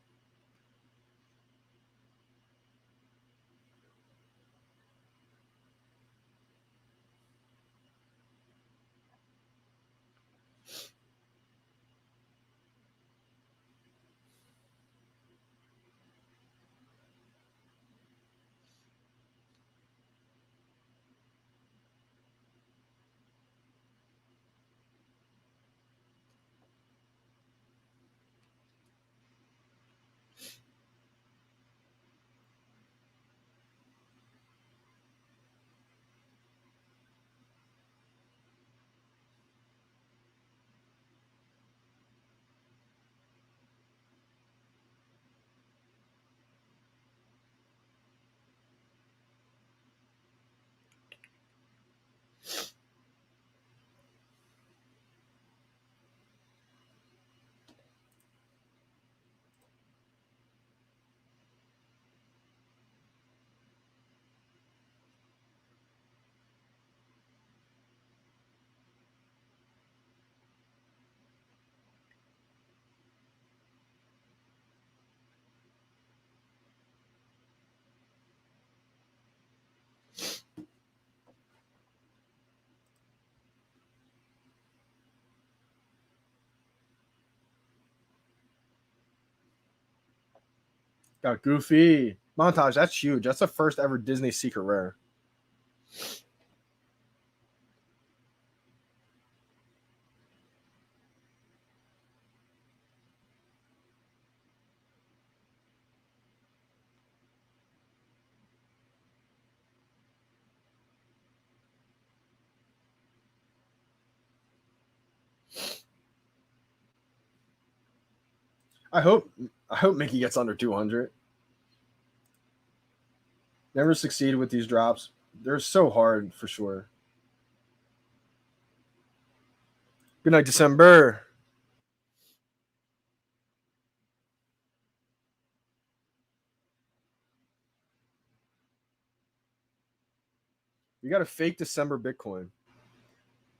Got Goofy. Montage, that's huge. That's the first ever Disney secret rare. I hope Mickey gets under 200. Never succeeded with these drops. They're so hard for sure. Good night, December. You got a fake December Bitcoin.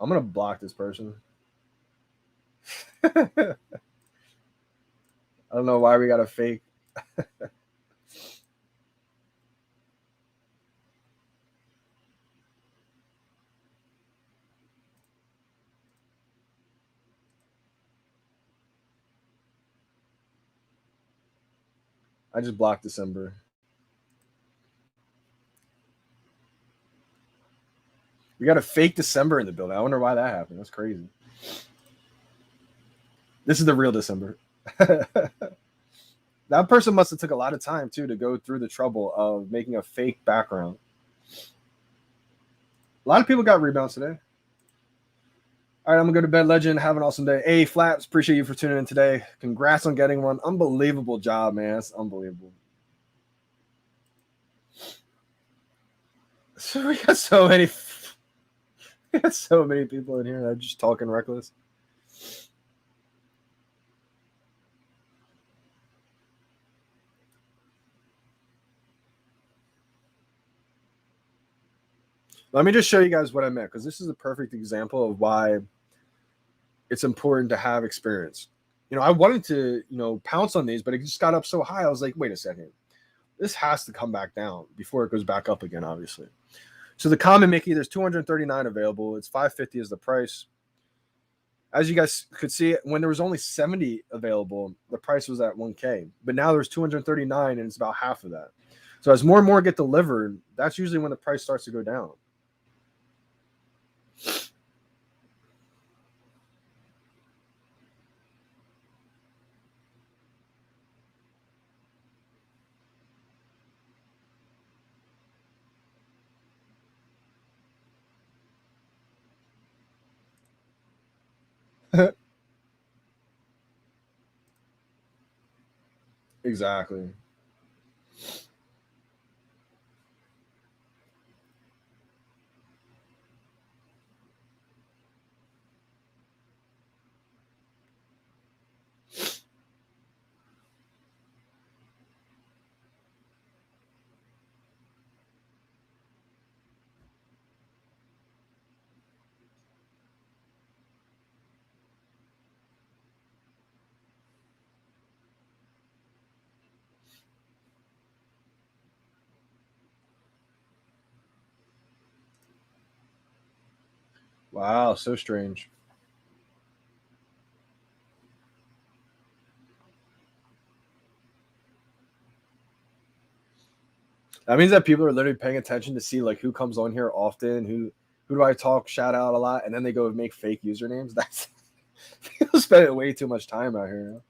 I'm gonna block this person. I don't know why we got a fake. I just blocked December. We got a fake December in the building. I wonder why that happened. That's crazy. This is the real December. That person must have took a lot of time too to go through the trouble of making a fake background. A lot of people got rebounds today. All right, I'm gonna go to bed, legend. Have an awesome day. Hey, Flaps, appreciate you for tuning in today. Congrats on getting one. Unbelievable job, man. It's unbelievable. So we got so many people in here that are just talking reckless. Let me just show you guys what I meant, because this is a perfect example of why it's important to have experience. I wanted to, pounce on these, but it just got up so high. I was like, wait a second. This has to come back down before it goes back up again, obviously. So the common Mickey, there's 239 available. It's $550 is the price. As you guys could see, when there was only 70 available, the price was at $1K. But now there's 239, and it's about half of that. So as more and more get delivered, that's usually when the price starts to go down. Exactly. Wow, so strange. That means that people are literally paying attention to see like who comes on here often, who do I talk shout out a lot, and then they go make fake usernames. That's people spending way too much time out here.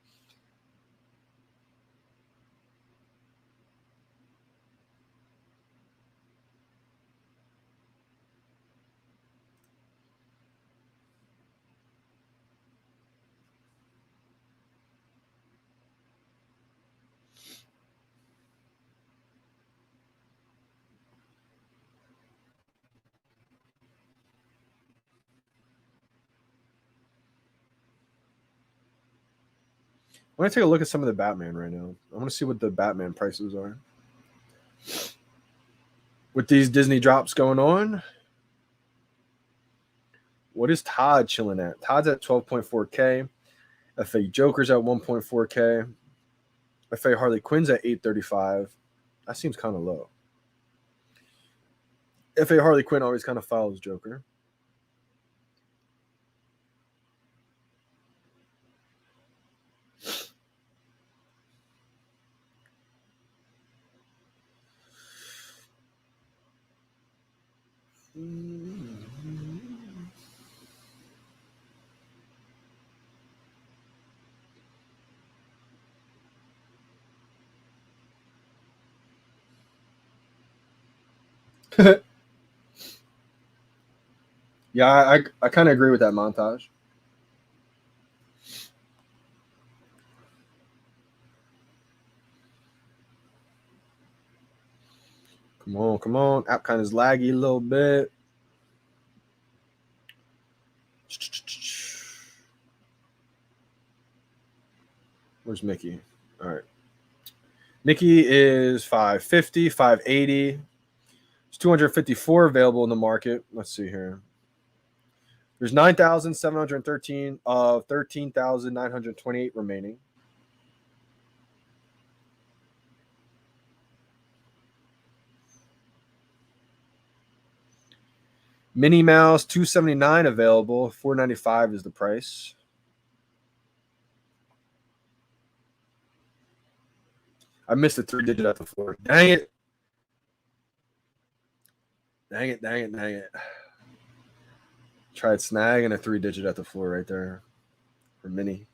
I want to take a look at some of the Batman right now. I want to see what the Batman prices are. With these Disney drops going on, what is Todd chilling at? Todd's at 12.4K. FA Joker's at 1.4K. FA Harley Quinn's at 835. That seems kind of low. FA Harley Quinn always kind of follows Joker. Yeah, I kind of agree with that montage. Come on, come on. App kind of is laggy a little bit. Where's Mickey? All right. Mickey is 550, 580. There's 254 available in the market. Let's see here. There's 9,713 of 13,928 remaining. Minnie Mouse 279 available. 495 is the price. I missed the 3-digit at the floor. Dang it. Dang it, dang it, dang it. Tried snagging a 3-digit at the floor right there for Mini.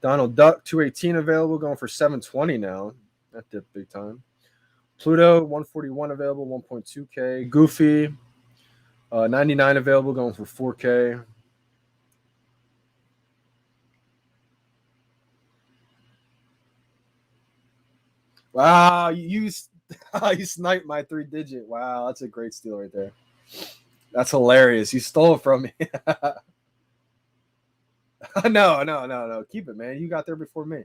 Donald Duck 218 available, going for 720 now. That dipped big time. Pluto 141 available, 1.2K. Goofy 99 available, going for 4K. Wow, you sniped my 3-digit. Wow, that's a great steal right there. That's hilarious. You stole it from me. No. Keep it, man. You got there before me.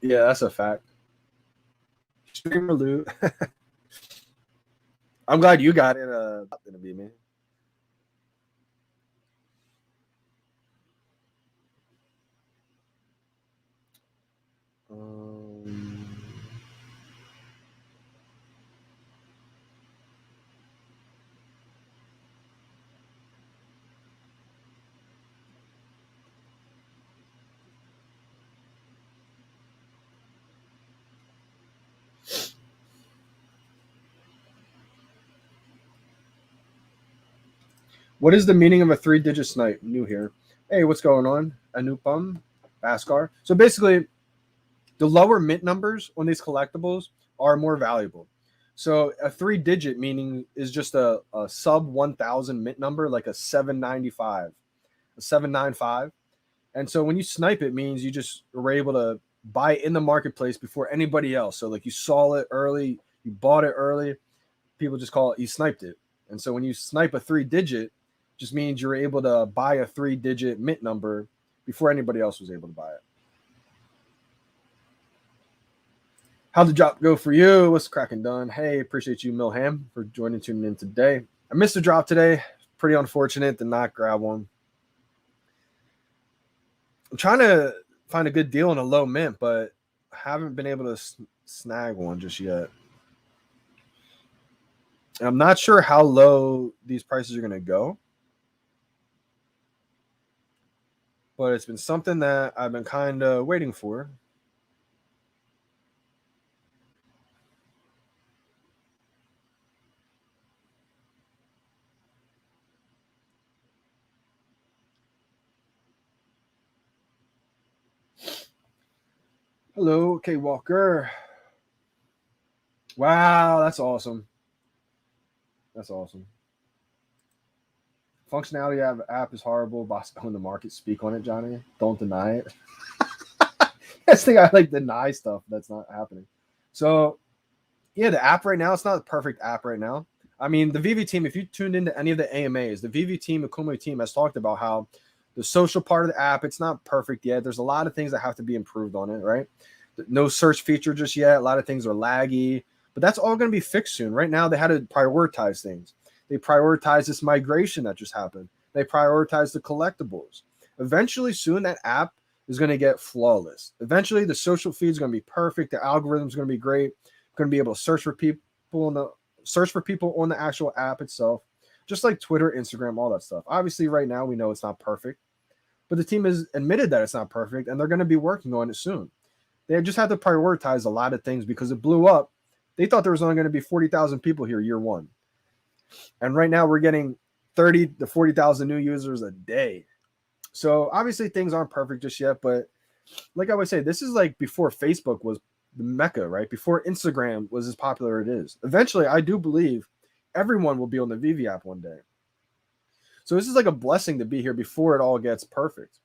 Yeah, that's a fact. Streamer loot. I'm glad you got it. Not gonna be me. What is the meaning of a 3-digit snipe? New here. Hey, what's going on? Anupam, Baskar. So basically, the lower mint numbers on these collectibles are more valuable. So a 3-digit meaning is just a sub 1,000 mint number, like a 795, a 795. And so when you snipe, it means you just were able to buy it in the marketplace before anybody else. So like you saw it early, you bought it early. People just call it, you sniped it. And so when you snipe a 3-digit, just means you're able to buy a 3-digit mint number before anybody else was able to buy it. How'd the drop go for you? What's cracking done? Hey, appreciate you, Milham, for tuning in today. I missed the drop today. Pretty unfortunate to not grab one. I'm trying to find a good deal on a low mint, but haven't been able to snag one just yet. I'm not sure how low these prices are going to go, but it's been something that I've been kind of waiting for. Hello, K Walker. Wow, that's awesome. That's awesome. Functionality of the app is horrible. Boss on the market. Speak on it, Johnny. Don't deny it. I think I like deny stuff that's not happening. So, yeah, the app right now, it's not the perfect app right now. I mean, the VeVe team, if you tuned into any of the AMAs, the VeVe team, Akuma team has talked about how the social part of the app, it's not perfect yet. There's a lot of things that have to be improved on it, right? No search feature just yet. A lot of things are laggy, but that's all going to be fixed soon. Right now, they had to prioritize things. They prioritize this migration that just happened. They prioritize the collectibles. Eventually, soon, that app is going to get flawless. Eventually, the social feed is going to be perfect. The algorithm is going to be great. Going to be able to search for people on the actual app itself, just like Twitter, Instagram, all that stuff. Obviously, right now we know it's not perfect, but the team has admitted that it's not perfect, and they're going to be working on it soon. They just had to prioritize a lot of things because it blew up. They thought there was only going to be 40,000 people here year one, and right now we're getting 30 to 40,000 new users a day. So obviously things aren't perfect just yet, but like I would say, this is like before Facebook was the mecca, right? Before Instagram was as popular as it is. Eventually, I do believe everyone will be on the VeVe app one day. So this is like a blessing to be here before it all gets perfect.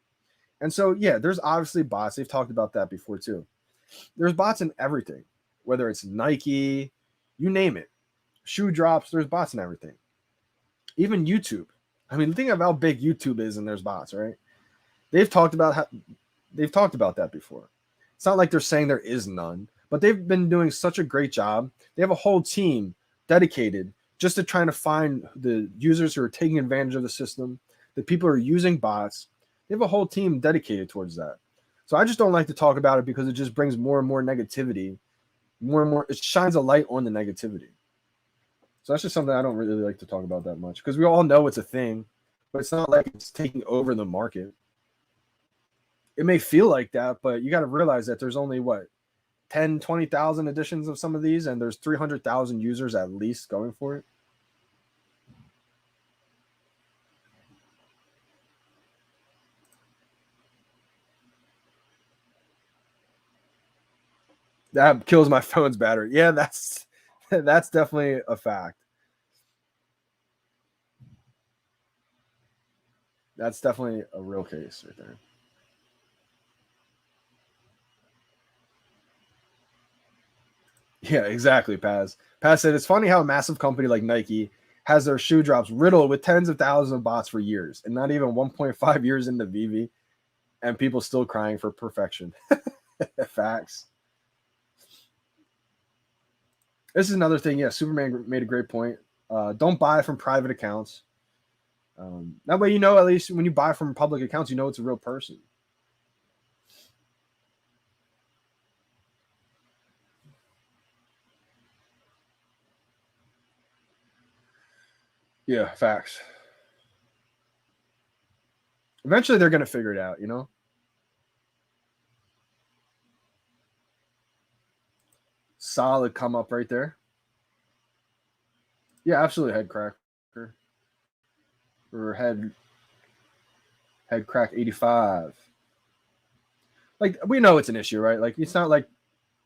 And so, yeah, there's obviously bots. They've talked about that before too. There's bots in everything, whether it's Nike, you name it. Shoe drops, there's bots in everything. Even YouTube. I mean, think of how big YouTube is and there's bots, right? They've talked about that before. It's not like they're saying there is none, but they've been doing such a great job. They have a whole team dedicated just to trying to find the users who are taking advantage of the system, the people who are using bots. They have a whole team dedicated towards that. So I just don't like to talk about it because it just brings more and more negativity, more and more. It shines a light on the negativity. So that's just something I don't really like to talk about that much because we all know it's a thing, but it's not like it's taking over the market. It may feel like that, but you got to realize that there's only 10, 20,000 editions of some of these, and there's 300,000 users at least going for it. That kills my phone's battery. Yeah, that's definitely a fact. That's definitely a real case right there. Yeah, exactly, Paz. Paz said it's funny how a massive company like Nike has their shoe drops riddled with tens of thousands of bots for years, and not even 1.5 years into VeVe, and people still crying for perfection. Facts. This is another thing. Yeah, Superman made a great point. Don't buy from private accounts. That way, at least when you buy from public accounts, it's a real person. Yeah, facts. Eventually, they're going to figure it out, Solid come up right there. Yeah, absolutely head cracker. Or head crack 85. Like, we know it's an issue, right? Like, it's not like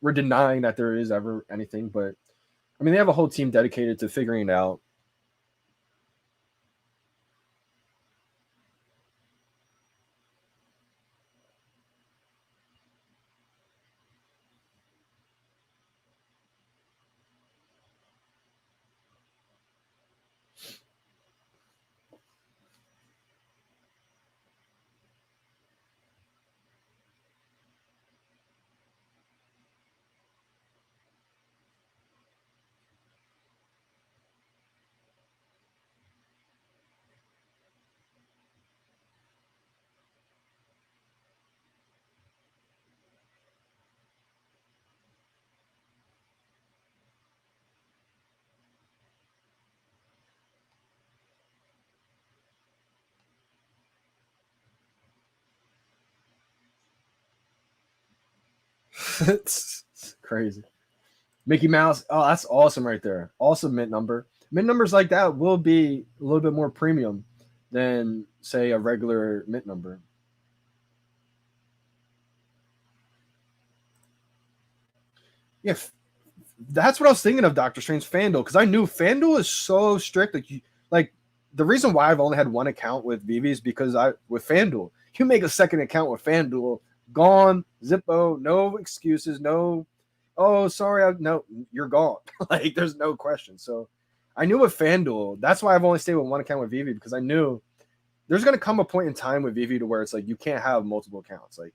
we're denying that there is ever anything, but I mean, they have a whole team dedicated to figuring it out. It's crazy. Mickey Mouse. Oh, that's awesome right there. Awesome mint number. Mint numbers like that will be a little bit more premium than, say, a regular mint number. Yeah, that's what I was thinking of, Doctor Strange FanDuel, because I knew FanDuel is so strict. Like the reason why I've only had one account with VeVe is because with FanDuel, you make a second account with FanDuel, gone, Zippo, no excuses, no, oh sorry, no, you're gone. Like there's no question. So I knew with FanDuel, that's why I've only stayed with one account with VeVe, because I knew there's gonna come a point in time with VeVe to where it's like you can't have multiple accounts. Like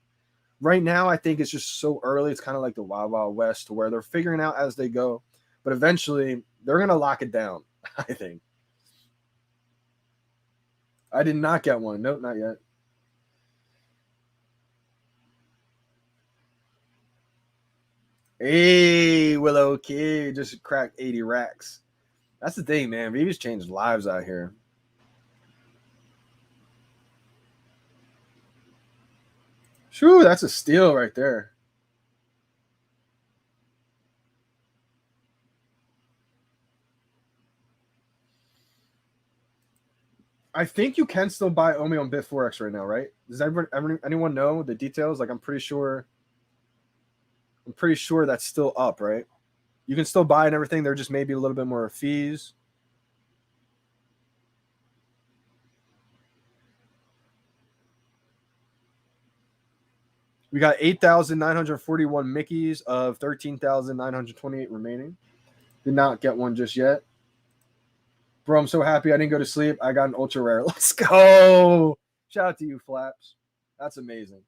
right now, I think it's just so early. It's kind of like the Wild Wild West, to where they're figuring out as they go, but eventually they're gonna lock it down. I think. I did not get one. Nope, not yet. Hey, Willow Kid just cracked 80 racks. That's the thing, man. VeVe's changed lives out here. Shoo, that's a steal right there. I think you can still buy Omi on Bit4X right now, right? Does anyone know the details? Like, I'm pretty sure that's still up, right? You can still buy and everything. There just may be a little bit more fees. We got 8,941 Mickeys of 13,928 remaining. Did not get one just yet. Bro, I'm so happy I didn't go to sleep. I got an ultra rare. Let's go. Shout out to you, Flaps. That's amazing.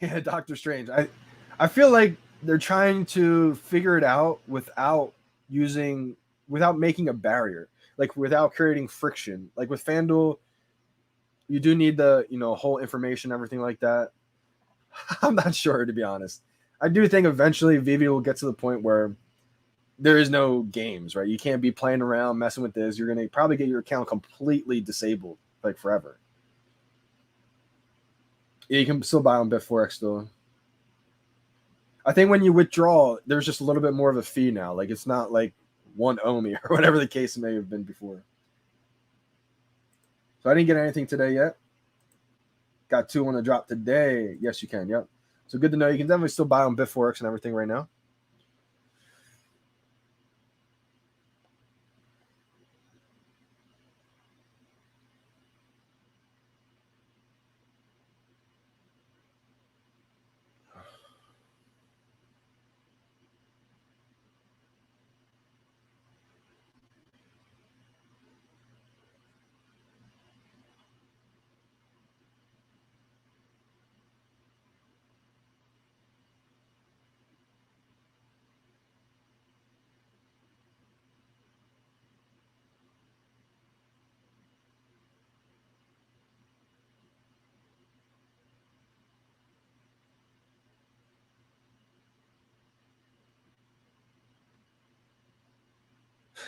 Yeah, Doctor Strange. I feel like they're trying to figure it out without making a barrier, like without creating friction. Like with FanDuel, you do need the whole information, everything like that. I'm not sure, to be honest. I do think eventually VeVe will get to the point where there is no games, right? You can't be playing around messing with this. You're gonna probably get your account completely disabled, like forever. Yeah, you can still buy on Bitforex though. I think when you withdraw, there's just a little bit more of a fee now. Like it's not like one OMI or whatever the case may have been before. So I didn't get anything today yet. Got 2 on the drop today. Yes, you can. Yep. So good to know. You can definitely still buy on Bitforex and everything right now.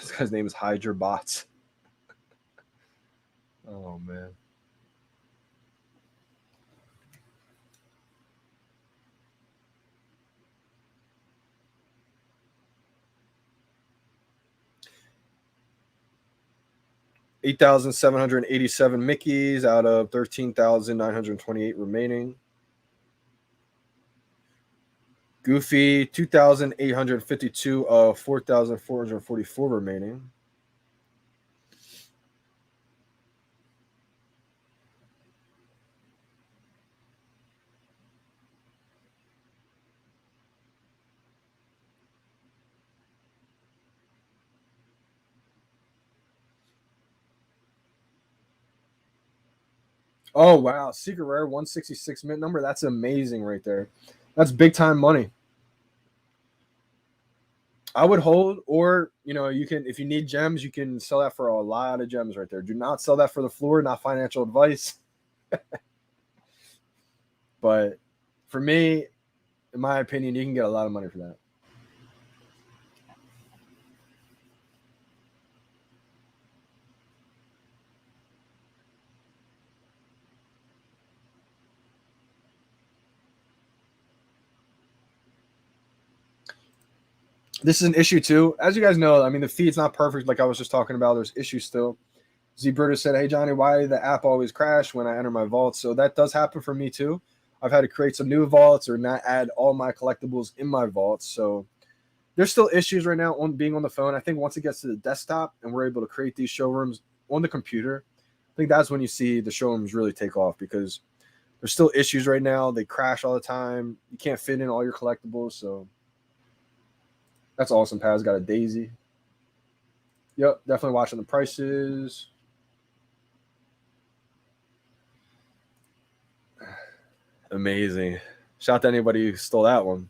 This guy's name is Hydra Bots. Oh man. $8,787 Mickeys out of 13,928 remaining. Goofy 2,852 of 4,444 remaining. Oh wow, secret rare 166 mint number. That's amazing right there. That's big time money. I would hold, or you can, if you need gems, you can sell that for a lot of gems right there. Do not sell that for the floor, not financial advice. But for me, in my opinion, you can get a lot of money for that. This is an issue too. As you guys know, I mean, the feed's not perfect. Like I was just talking about, there's issues still. Z Brutus said, "Hey Johnny, why the app always crash when I enter my vaults?" So that does happen for me too. I've had to create some new vaults or not add all my collectibles in my vaults. So there's still issues right now on being on the phone. I think once it gets to the desktop and we're able to create these showrooms on the computer, I think that's when you see the showrooms really take off, because there's still issues right now. They crash all the time. You can't fit in all your collectibles. So that's awesome. Paz got a daisy. Yep, definitely watching the prices. Amazing. Shout out to anybody who stole that one.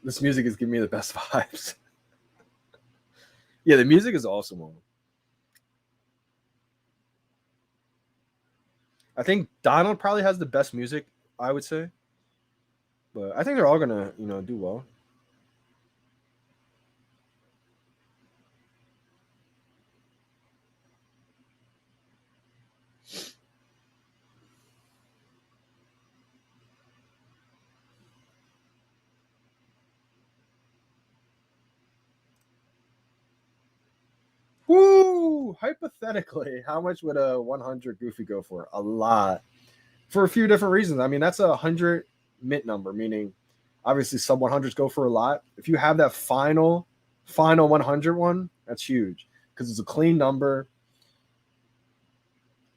This music is giving me the best vibes. Yeah, the music is awesome. I think Donald probably has the best music, I would say. But I think they're all gonna, do well. So hypothetically, how much would a 100 Goofy go for? A lot. For a few different reasons. I mean, that's a 100 mint number, meaning obviously sub 100s go for a lot. If you have that final 100 one, that's huge because it's a clean number.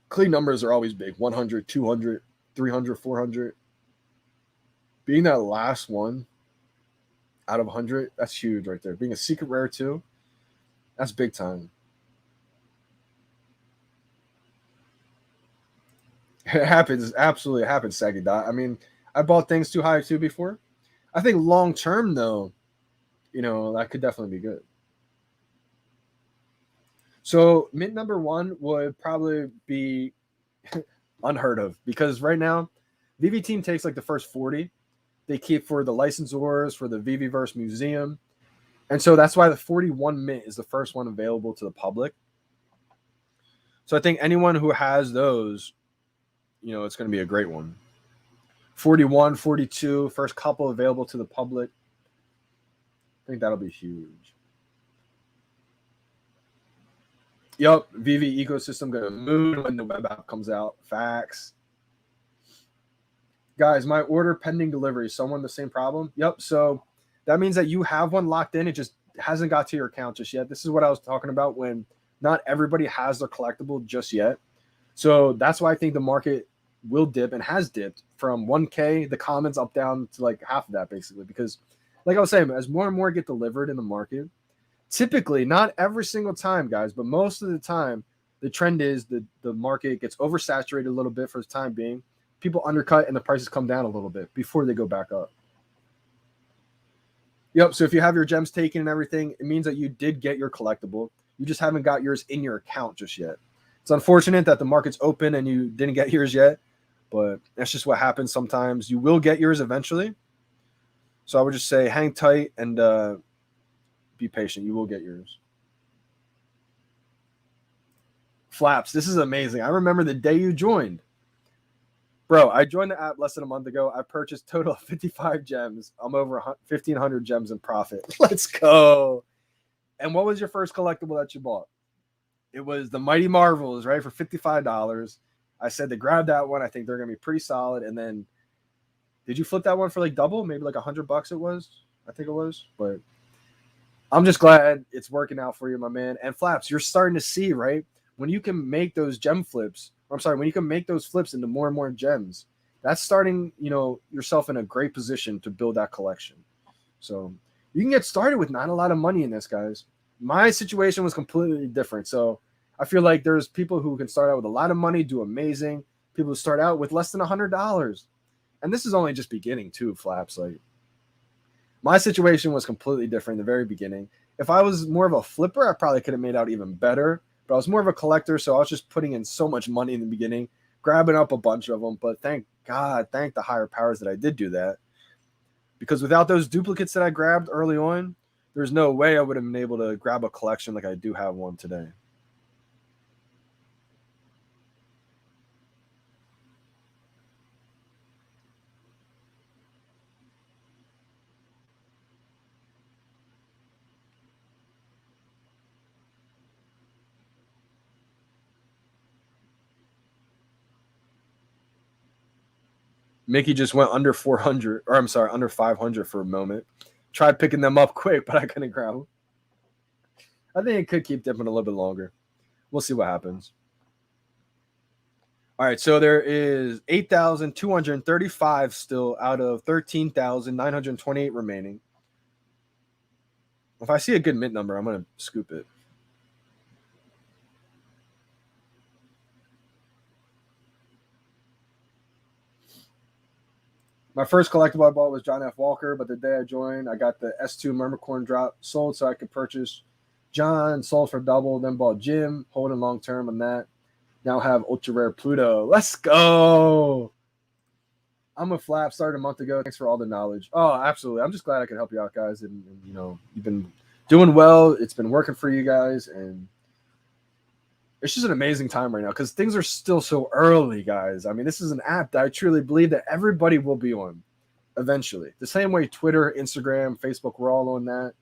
Clean numbers are always big. 100, 200, 300, 400. Being that last one out of 100, that's huge right there. Being a secret rare too, that's big time. It happens. Absolutely happens, Saggy Dot. I mean, I bought things too high too before. I think long term though, that could definitely be good. So mint number 1 would probably be unheard of because right now, VeVe team takes like the first 40. They keep for the licensors, for the VeVeverse museum. And so that's why the 41 mint is the first one available to the public. So I think anyone who has those, it's going to be a great one. 41, 42, first couple available to the public. I think that'll be huge. Yup, VeVe ecosystem going to move when the web app comes out. Facts. Guys, my order pending delivery. Someone the same problem? Yep. So that means that you have one locked in. It just hasn't got to your account just yet. This is what I was talking about when not everybody has their collectible just yet. So that's why I think the market will dip and has dipped from 1K, the comments up down to like half of that basically. Because like I was saying, as more and more get delivered in the market, typically, not every single time, guys, but most of the time, the trend is the market gets oversaturated a little bit for the time being. People undercut and the prices come down a little bit before they go back up. Yep. So if you have your gems taken and everything, it means that you did get your collectible. You just haven't got yours in your account just yet. It's unfortunate that the market's open and you didn't get yours yet, but that's just what happens sometimes. You will get yours eventually. So I would just say hang tight and be patient. You will get yours. Flaps, this is amazing. I remember the day you joined. Bro, I joined the app less than a month ago. I purchased total of 55 gems. I'm over 1,500 gems in profit. Let's go. And what was your first collectible that you bought? It was the Mighty Marvels, right, for $55. I said to grab that one. I think they're going to be pretty solid. And then did you flip that one for like double? Maybe like $100 it was? I think it was. But I'm just glad it's working out for you, my man. And Flaps, you're starting to see, right? When you can make those gem flips, when you can make those flips into more and more gems, that's starting, yourself in a great position to build that collection. So you can get started with not a lot of money in this, guys. My situation was completely different. So I feel like there's people who can start out with a lot of money, do amazing. People who start out with less than $100. And this is only just beginning too, Flaps. Like my situation was completely different in the very beginning. If I was more of a flipper, I probably could have made out even better. But I was more of a collector, so I was just putting in so much money in the beginning, grabbing up a bunch of them. But thank God, thank the higher powers that I did do that. Because without those duplicates that I grabbed early on, there's no way I would have been able to grab a collection like I do have one today. Mickey just went under 400, or I'm sorry, under 500 for a moment. Tried picking them up quick, but I couldn't grab them. I think it could keep dipping a little bit longer. We'll see what happens. All right, so there is 8,235 still out of 13,928 remaining. If I see a good mint number, I'm going to scoop it. My first collectible I bought was John F. Walker, but the day I joined, I got the S2 Mermicorn drop sold so I could purchase John, sold for double, then bought Jim, holding long term on that. Now have ultra rare Pluto. Let's go. I'm a Flap, started a month ago. Thanks for all the knowledge. Oh, absolutely. I'm just glad I could help you out, guys. And you've been doing well. It's been working for you guys. And it's just an amazing time right now because things are still so early, guys. I mean, this is an app that I truly believe that everybody will be on eventually. The same way Twitter, Instagram, Facebook, we're all on that.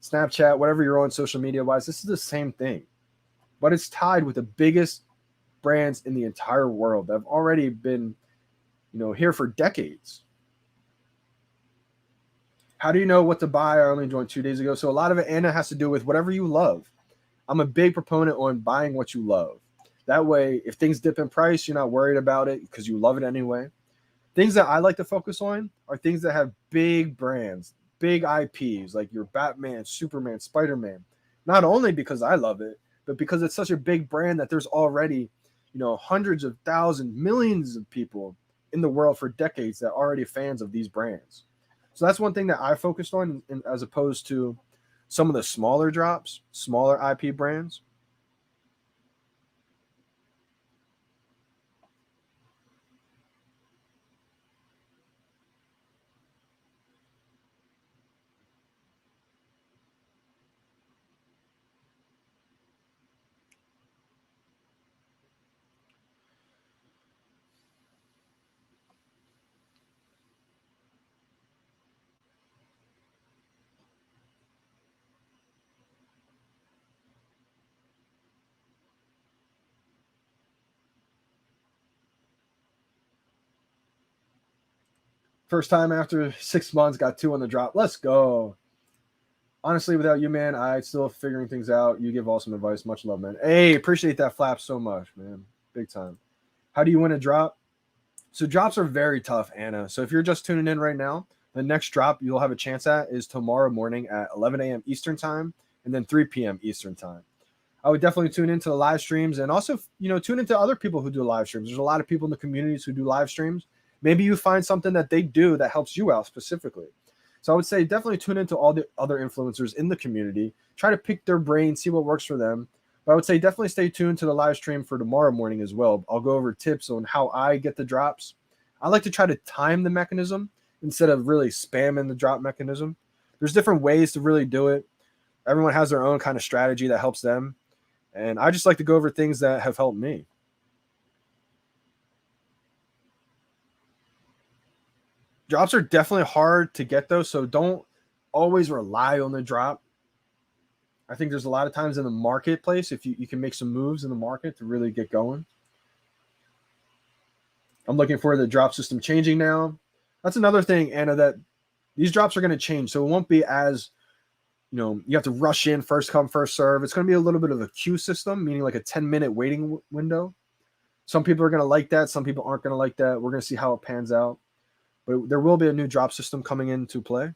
Snapchat, whatever you're on social media-wise, this is the same thing. but it's tied with the biggest brands in the entire world that have already been, here for decades. How do you know what to buy? I only joined 2 days ago. So a lot of it, Anna, has to do with whatever you love. I'm a big proponent on buying what you love. That way, if things dip in price, you're not worried about it because you love it anyway. Things that I like to focus on are things that have big brands, big IPs, like your Batman, Superman, Spider-Man. Not only because I love it, but because it's such a big brand that there's already, hundreds of thousands, millions of people in the world for decades that are already fans of these brands. So that's one thing that I focused on, as opposed to some of the smaller drops, smaller IP brands. First time after 6 months, got 2 on the drop. Let's go. Honestly, without you, man, I still figuring things out. You give awesome advice. Much love, man. Hey, appreciate that flap so much, man. Big time. How do you win a drop? So drops are very tough, Anna. So if you're just tuning in right now, the next drop you'll have a chance at is tomorrow morning at 11 a.m. Eastern time and then 3 p.m. Eastern time. I would definitely tune into the live streams and also, tune into other people who do live streams. There's a lot of people in the communities who do live streams. Maybe you find something that they do that helps you out specifically. So I would say definitely tune into all the other influencers in the community. Try to pick their brain, see what works for them. But I would say definitely stay tuned to the live stream for tomorrow morning as well. I'll go over tips on how I get the drops. I like to try to time the mechanism instead of really spamming the drop mechanism. There's different ways to really do it. Everyone has their own kind of strategy that helps them. And I just like to go over things that have helped me. Drops are definitely hard to get though, so don't always rely on the drop. I think there's a lot of times in the marketplace, if you can make some moves in the market to really get going. I'm looking for the drop system changing now. That's another thing, Anna, that these drops are going to change. So it won't be as, you have to rush in, first come, first serve. It's going to be a little bit of a queue system, meaning like a 10-minute waiting window. Some people are going to like that. Some people aren't going to like that. We're going to see how it pans out. But there will be a new drop system coming into play.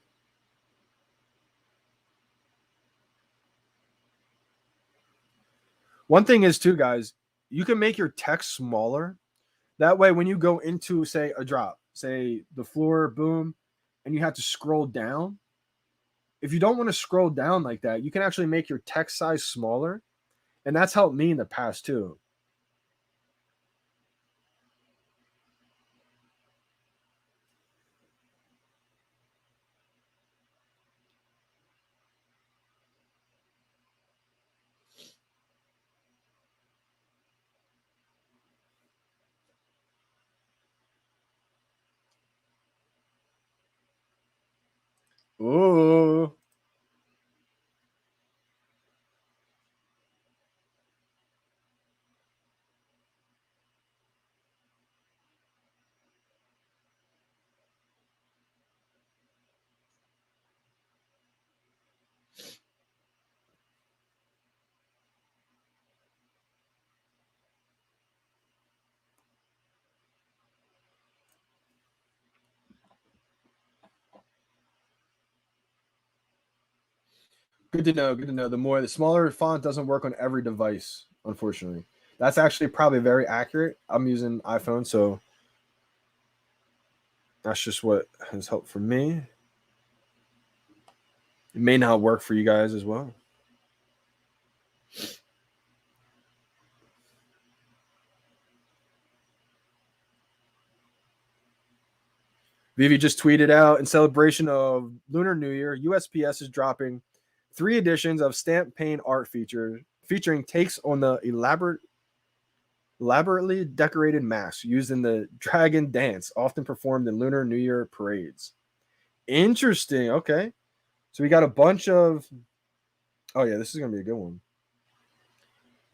One thing is too, guys, you can make your text smaller. That way, when you go into, say, a drop, say the floor, boom, and you have to scroll down, if you don't want to scroll down like that, you can actually make your text size smaller. And that's helped me in the past too. Ooh. Good to know. Good to know. The smaller font doesn't work on every device, unfortunately. That's actually probably very accurate. I'm using iPhone, so that's just what has helped for me. It may not work for you guys as well. VeVe just tweeted out in celebration of Lunar New Year, USPS is dropping 3 editions of stamp paint art featuring takes on the elaborately decorated masks used in the dragon dance, often performed in Lunar New Year parades. Interesting. Okay. So we got a bunch of. Oh, yeah, this is going to be a good one.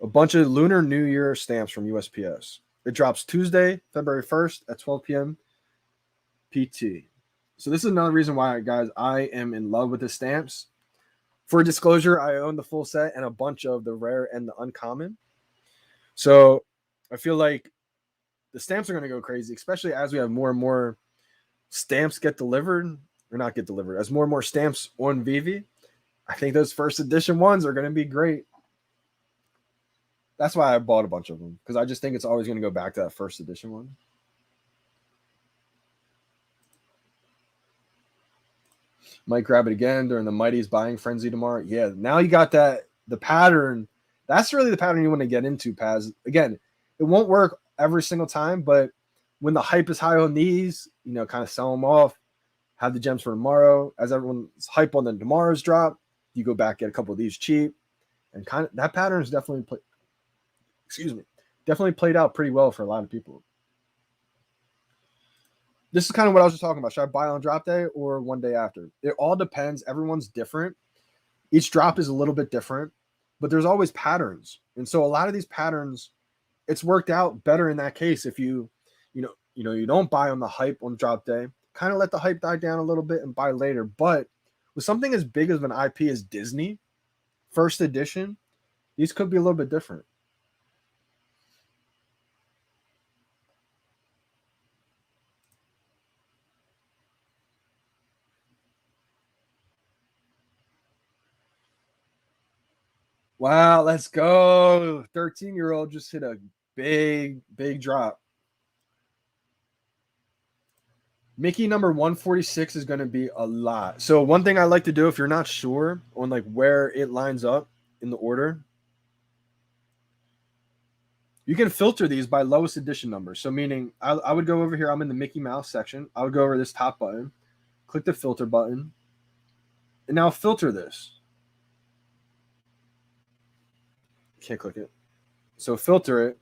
A bunch of Lunar New Year stamps from USPS. It drops Tuesday, February 1st at 12 p.m. PT. So this is another reason why, guys, I am in love with the stamps. For disclosure, I own the full set and a bunch of the rare and the uncommon. So I feel like the stamps are going to go crazy, especially as we have more and more stamps get delivered or not get delivered. As more and more stamps on VeVe, I think those first edition ones are going to be great. That's why I bought a bunch of them, because I just think it's always going to go back to that first edition one. Might grab it again during the Mighty's buying frenzy tomorrow. Yeah, now you got that, the pattern. That's really the pattern you want to get into, Paz. Again, it won't work every single time, but when the hype is high on these, kind of sell them off, have the gems for tomorrow. As everyone's hype on the tomorrow's drop, you go back, get a couple of these cheap, and kind of that pattern is definitely definitely played out pretty well for a lot of people. This is kind of what I was just talking about. Should I buy on drop day or one day after? It all depends. Everyone's different. Each drop is a little bit different, but there's always patterns. And so a lot of these patterns, it's worked out better in that case if you don't buy on the hype on drop day, kind of let the hype die down a little bit and buy later. But with something as big as an IP as Disney, first edition, these could be a little bit different. Wow, let's go. 13-year-old just hit a big drop. Mickey number 146 is going to be a lot. So one thing I like to do if you're not sure on like where it lines up in the order, you can filter these by lowest edition number. So meaning I would go over here. I'm in the Mickey Mouse section. I would go over this top button, click the filter button, and now filter this. Can't click it. So filter it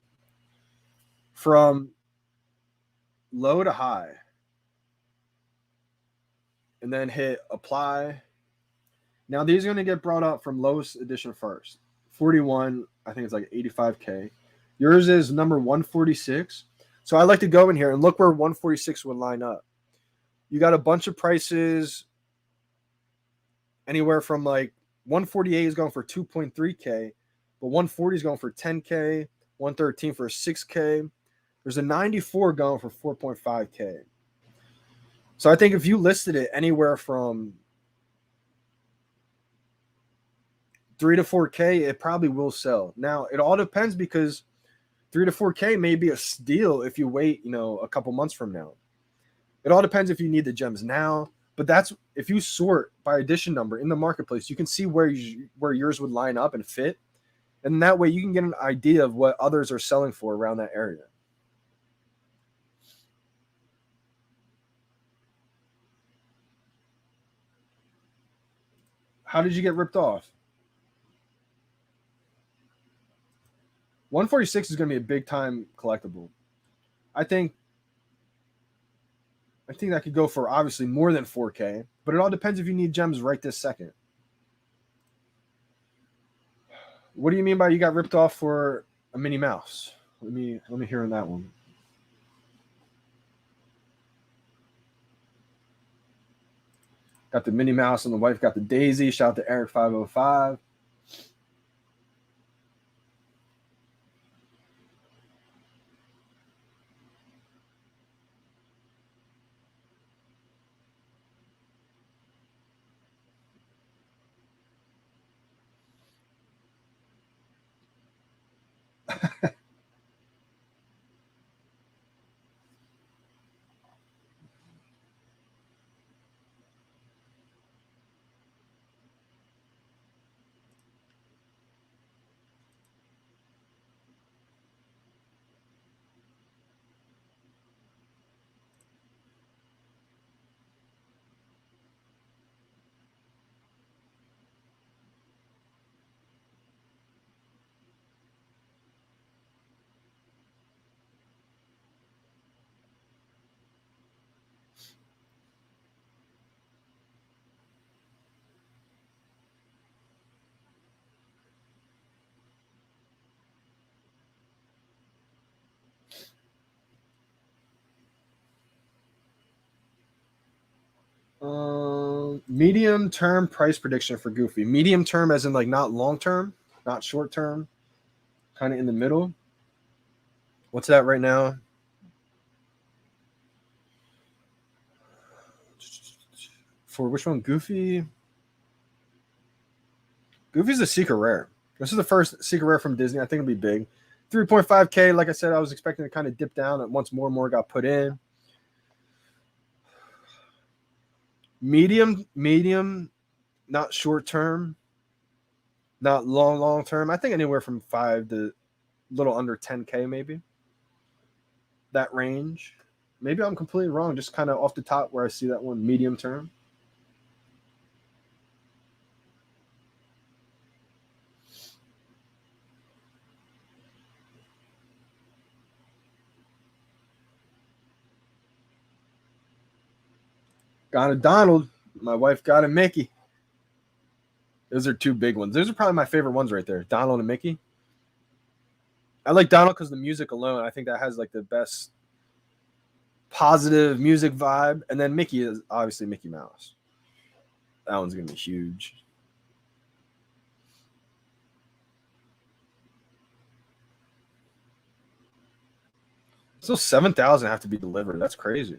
from low to high. And then hit apply. Now these are going to get brought up from lowest edition first. 41, I think it's like 85K. Yours is number 146. So I like to go in here and look where 146 would line up. You got a bunch of prices anywhere from like 148 is going for 2.3K, but 140 is going for 10K, 113 for 6K. There's a 94 going for 4.5K. So I think if you listed it anywhere from 3 to 4K, it probably will sell. Now, it all depends because 3 to 4K may be a steal if you wait, a couple months from now. It all depends if you need the gems now, but that's if you sort by edition number in the marketplace, you can see where yours would line up and fit. And that way you can get an idea of what others are selling for around that area. How did you get ripped off? 146 is going to be a big time collectible. I think that could go for obviously more than 4K, but it all depends if you need gems right this second. What do you mean by you got ripped off for a Minnie Mouse? Let me hear on that one. Got the Minnie Mouse and the wife got the Daisy. Shout out to Eric 505. Medium term price prediction for Goofy. Medium term as in like not long term, not short term, kind of in the middle. What's that right now? For which one? Goofy? Goofy's a secret rare. This is the first secret rare from Disney. I think it'll be big. 3.5K, like I said, I was expecting to kind of dip down and once more and more got put in. Medium, not short term, not long term. I think anywhere from 5 to a little under 10K, maybe. That range. Maybe I'm completely wrong, just kind of off the top where I see that one, medium term. Got a Donald. My wife got a Mickey. Those are two big ones. Those are probably my favorite ones right there, Donald and Mickey. I like Donald because the music alone, I think that has like the best positive music vibe. And then Mickey is obviously Mickey Mouse. That one's going to be huge. So 7,000 have to be delivered. That's crazy.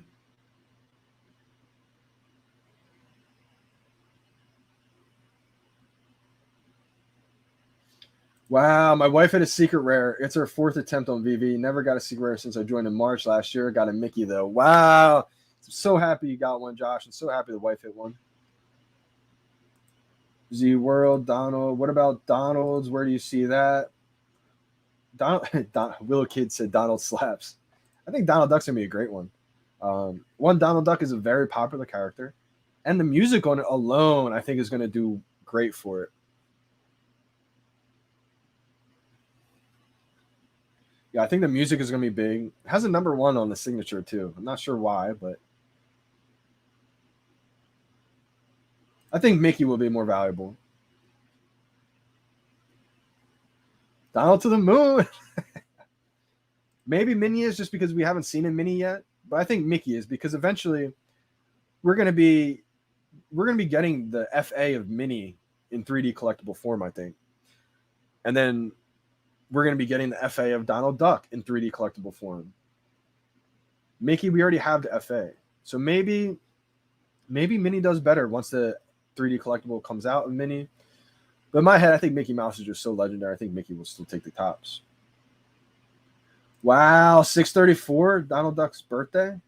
Wow, my wife had a secret rare. It's her 4th attempt on VeVe. Never got a secret rare since I joined in March last year. Got a Mickey though. Wow. I'm so happy you got one, Josh. I'm so happy the wife hit one. Z World, Donald. What about Donald's? Where do you see that? Donald Willow Kid said Donald slaps. I think Donald Duck's gonna be a great one. One, Donald Duck is a very popular character, and the music on it alone, I think, is gonna do great for it. Yeah, I think the music is gonna be big. It has a #1 on the signature too. I'm not sure why, but I think Mickey will be more valuable. Donald to the moon. Maybe Minnie is just because we haven't seen a Minnie yet, but I think Mickey is because eventually we're gonna be getting the FA of Minnie in 3D collectible form, I think, and then we're gonna be getting the FA of Donald Duck in 3D collectible form. Mickey, we already have the FA, so maybe Minnie does better once the 3D collectible comes out of Minnie. But in my head, I think Mickey Mouse is just so legendary. I think Mickey will still take the tops. Wow, 634, Donald Duck's birthday.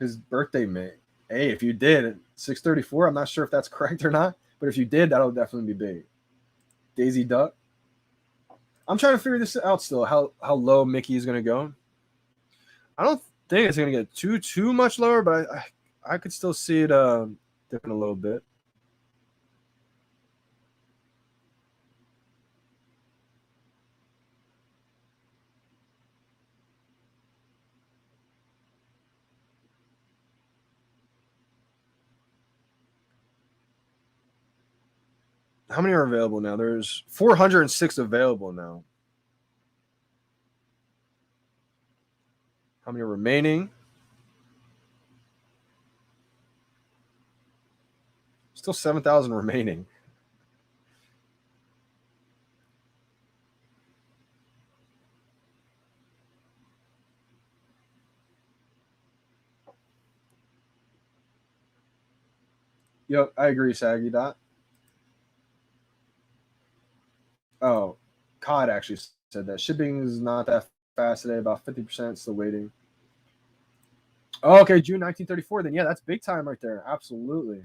His birthday, mate. Hey, if you did 634, I'm not sure if that's correct or not, but if you did, that'll definitely be big. Daisy Duck. I'm trying to figure this out still. How low Mickey is gonna go. I don't think it's gonna get too much lower, but I could still see it dipping a little bit. How many are available now? There's 406 available now. How many are remaining? Still 7,000 remaining. Yep, I agree, Saggy Dot. Oh, COD actually said that shipping is not that fast today. About 50% still waiting. Oh, okay, June 1934. Then yeah, that's big time right there. Absolutely,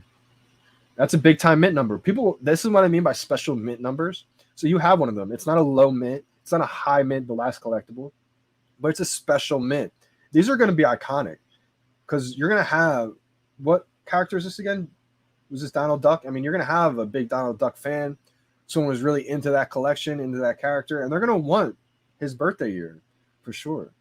that's a big time mint number. People, this is what I mean by special mint numbers. So you have one of them. It's not a low mint. It's not a high mint. The last collectible, but it's a special mint. These are going to be iconic because you're going to have what character is this again? Was this Donald Duck? I mean, you're going to have a big Donald Duck fan. Someone was really into that collection, into that character, and they're going to want his birthday year for sure.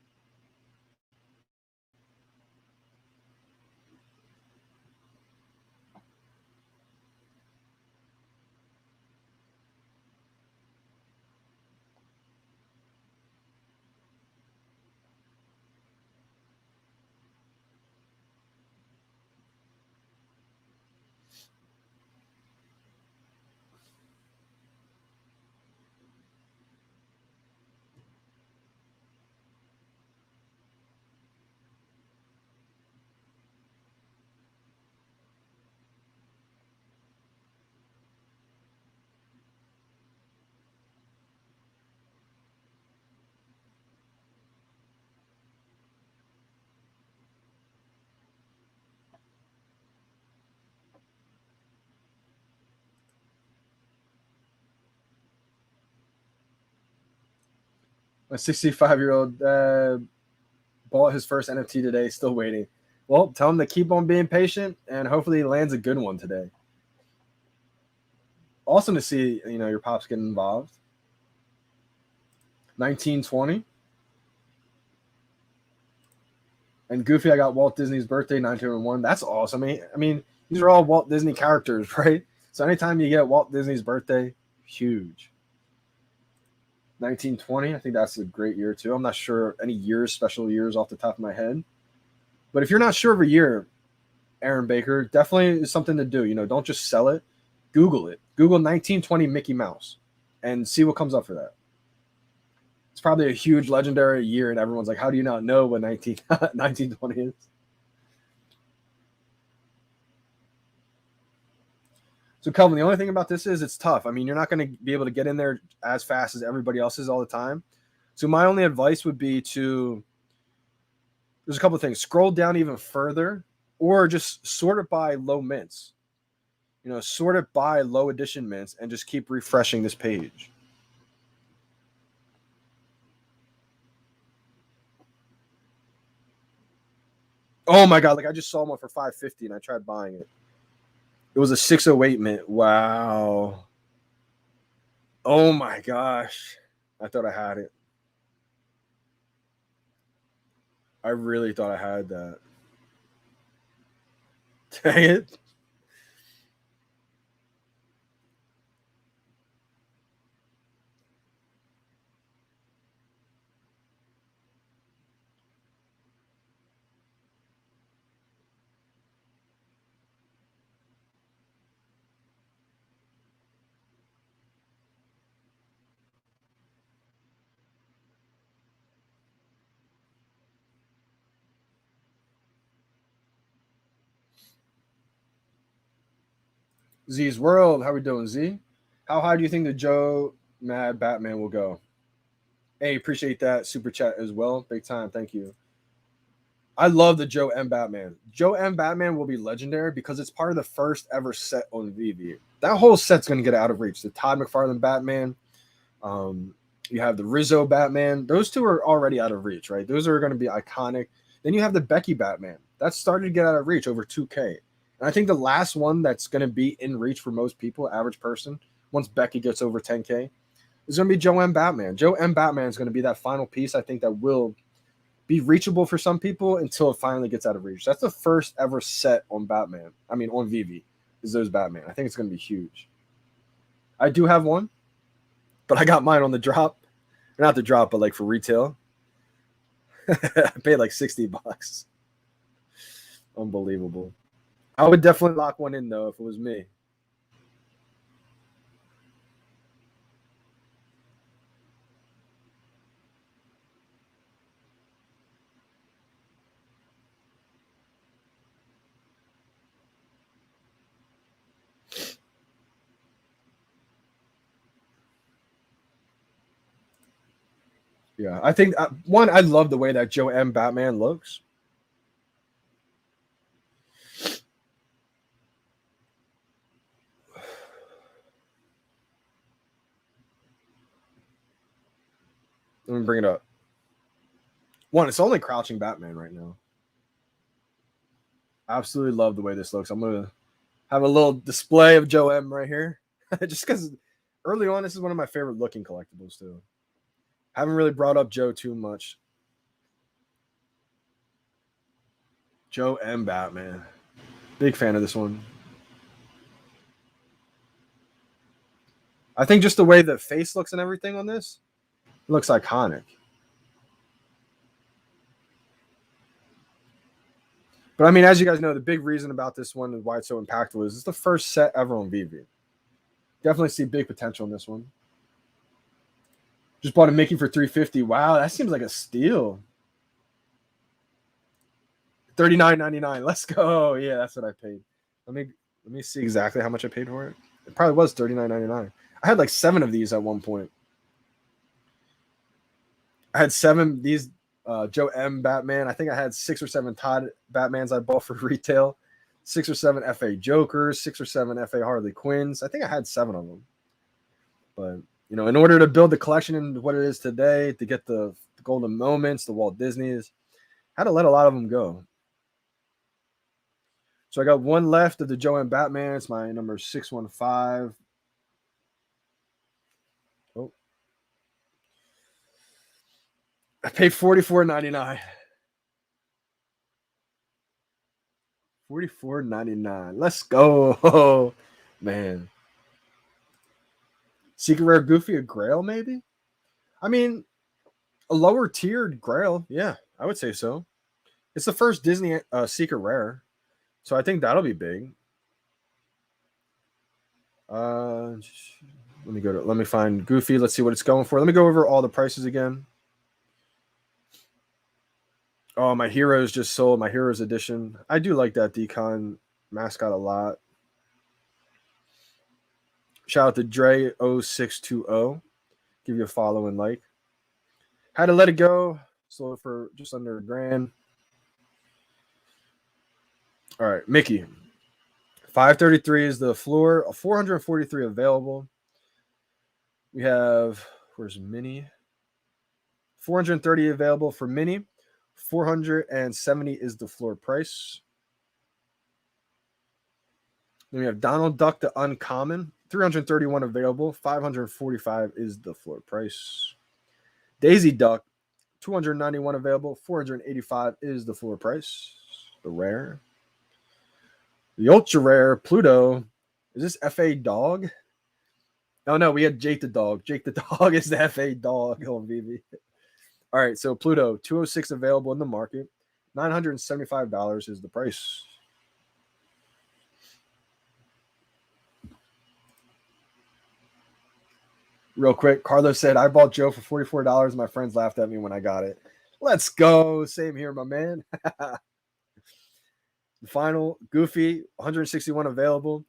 A 65-year-old bought his first NFT today, still waiting. Well, tell him to keep on being patient, and hopefully he lands a good one today. Awesome to see, your pops getting involved. 1920. And Goofy, I got Walt Disney's birthday, 1901. That's awesome. I mean, these are all Walt Disney characters, right? So anytime you get Walt Disney's birthday, huge. 1920, I think that's a great year too. I'm not sure any years, special years off the top of my head. But if you're not sure of a year, Aaron Baker, definitely is something to do. Don't just sell it. Google it. Google 1920 Mickey Mouse and see what comes up for that. It's probably a huge legendary year, and everyone's like, how do you not know what 1920 is? So, Kelvin, the only thing about this is it's tough. I mean, you're not going to be able to get in there as fast as everybody else is all the time. So my only advice would be there's a couple of things. Scroll down even further, or just sort it by low mints. Sort it by low edition mints and just keep refreshing this page. Oh my God, I just saw one for $5.50 and I tried buying it. It was a 608 mint. Wow. Oh my gosh. I thought I had it. I really thought I had that. Dang it. Z's World, how we doing, Z? How high do you think the Joe Mad Batman will go? Hey, appreciate that super chat as well. Big time, thank you. I love the Joe M Batman. Joe M Batman will be legendary because it's part of the first ever set on VeVe. That whole set's going to get out of reach. The Todd McFarlane Batman. You have the Rizzo Batman. Those two are already out of reach, right? Those are going to be iconic. Then you have the Becky Batman. That's started to get out of reach over 2K. And I think the last one that's going to be in reach for most people, average person, once Becky gets over 10K, is going to be Joe M Batman. Joe M Batman is going to be that final piece, I think, that will be reachable for some people until it finally gets out of reach. That's the first ever set on Batman. I mean, on VeVe, is those Batman. I think it's going to be huge. I do have one, but I got mine on the drop. Not the drop, but like for retail. I paid like $60. Unbelievable. I would definitely lock one in, though, if it was me. Yeah, I think, one, I love the way that Joe M Batman looks. Let me bring it up. One, it's only crouching Batman right now. Absolutely love the way this looks. I'm going to have a little display of Joe M right here. Just because early on, this is one of my favorite looking collectibles, too. Haven't really brought up Joe too much. Joe M Batman. Big fan of this one. I think just the way the face looks and everything on this, it looks iconic. But I mean, as you guys know, the big reason about this one and why it's so impactful is it's the first set ever on VeVe. Definitely see big potential in this one. Just bought a Mickey for $350. Wow, that seems like a steal. $39.99. Let's go. Yeah, that's what I paid. Let me see exactly how much I paid for it. It probably was $39.99. I had like 7 of these at one point. I had 7 these Joe M Batman. I think I had 6 or 7 Todd Batmans I bought for retail. 6 or 7 FA Jokers, 6 or 7 FA Harley Quinns. I think I had 7 of them. But You know, in order to build the collection into what it is today, to get the golden moments, the Walt Disneys, had to let a lot of them go. So I got one left of the Joanne Batman. It's my number 615. Oh, I paid $44.99. $44.99. Let's go, man. Secret Rare Goofy, a Grail, maybe? I mean, a lower tiered Grail. Yeah, I would say so. It's the first Disney Secret Rare. So I think that'll be big. Let me find Goofy. Let's see what it's going for. Let me go over all the prices again. Oh, my Heroes just sold. My Heroes edition. I do like that Decon mascot a lot. Shout out to Dre0620. Give you a follow and like. Had to let it go. Sold it for just under $1,000. All right, Mickey. 533 is the floor. 443 available. We have, where's Mini? 430 available for Mini. 470 is the floor price. Then we have Donald Duck, the Uncommon. 331 available. 545 is the floor price. Daisy Duck, 291 available. 485 is the floor price. The rare. The ultra rare Pluto. Is this FA Dog? Oh, no, we had Jake the Dog. Jake the Dog is the FA Dog on VeVe. All right, so Pluto, 206 available in the market. $975 is the price. Real quick, Carlos said, I bought Joe for $44. My friends laughed at me when I got it. Let's go. Same here, my man. The final, Goofy, 161 available.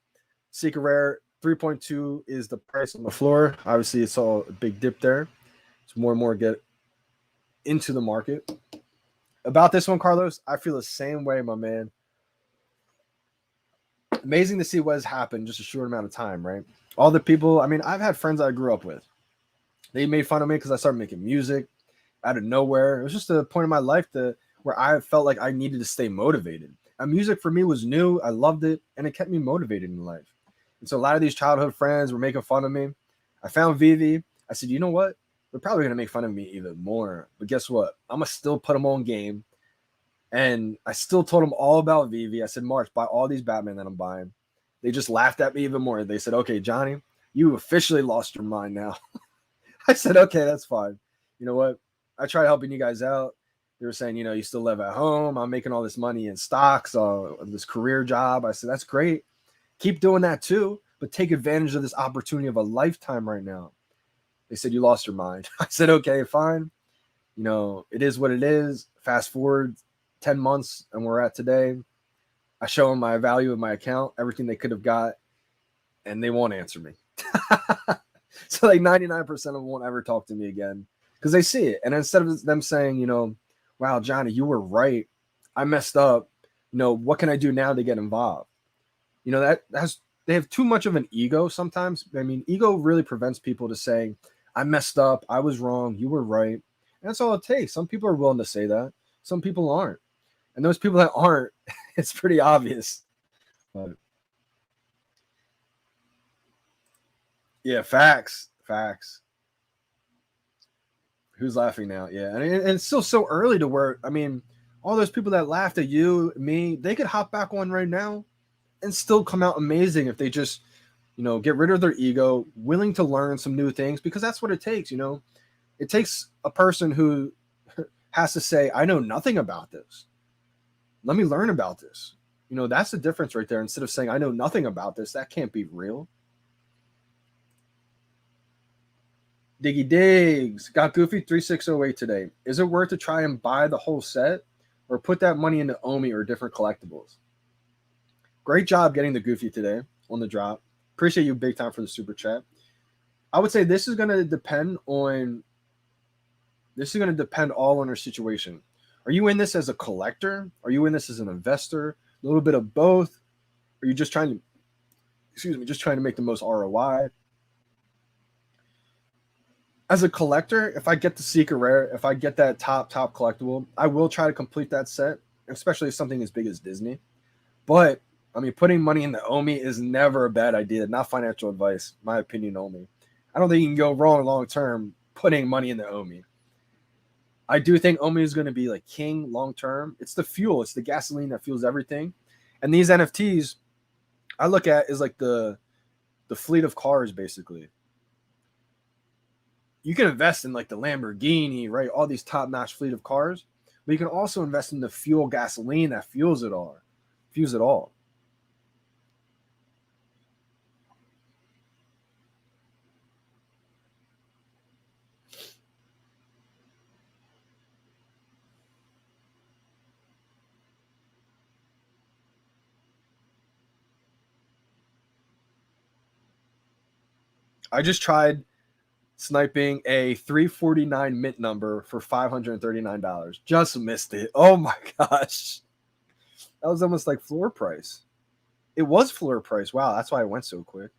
Secret Rare, 3.2 is the price on the floor. Obviously, it's all a big dip there. It's more and more get into the market. About this one, Carlos, I feel the same way, my man. Amazing to see what has happened in just a short amount of time, right? All the people, I mean, I've had friends I grew up with. They made fun of me because I started making music out of nowhere. It was just a point in my life where I felt like I needed to stay motivated. And music for me was new. I loved it, and it kept me motivated in life. And so a lot of these childhood friends were making fun of me. I found VeVe. I said, you know what? They're probably going to make fun of me even more. But guess what? I'm going to still put them on game. And I still told them all about VeVe. I said, March, buy all these Batman that I'm buying. They just laughed at me even more. They said, okay, Johnny, you officially lost your mind now. I said, okay, that's fine. You know what? I tried helping you guys out. They were saying, you still live at home. I'm making all this money in stocks, this career job. I said, that's great. Keep doing that too, but take advantage of this opportunity of a lifetime right now. They said, you lost your mind. I said, okay, fine. It is what it is. Fast forward 10 months and we're at today. I show them my value of my account, everything they could have got, and they won't answer me. So like 99% of them won't ever talk to me again because they see it. And instead of them saying, wow, Johnny, you were right. I messed up. What can I do now to get involved? They have too much of an ego sometimes. I mean, ego really prevents people to saying, I messed up. I was wrong. You were right. And that's all it takes. Some people are willing to say that. Some people aren't. And those people that aren't, it's pretty obvious. But yeah, facts. Who's laughing now? Yeah, and it's still so early to where, I mean, all those people that laughed at you, me, they could hop back on right now and still come out amazing if they just, get rid of their ego, willing to learn some new things, because that's what it takes, It takes a person who has to say, I know nothing about this. Let me learn about this. That's the difference right there. Instead of saying, I know nothing about this, that can't be real. Diggy Diggs got Goofy 3608 today. Is it worth to try and buy the whole set or put that money into Omi or different collectibles? Great job getting the Goofy today on the drop. Appreciate you big time for the super chat. I would say this is going to depend all on your situation. Are you in this as a collector? Are you in this as an investor? A little bit of both? Are you just trying to make the most ROI? As a collector, if I get the secret rare, if I get that top collectible, I will try to complete that set, especially something as big as Disney. But I mean, putting money in the OMI is never a bad idea. Not financial advice, my opinion only. I don't think you can go wrong long term putting money in the OMI. I do think OMI is going to be like king long term. It's the fuel, it's the gasoline that fuels everything. And these NFTs, I look at is like the fleet of cars, basically. You can invest in like the Lamborghini, right? All these top-notch fleet of cars, but you can also invest in the fuel gasoline that fuels it all. I just tried sniping a 349 mint number for $539. Just missed it. Oh my gosh. That was almost like floor price. It was floor price. Wow, that's why it went so quick.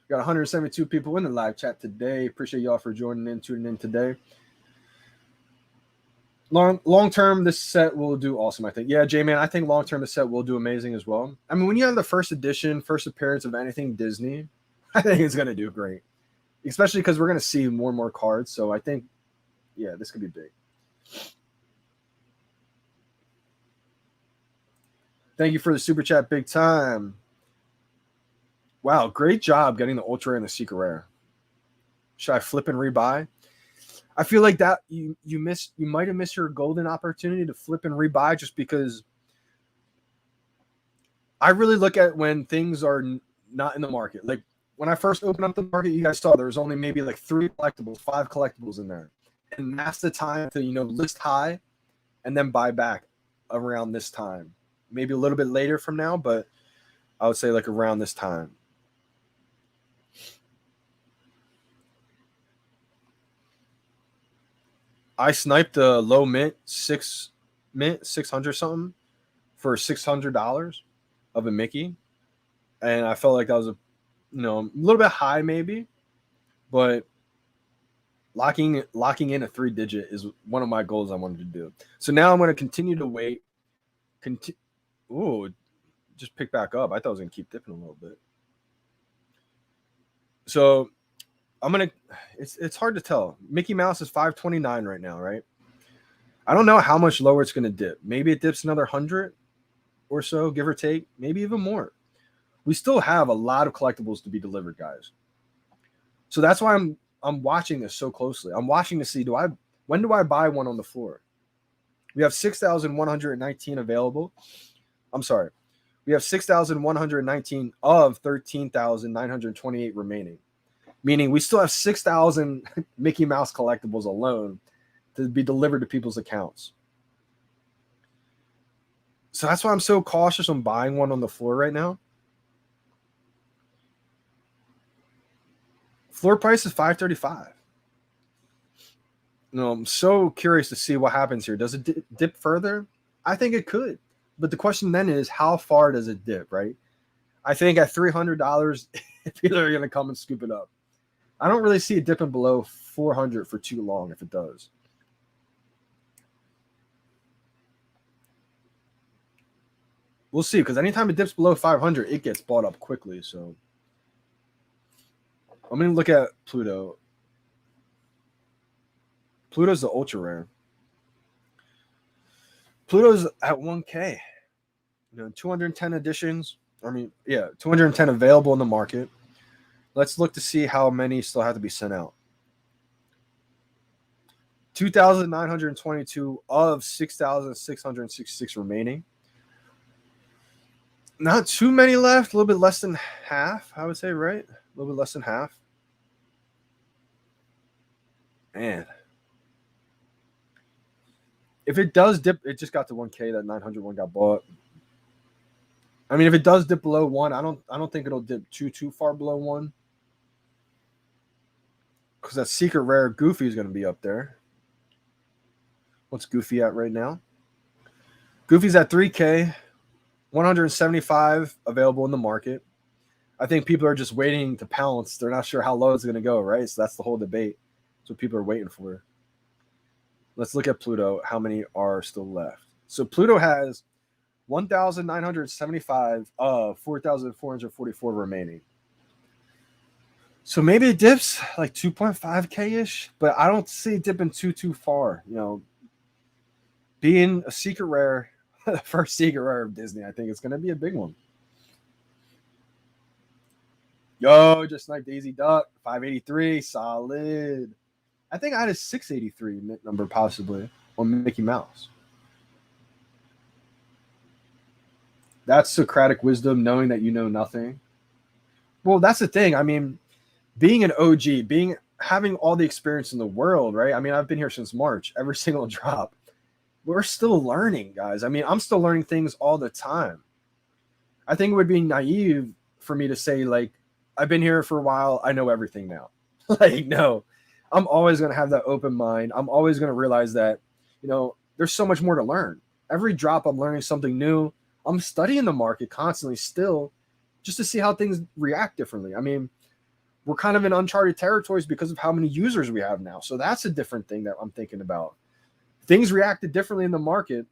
Got 172 people in the live chat today. Appreciate y'all for tuning in today. Long term, this set will do awesome, I think. Yeah, J-Man, I think long term this set will do amazing as well. I mean, when you have the first edition, first appearance of anything Disney, I think it's going to do great. Especially because we're going to see more and more cards. So I think, yeah, this could be big. Thank you for the super chat, big time. Wow, great job getting the ultra rare and the secret rare. Should I flip and rebuy? I feel like that you might have missed your golden opportunity to flip and rebuy, just because I really look at when things are not in the market. Like when I first opened up the market, you guys saw there was only maybe like 3 collectibles, 5 collectibles in there. And that's the time to, list high and then buy back around this time. Maybe a little bit later from now, but I would say like around this time. I sniped a low mint, 600 something for $600 of a Mickey. And I felt like that was a little bit high maybe, but locking in a 3-digit is one of my goals I wanted to do. So now I'm going to continue to wait. Ooh, just pick back up. I thought I was going to keep dipping a little bit. So it's hard to tell. Mickey Mouse is 529 right now, right? I don't know how much lower it's going to dip. Maybe it dips another 100 or so, give or take, maybe even more. We still have a lot of collectibles to be delivered, guys. So that's why I'm watching this so closely. I'm watching to see when do I buy one on the floor? We have 6,119 available. I'm sorry. We have 6,119 of 13,928 remaining. Meaning we still have 6,000 Mickey Mouse collectibles alone to be delivered to people's accounts. So that's why I'm so cautious on buying one on the floor right now. Floor price is $535. I'm so curious to see what happens here. Does it dip further? I think it could. But the question then is, how far does it dip, right? I think at $300, people are going to come and scoop it up. I don't really see it dipping below 400 for too long if it does. We'll see, because anytime it dips below 500, it gets bought up quickly. So I'm going to look at Pluto. Pluto's the ultra rare. Pluto's at 1K. 210 editions. 210 available in the market. Let's look to see how many still have to be sent out. 2,922 of 6,666 remaining. Not too many left. A little bit less than half, I would say, right? A little bit less than half. Man. If it does dip, it just got to 1K. That 901 got bought. I mean, if it does dip below 1, I don't think it'll dip too far below 1. Because that secret rare Goofy is going to be up there. What's Goofy at right now? Goofy's at 3K. 175 available in the market. I think people are just waiting to pounce. They're not sure how low it's going to go, right? So that's the whole debate. That's what people are waiting for. Let's look at Pluto. How many are still left? So Pluto has 1,975 of 4,444 remaining. So maybe it dips like 2.5K-ish, but I don't see it dipping too far. You know, being a secret rare, the first secret rare of Disney, I think it's going to be a big one. Yo, just like Daisy Duck, 583, solid. I think I had a 683 mint number possibly on Mickey Mouse. That's Socratic wisdom, knowing that you know nothing. Well, that's the thing. I mean, being an OG, having all the experience in the world, right? I mean, I've been here since March, every single drop. We're still learning, guys. I mean, I'm still learning things all the time. I think it would be naive for me to say, like, I've been here for a while, I know everything now. Like, no. I'm always going to have that open mind. I'm always going to realize that, you know, there's so much more to learn. Every drop, I'm learning something new. I'm studying the market constantly still just to see how things react differently. I mean, we're kind of in uncharted territories because of how many users we have now. So that's a different thing that I'm thinking about. Things reacted differently in the market,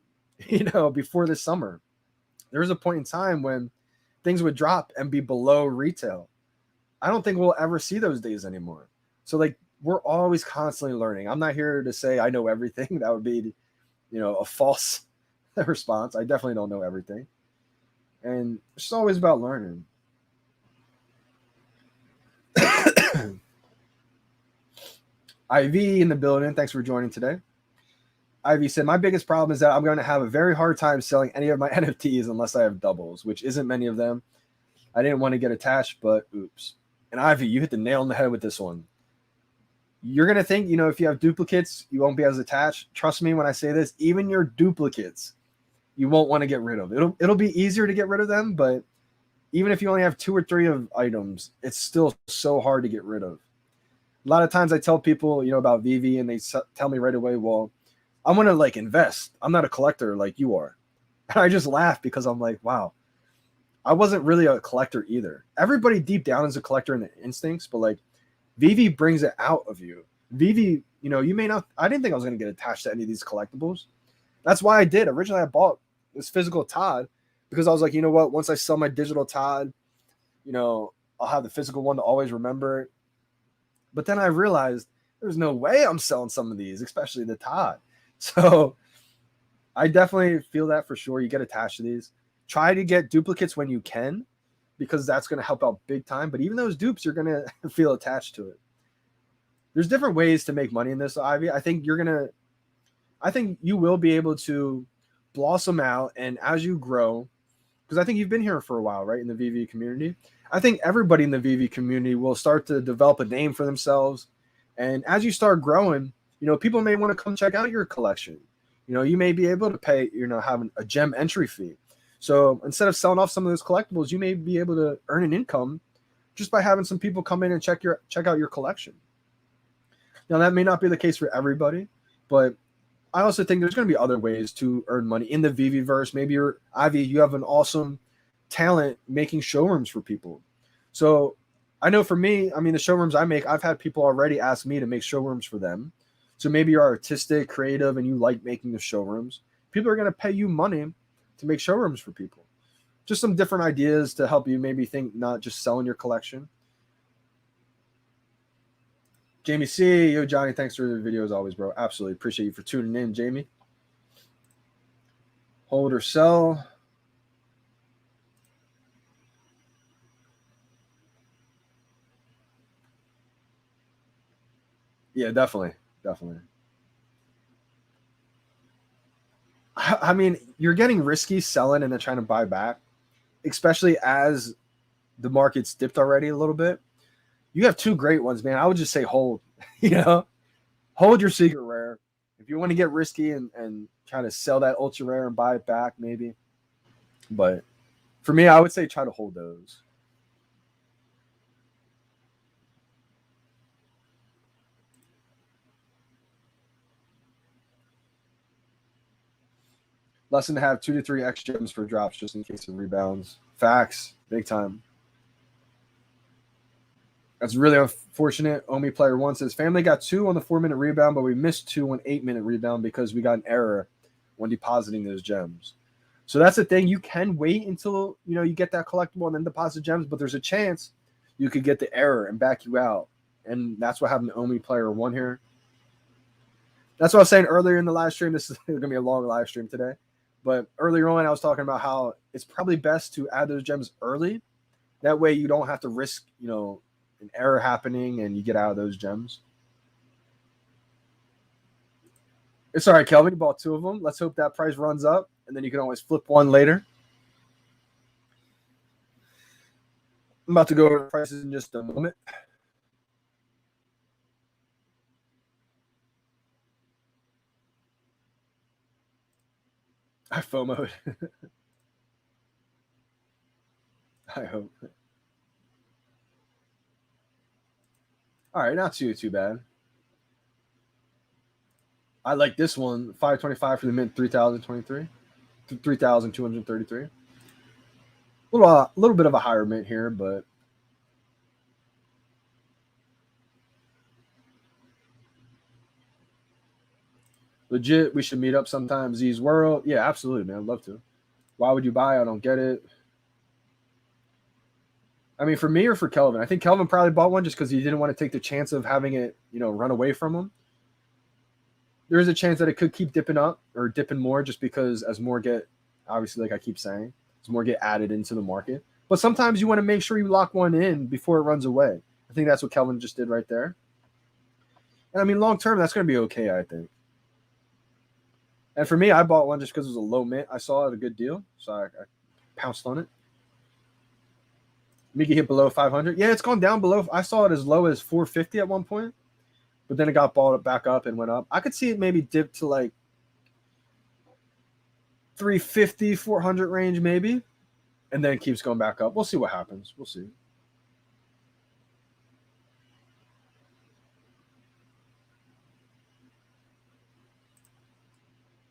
you know, before this summer. There was a point in time when things would drop and be below retail. I don't think we'll ever see those days anymore. So, like, we're always constantly learning. I'm not here to say I know everything. That would be, you know, a false response. I definitely don't know everything. And it's always about learning. Ivy in the building. Thanks for joining today. Ivy said, my biggest problem is that I'm going to have a very hard time selling any of my NFTs unless I have doubles, which isn't many of them. I didn't want to get attached, but oops. And Ivy, you hit the nail on the head with this one. You're going to think, you know, if you have duplicates, you won't be as attached. Trust me when I say this, even your duplicates, you won't want to get rid of. It'll be easier to get rid of them, but even if you only have 2 or 3 of items, it's still so hard to get rid of. A lot of times I tell people, you know, about VeVe, and they tell me right away, well, I want to like invest. I'm not a collector like you are. And I just laugh because I'm like, wow, I wasn't really a collector either. Everybody deep down is a collector in the instincts, but like VeVe brings it out of you. VeVe, you know, you may not, I didn't think I was going to get attached to any of these collectibles. That's why I did. Originally, I bought this physical Todd because I was like, you know what, once I sell my digital Todd, you know, I'll have the physical one to always remember it. But then I realized there's no way I'm selling some of these, especially the Todd. So I definitely feel that for sure. You get attached to these. Try to get duplicates when you can, because that's going to help out big time. But even those dupes, you're going to feel attached to it. There's different ways to make money in this, Ivy. I think you will be able to blossom out. And as you grow, because I think you've been here for a while, right, in the VeVe community. I think everybody in the VeVe community will start to develop a name for themselves. And as you start growing, you know, people may want to come check out your collection. You know, you may be able to pay, you know, have a gem entry fee. So instead of selling off some of those collectibles, you may be able to earn an income just by having some people come in and check out your collection. Now, that may not be the case for everybody, but I also think there's going to be other ways to earn money in the VeVe-verse. Maybe Ivy, you have an awesome talent making showrooms for people. So I know for me, I mean, the showrooms I make, I've had people already ask me to make showrooms for them. So maybe you're artistic, creative, and you like making the showrooms. People are going to pay you money to make showrooms for people. Just some different ideas to help you maybe think not just selling your collection. Jamie C. Yo, Johnny, thanks for the video as always, bro. Absolutely. Appreciate you for tuning in, Jamie. Hold or sell. Yeah, definitely. Definitely. I mean, you're getting risky selling and then trying to buy back, especially as the market's dipped already a little bit. You have 2 great ones, man. I would just say hold, you know, hold your secret rare. If you want to get risky and try to sell that ultra rare and buy it back, maybe. But for me, I would say try to hold those. Lesson to have 2 to 3 X gems for drops just in case of rebounds. Facts. Big time. That's really unfortunate. Omi player 1 says, family got 2 on the 4-minute rebound, but we missed 2 on 8-minute rebound because we got an error when depositing those gems. So that's the thing. You can wait until, you get that collectible and then deposit gems, but there's a chance you could get the error and back you out. And that's what happened to Omi player 1 here. That's what I was saying earlier in the live stream. This is going to be a long live stream today. But earlier on, I was talking about how it's probably best to add those gems early. That way you don't have to risk, an error happening and you get out of those gems. It's all right, Kelvin. You bought 2 of them. Let's hope that price runs up, and then you can always flip one later. I'm about to go over the prices in just a moment. I FOMO'd. I hope. All right, not too bad. I like this one, 525 for the mint, 3,023, 3,233. A little bit of a higher mint here, but legit, we should meet up sometime. Z's World. Yeah, absolutely, man. I'd love to. Why would you buy? I don't get it. I mean, for me or for Kelvin? I think Kelvin probably bought one just because he didn't want to take the chance of having it, run away from him. There is a chance that it could keep dipping up or dipping more just because as more get, obviously, like I keep saying, as more get added into the market. But sometimes you want to make sure you lock one in before it runs away. I think that's what Kelvin just did right there. And I mean, long term, that's going to be okay, I think. And for me, I bought one just because it was a low mint. I saw it a good deal, so I pounced on it. Micky hit below 500. Yeah, it's gone down below. I saw it as low as 450 at one point. But then it got balled back up and went up. I could see it maybe dip to like 350, 400 range maybe. And then it keeps going back up. We'll see what happens. We'll see.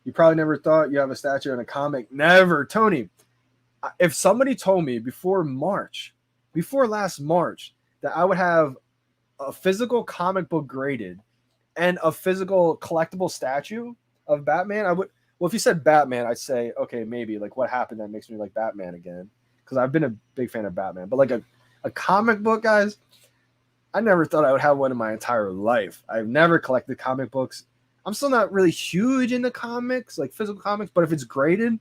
You probably never thought you have a statue in a comic. Never. Tony, if somebody told me before last March, that I would have a physical comic book graded and a physical collectible statue of Batman, I would. Well, if you said Batman, I'd say, okay, maybe. Like, what happened that makes me like Batman again? Because I've been a big fan of Batman. But like a comic book, guys, I never thought I would have one in my entire life. I've never collected comic books. I'm still not really huge into comics, like physical comics. But if it's graded,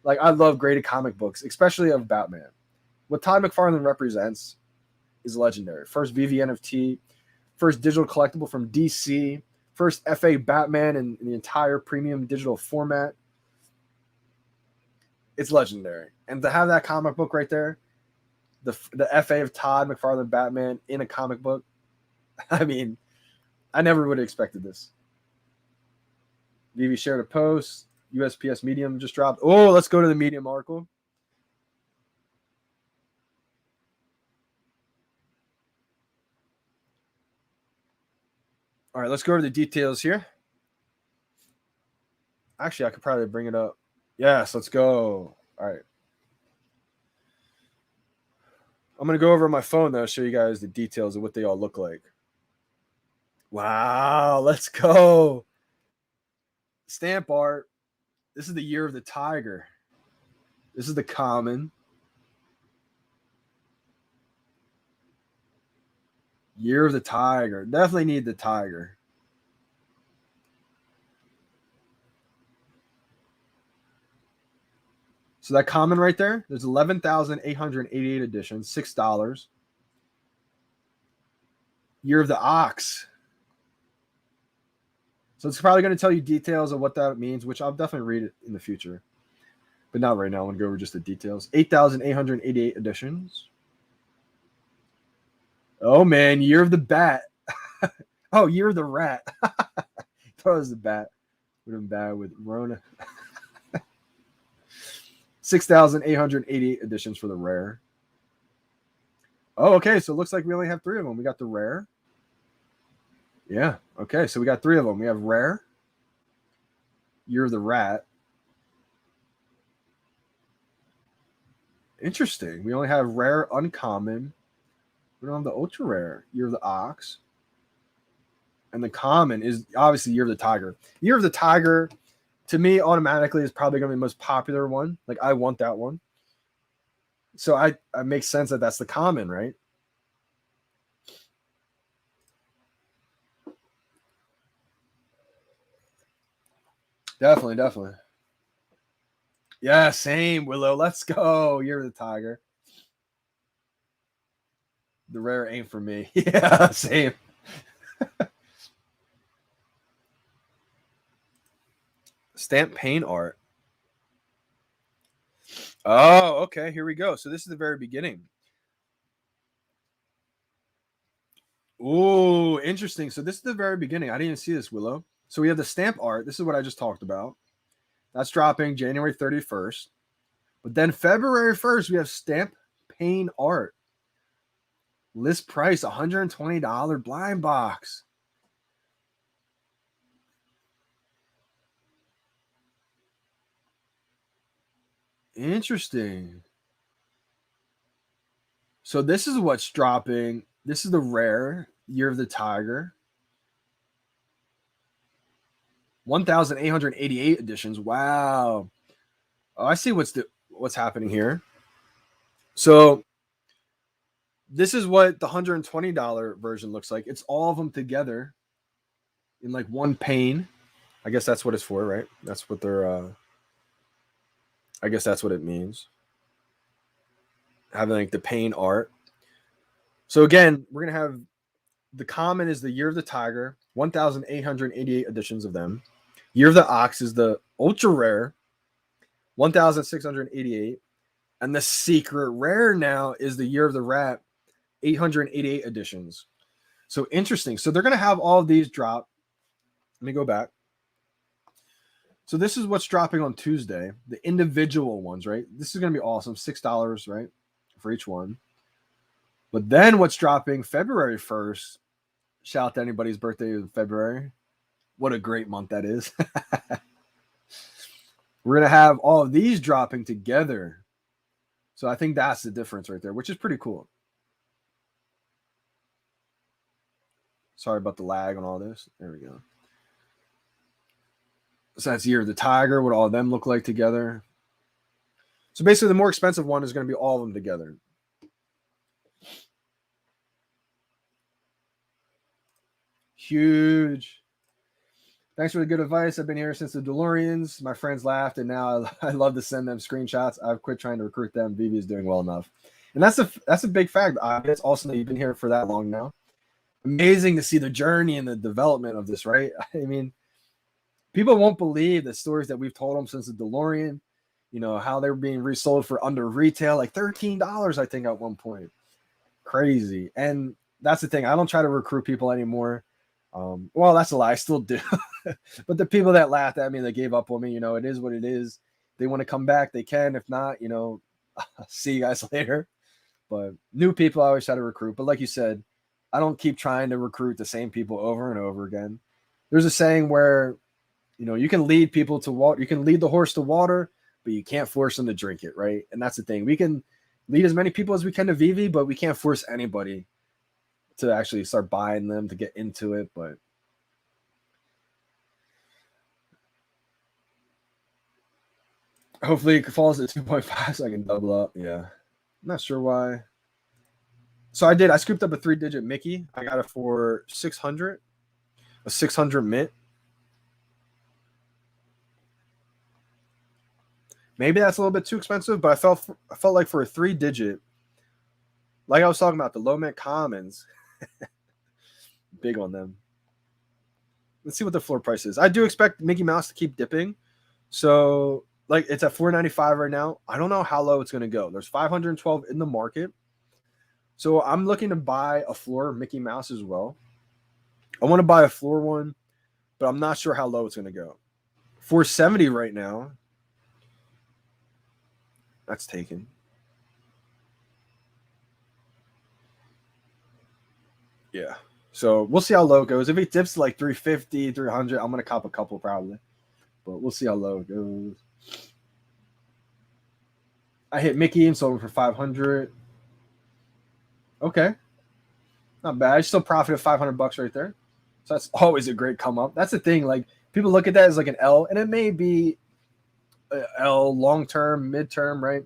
like I love graded comic books, especially of Batman. What Todd McFarlane represents is legendary. First VeVe NFT, first digital collectible from DC, first FA Batman in the entire premium digital format. It's legendary. And to have that comic book right there, the FA of Todd McFarlane Batman in a comic book, I mean, I never would have expected this. VeVe shared a post. USPS Medium just dropped. Oh, let's go to the Medium article. All right, let's go over the details here. Actually, I could probably bring it up. Yes, let's go. All right. I'm going to go over my phone, though, show you guys the details of what they all look like. Wow, let's go. Stamp art. This is the year of the tiger. This is the common. Year of the tiger. Definitely need the tiger. So that common right there, there's 11,888 editions, $6. Year of the ox. So it's probably going to tell you details of what that means, which I'll definitely read it in the future. But not right now. I want to go over just the details. 8,888 editions. Oh, man. Year of the bat. Oh, year of the rat. I thought it was the bat. Would have been bad with Rona. 6,888 editions for the rare. Oh, okay. So it looks like we only have 3 of them. We got the rare. Yeah. Okay. So we got 3 of them. We have rare, Year of the Rat, Interesting. We only have rare, uncommon. We don't have the ultra rare. Year of the Ox. And the common is obviously Year of the Tiger. Year of the Tiger, to me, automatically is probably going to be the most popular one. Like, I want that one. So it makes sense that that's the common, right? Definitely, definitely. Yeah, same, Willow. Let's go. Year of the Tiger. The rare ain't for me. Yeah, same. Stamp paint art. Oh, okay. Here we go. So this is the very beginning. Ooh, interesting. So this is the very beginning. I didn't even see this, Willow. So we have the stamp art. This is what I just talked about. That's dropping January 31st. But then February 1st, we have stamp paint art. List price $120 blind box. Interesting. So this is what's dropping. This is the rare Year of the Tiger. 1,888 editions. Wow. Oh, I see what's happening here. So this is what the $120 version looks like. It's all of them together in like one pane. I guess that's what it's for, right? That's what they're I guess that's what it means. Having like the pane art. So again, we're gonna have the common is the Year of the Tiger, 1,888 editions of them. Year of the Ox is the ultra rare, 1,688. And the secret rare now is the Year of the Rat, 888 editions. So interesting. So they're going to have all of these drop. Let me go back. So this is what's dropping on Tuesday, the individual ones, right? This is going to be awesome. $6, right, for each one. But then what's dropping February 1st? Shout out to anybody's birthday in February. What a great month that is. We're going to have all of these dropping together. So I think that's the difference right there, which is pretty cool. Sorry about the lag on all this. There we go. So that's Year of the Tiger. What all of them look like together. So basically, the more expensive one is going to be all of them together. Huge. Thanks for the good advice. I've been here since the DeLoreans. My friends laughed, and now I love to send them screenshots. I've quit trying to recruit them. VeVe is doing well enough, and that's a big fact. It's awesome that you've been here for that long now. Amazing to see the journey and the development of this, right? I mean, people won't believe the stories that we've told them since the DeLorean. You know how they were being resold for under retail, like $13, I think, at one point. Crazy, and that's the thing. I don't try to recruit people anymore. Well, that's a lie. I still do. But the people that laughed at me, that gave up on me, it is what it is. They want to come back, they can. If not, see you guys later. But new people, I always try to recruit. But like you said, I don't keep trying to recruit the same people over and over again. There's a saying where, you can lead people to water. You can lead the horse to water, but you can't force them to drink it, right? And that's the thing. We can lead as many people as we can to VeVe, but we can't force anybody to actually start buying them to get into it. But hopefully it falls at 2.5 so I can double up. Yeah. I'm not sure why. So I scooped up a 3-digit Mickey. I got it for 600, a 600 mint. Maybe that's a little bit too expensive, but I felt like for a 3-digit, like I was talking about, the low mint commons, big on them. Let's see what the floor price is. I do expect Mickey Mouse to keep dipping. So, like, it's at $4.95 right now. I don't know how low it's going to go. There's 512 in the market. So I'm looking to buy a floor Mickey Mouse as well. I want to buy a floor one, but I'm not sure how low it's going to go. 470 right now. That's taken. Yeah. So we'll see how low it goes. If it dips to like 350, 300, I'm going to cop a couple probably. But we'll see how low it goes. I hit Mickey and sold him for 500. Okay, not bad. I still profited $500 right there. So that's always a great come up. That's the thing. Like people look at that as like an L, and it may be a L long term, mid term, right?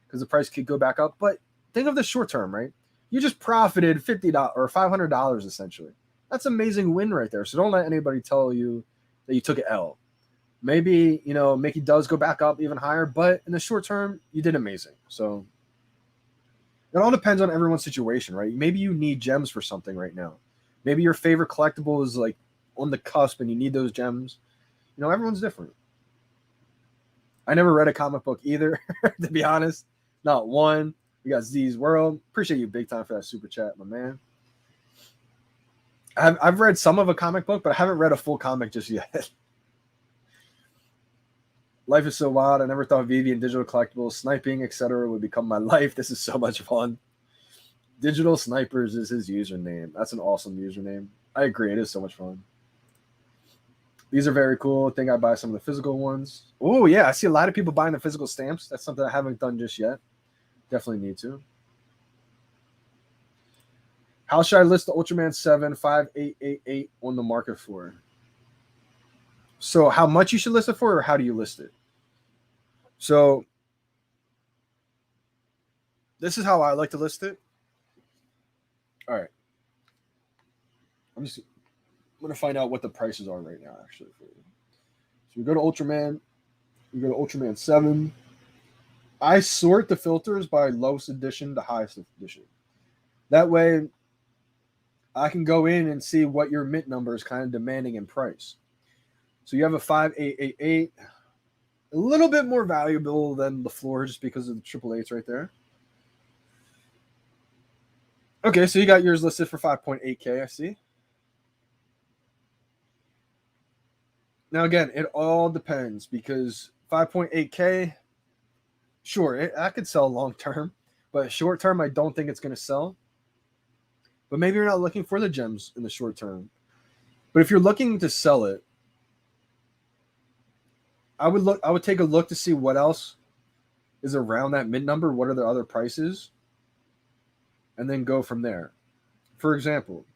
Because the price could go back up. But think of the short term, right? You just profited $50 or $500 essentially. That's an amazing win right there. So don't let anybody tell you that you took an L. Maybe, Mickey does go back up even higher, but in the short term, you did amazing. So it all depends on everyone's situation, right? Maybe you need gems for something right now. Maybe your favorite collectible is like on the cusp and you need those gems. Everyone's different. I never read a comic book either, to be honest. Not one. We got Z's World. Appreciate you big time for that super chat, my man. I've read some of a comic book, but I haven't read a full comic just yet. Life is so wild. I never thought VeVe and digital collectibles, sniping, etc. would become my life. This is so much fun. Digital Snipers is his username. That's an awesome username. I agree. It is so much fun. These are very cool. I think I buy some of the physical ones. Oh, yeah. I see a lot of people buying the physical stamps. That's something I haven't done just yet. Definitely need to. How should I list the Ultraman 7 5888 on the market for? So how much you should list it for, or how do you list it? So this is how I like to list it. All right. I'm going to find out what the prices are right now, actually. For you. So we go to Ultraman. We go to Ultraman 7. I sort the filters by lowest edition to highest edition. That way, I can go in and see what your mint number is kind of demanding in price. So you have a 5888. A little bit more valuable than the floor just because of the triple eights right there. Okay, so you got yours listed for 5.8K, I see. Now, again, it all depends because 5.8K, sure, I could sell long term, but short term, I don't think it's going to sell. But maybe you're not looking for the gems in the short term. But if you're looking to sell it, I would take a look to see what else is around that mint number. What are the other prices? And then go from there. For example,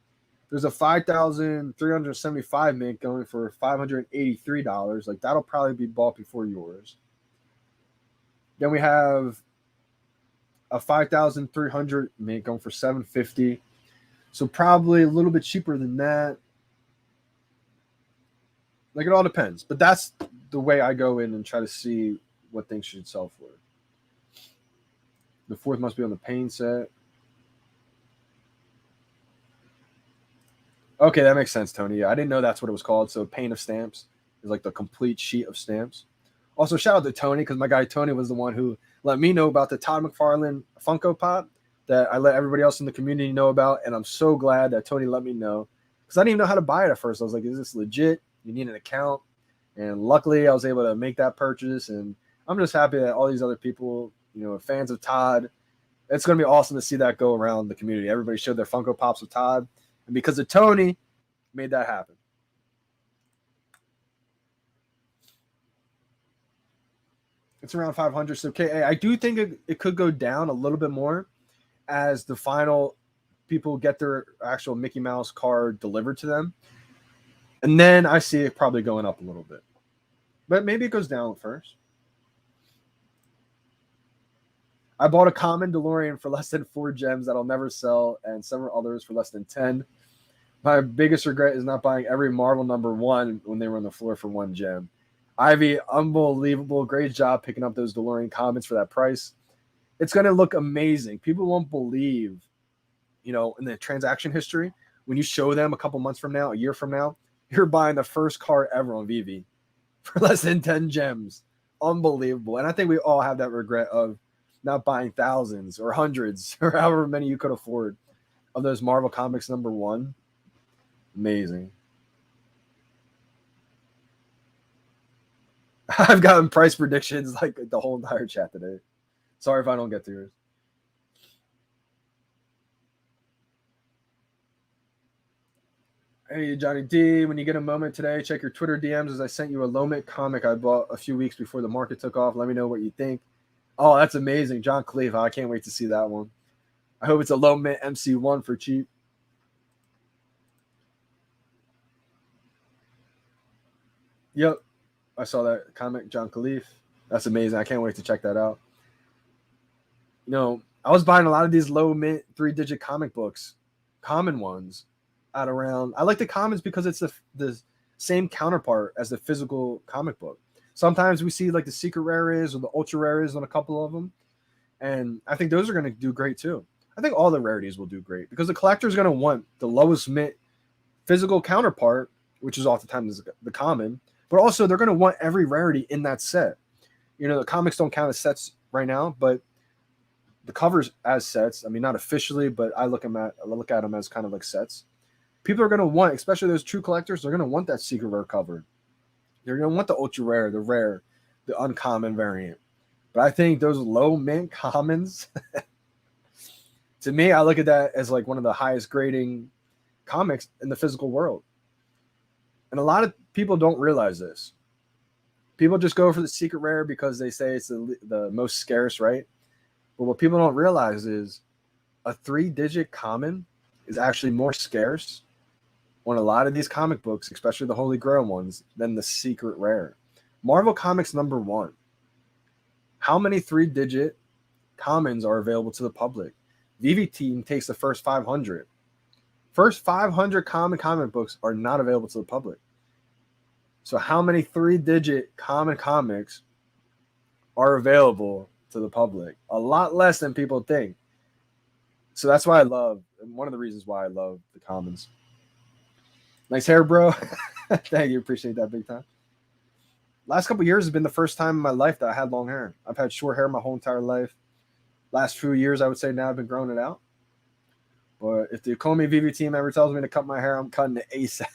there's a 5,375 mint going for $583. Like that'll probably be bought before yours. Then we have a 5,300 mint going for $750. So probably a little bit cheaper than that. Like it all depends. But that's the way I go in and try to see what things should sell for. The fourth must be on the pain set. Okay, that makes sense, Tony. Yeah, I didn't know that's what it was called. So pain of stamps is like the complete sheet of stamps. Also, shout out to Tony because my guy Tony was the one who let me know about the Todd McFarlane Funko Pop that I let everybody else in the community know about. And I'm so glad that Tony let me know because I didn't even know how to buy it at first. I was like, is this legit? You need an account. And luckily, I was able to make that purchase. And I'm just happy that all these other people, fans of Todd, it's going to be awesome to see that go around the community. Everybody showed their Funko Pops of Todd. And because of Tony, made that happen. It's around 500. So, okay, I do think it could go down a little bit more as the final people get their actual Mickey Mouse card delivered to them. And then I see it probably going up a little bit. But maybe it goes down first. I bought a common DeLorean for less than 4 gems that I'll never sell and several others for less than 10. My biggest regret is not buying every Marvel number 1 when they were on the floor for 1 gem. Ivy, unbelievable. Great job picking up those DeLorean commons for that price. It's going to look amazing. People won't believe, in the transaction history, when you show them a couple months from now, a year from now, you're buying the first car ever on VeVe for less than 10 gems. Unbelievable. And I think we all have that regret of not buying thousands or hundreds or however many you could afford of those Marvel Comics number 1. Amazing. I've gotten price predictions like the whole entire chat today. Sorry if I don't get to yours. Hey, Johnny D, when you get a moment today, check your Twitter DMs as I sent you a Lomit comic I bought a few weeks before the market took off. Let me know what you think. Oh, that's amazing. John Cleave. I can't wait to see that one. I hope it's a low mint MC1 for cheap. Yep. I saw that comic, John Khalif. That's amazing. I can't wait to check that out. I was buying a lot of these low mint 3-digit comic books, common ones, at around. I like the commons because it's the same counterpart as the physical comic book. Sometimes we see like the secret rares or the ultra rares on a couple of them, and I think those are going to do great too. I think all the rarities will do great because the collector is going to want the lowest mint physical counterpart, which is oftentimes the common, but also they're going to want every rarity in that set. The comics don't count as sets right now, but the covers as sets. I mean, not officially, but I look at them as kind of like sets. People are going to want, especially those true collectors, they're going to want that secret rare cover. They're going to want the ultra rare, the rare, the uncommon variant. But I think those low mint commons, to me, I look at that as like one of the highest grading comics in the physical world. And a lot of people don't realize this. People just go for the secret rare because they say it's the most scarce, right? But what people don't realize is a 3-digit common is actually more scarce on a lot of these comic books, especially the Holy Grail ones, than the secret rare. Marvel Comics #1. How many 3-digit commons are available to the public? VeVe Team takes the first 500. First 500 common comic books are not available to the public. So how many 3-digit common comics are available to the public? A lot less than people think. So that's why one of the reasons why I love the commons. Nice hair, bro. Thank you. Appreciate that big time. Last couple years has been the first time in my life that I had long hair. I've had short hair my whole entire life. Last few years, I would say now I've been growing it out. But if the Komi VeVe team ever tells me to cut my hair, I'm cutting it ASAP.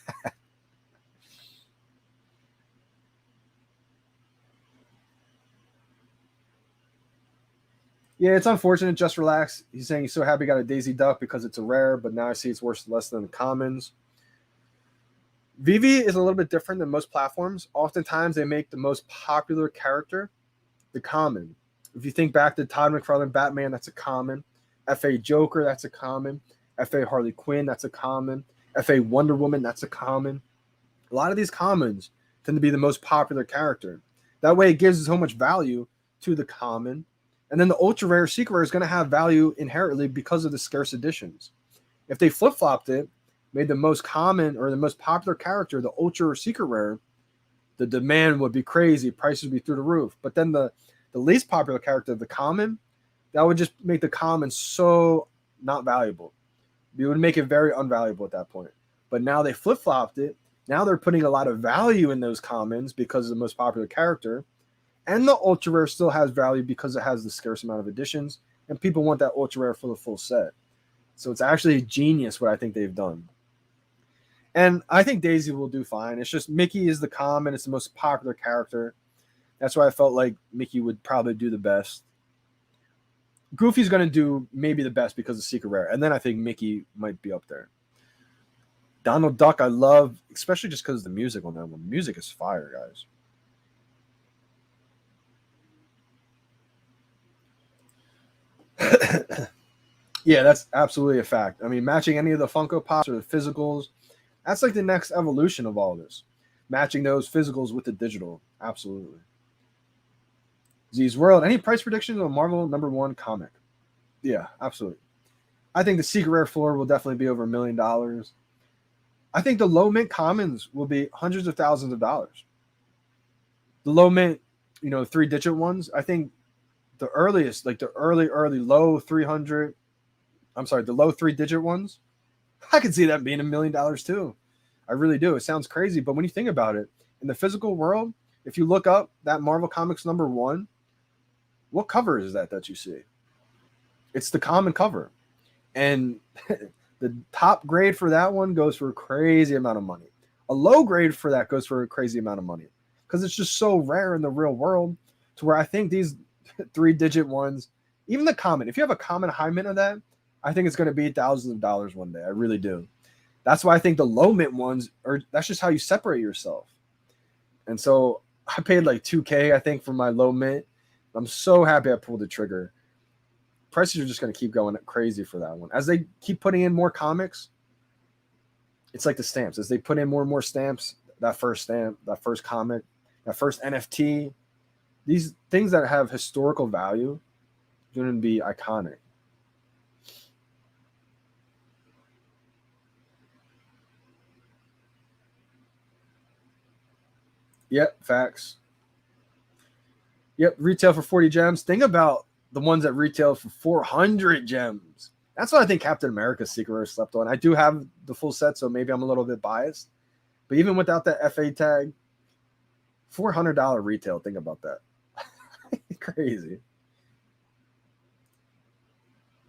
Yeah, it's unfortunate. Just relax. He's saying he's so happy he got a Daisy Duck because it's a rare, but now I see it's worth less than the commons. VeVe is a little bit different than most platforms. Oftentimes, they make the most popular character the common. If you think back to Todd McFarlane Batman, that's a common. FA Joker, that's a common. FA Harley Quinn, that's a common. FA Wonder Woman, that's a common. A lot of these commons tend to be the most popular character. That way, it gives so much value to the common. And then the ultra rare secret rare is going to have value inherently because of the scarce editions. If they flip-flopped it, made the most common or the most popular character the ultra or secret rare, the demand would be crazy. Prices would be through the roof. But then the least popular character, the common, that would just make the common so not valuable. It would make it very unvaluable at that point. But now they flip-flopped it. Now they're putting a lot of value in those commons because of the most popular character. And the ultra rare still has value because it has the scarce amount of editions. And people want that ultra rare for the full set. So it's actually genius what I think they've done. And I think Daisy will do fine. It's just Mickey is the common. It's the most popular character. That's why I felt like Mickey would probably do the best. Goofy's going to do maybe the best because of secret rare. And then I think Mickey might be up there. Donald Duck I love, especially just because of the music on that one. Music is fire, guys. Yeah, that's absolutely a fact. I mean, matching any of the Funko Pops or the physicals, that's like the next evolution of all this. Matching those physicals with the digital. Absolutely. Z's World. Any price predictions on Marvel #1 comic? Yeah, absolutely. I think the secret rare floor will definitely be over $1 million. I think the low mint commons will be hundreds of thousands of dollars. The low mint, 3-digit ones, I think the earliest, like the early low 300, the low 3-digit ones, I could see that being $1 million too. I really do. It sounds crazy, but when you think about it, in the physical world, if you look up that Marvel Comics #1, what cover is that you see? It's the common cover. And the top grade for that one goes for a crazy amount of money. A low grade for that goes for a crazy amount of money because it's just so rare in the real world to where I think these 3-digit ones, even the common, if you have a common high mint of that, I think it's going to be thousands of dollars one day. I really do. That's why I think the low mint ones that's just how you separate yourself. And so I paid like $2K, I think, for my low mint. I'm so happy I pulled the trigger. Prices are just going to keep going crazy for that one. As they keep putting in more comics, it's like the stamps. As they put in more and more stamps, that first stamp, that first comic, that first NFT, these things that have historical value are going to be iconic. Yep, facts. Yep, retail for 40 gems. Think about the ones that retail for 400 gems. That's what I think Captain America's Secret Rare slept on. I do have the full set, so maybe I'm a little bit biased. But even without that FA tag, $400 retail. Think about that. Crazy.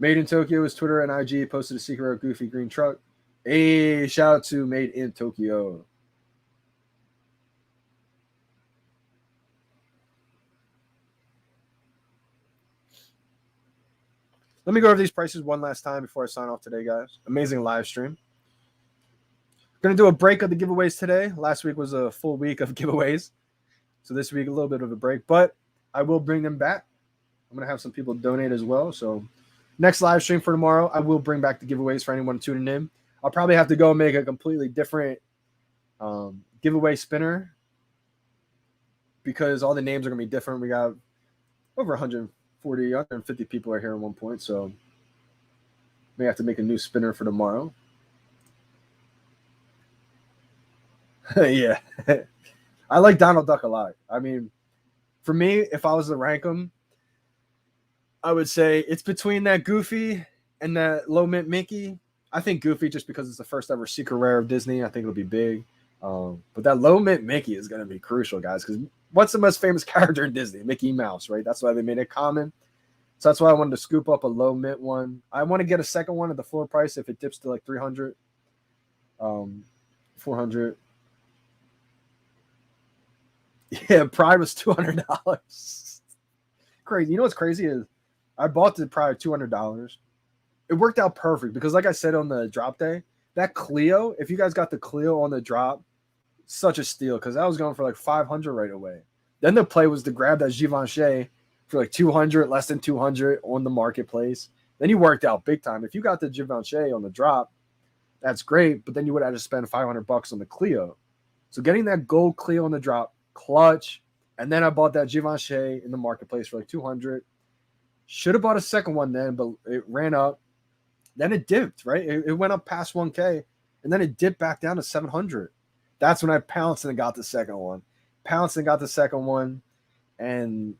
Made in Tokyo is Twitter and IG posted a Secret Rare Goofy green truck. Hey, shout out to Made in Tokyo. Let me go over these prices one last time before I sign off today, guys. Amazing live stream. Going to do a break of the giveaways today. Last week was a full week of giveaways. So this week, a little bit of a break. But I will bring them back. I'm going to have some people donate as well. So next live stream for tomorrow, I will bring back the giveaways for anyone tuning in. I'll probably have to go and make a completely different giveaway spinner because all the names are going to be different. We got over 140, 150 people are here at one point. So may have to make a new spinner for tomorrow. Yeah. I like Donald Duck a lot. I mean, for me, if I was to rank them, I would say it's between that Goofy and that low mint Mickey. I think Goofy just because it's the first ever secret rare of Disney. I think it'll be big. But that low mint Mickey is going to be crucial, guys, because what's the most famous character in Disney? Mickey Mouse, right? That's why they made it common. So that's why I wanted to scoop up a low mint one. I want to get a second one at the floor price if it dips to like 300, 400. Yeah, Pride was $200. Crazy. You know what's crazy is I bought the Pride $200. It worked out perfect because, like I said on the drop day, that Clio, if you guys got the Clio on the drop, such a steal because I was going for like 500 right away. Then the play was to grab that Givenchy for like 200, less than 200 on the marketplace. Then you worked out big time. If you got the Givenchy on the drop, that's great, but then you would have to spend $500 on the Clio. So getting that gold Clio on the drop, clutch. And then I bought that Givenchy in the marketplace for like 200. Should have bought a second one then, but it ran up. Then it dipped, right? It went up past 1K, and then it dipped back down to 700. That's when I pounced and got the second one. And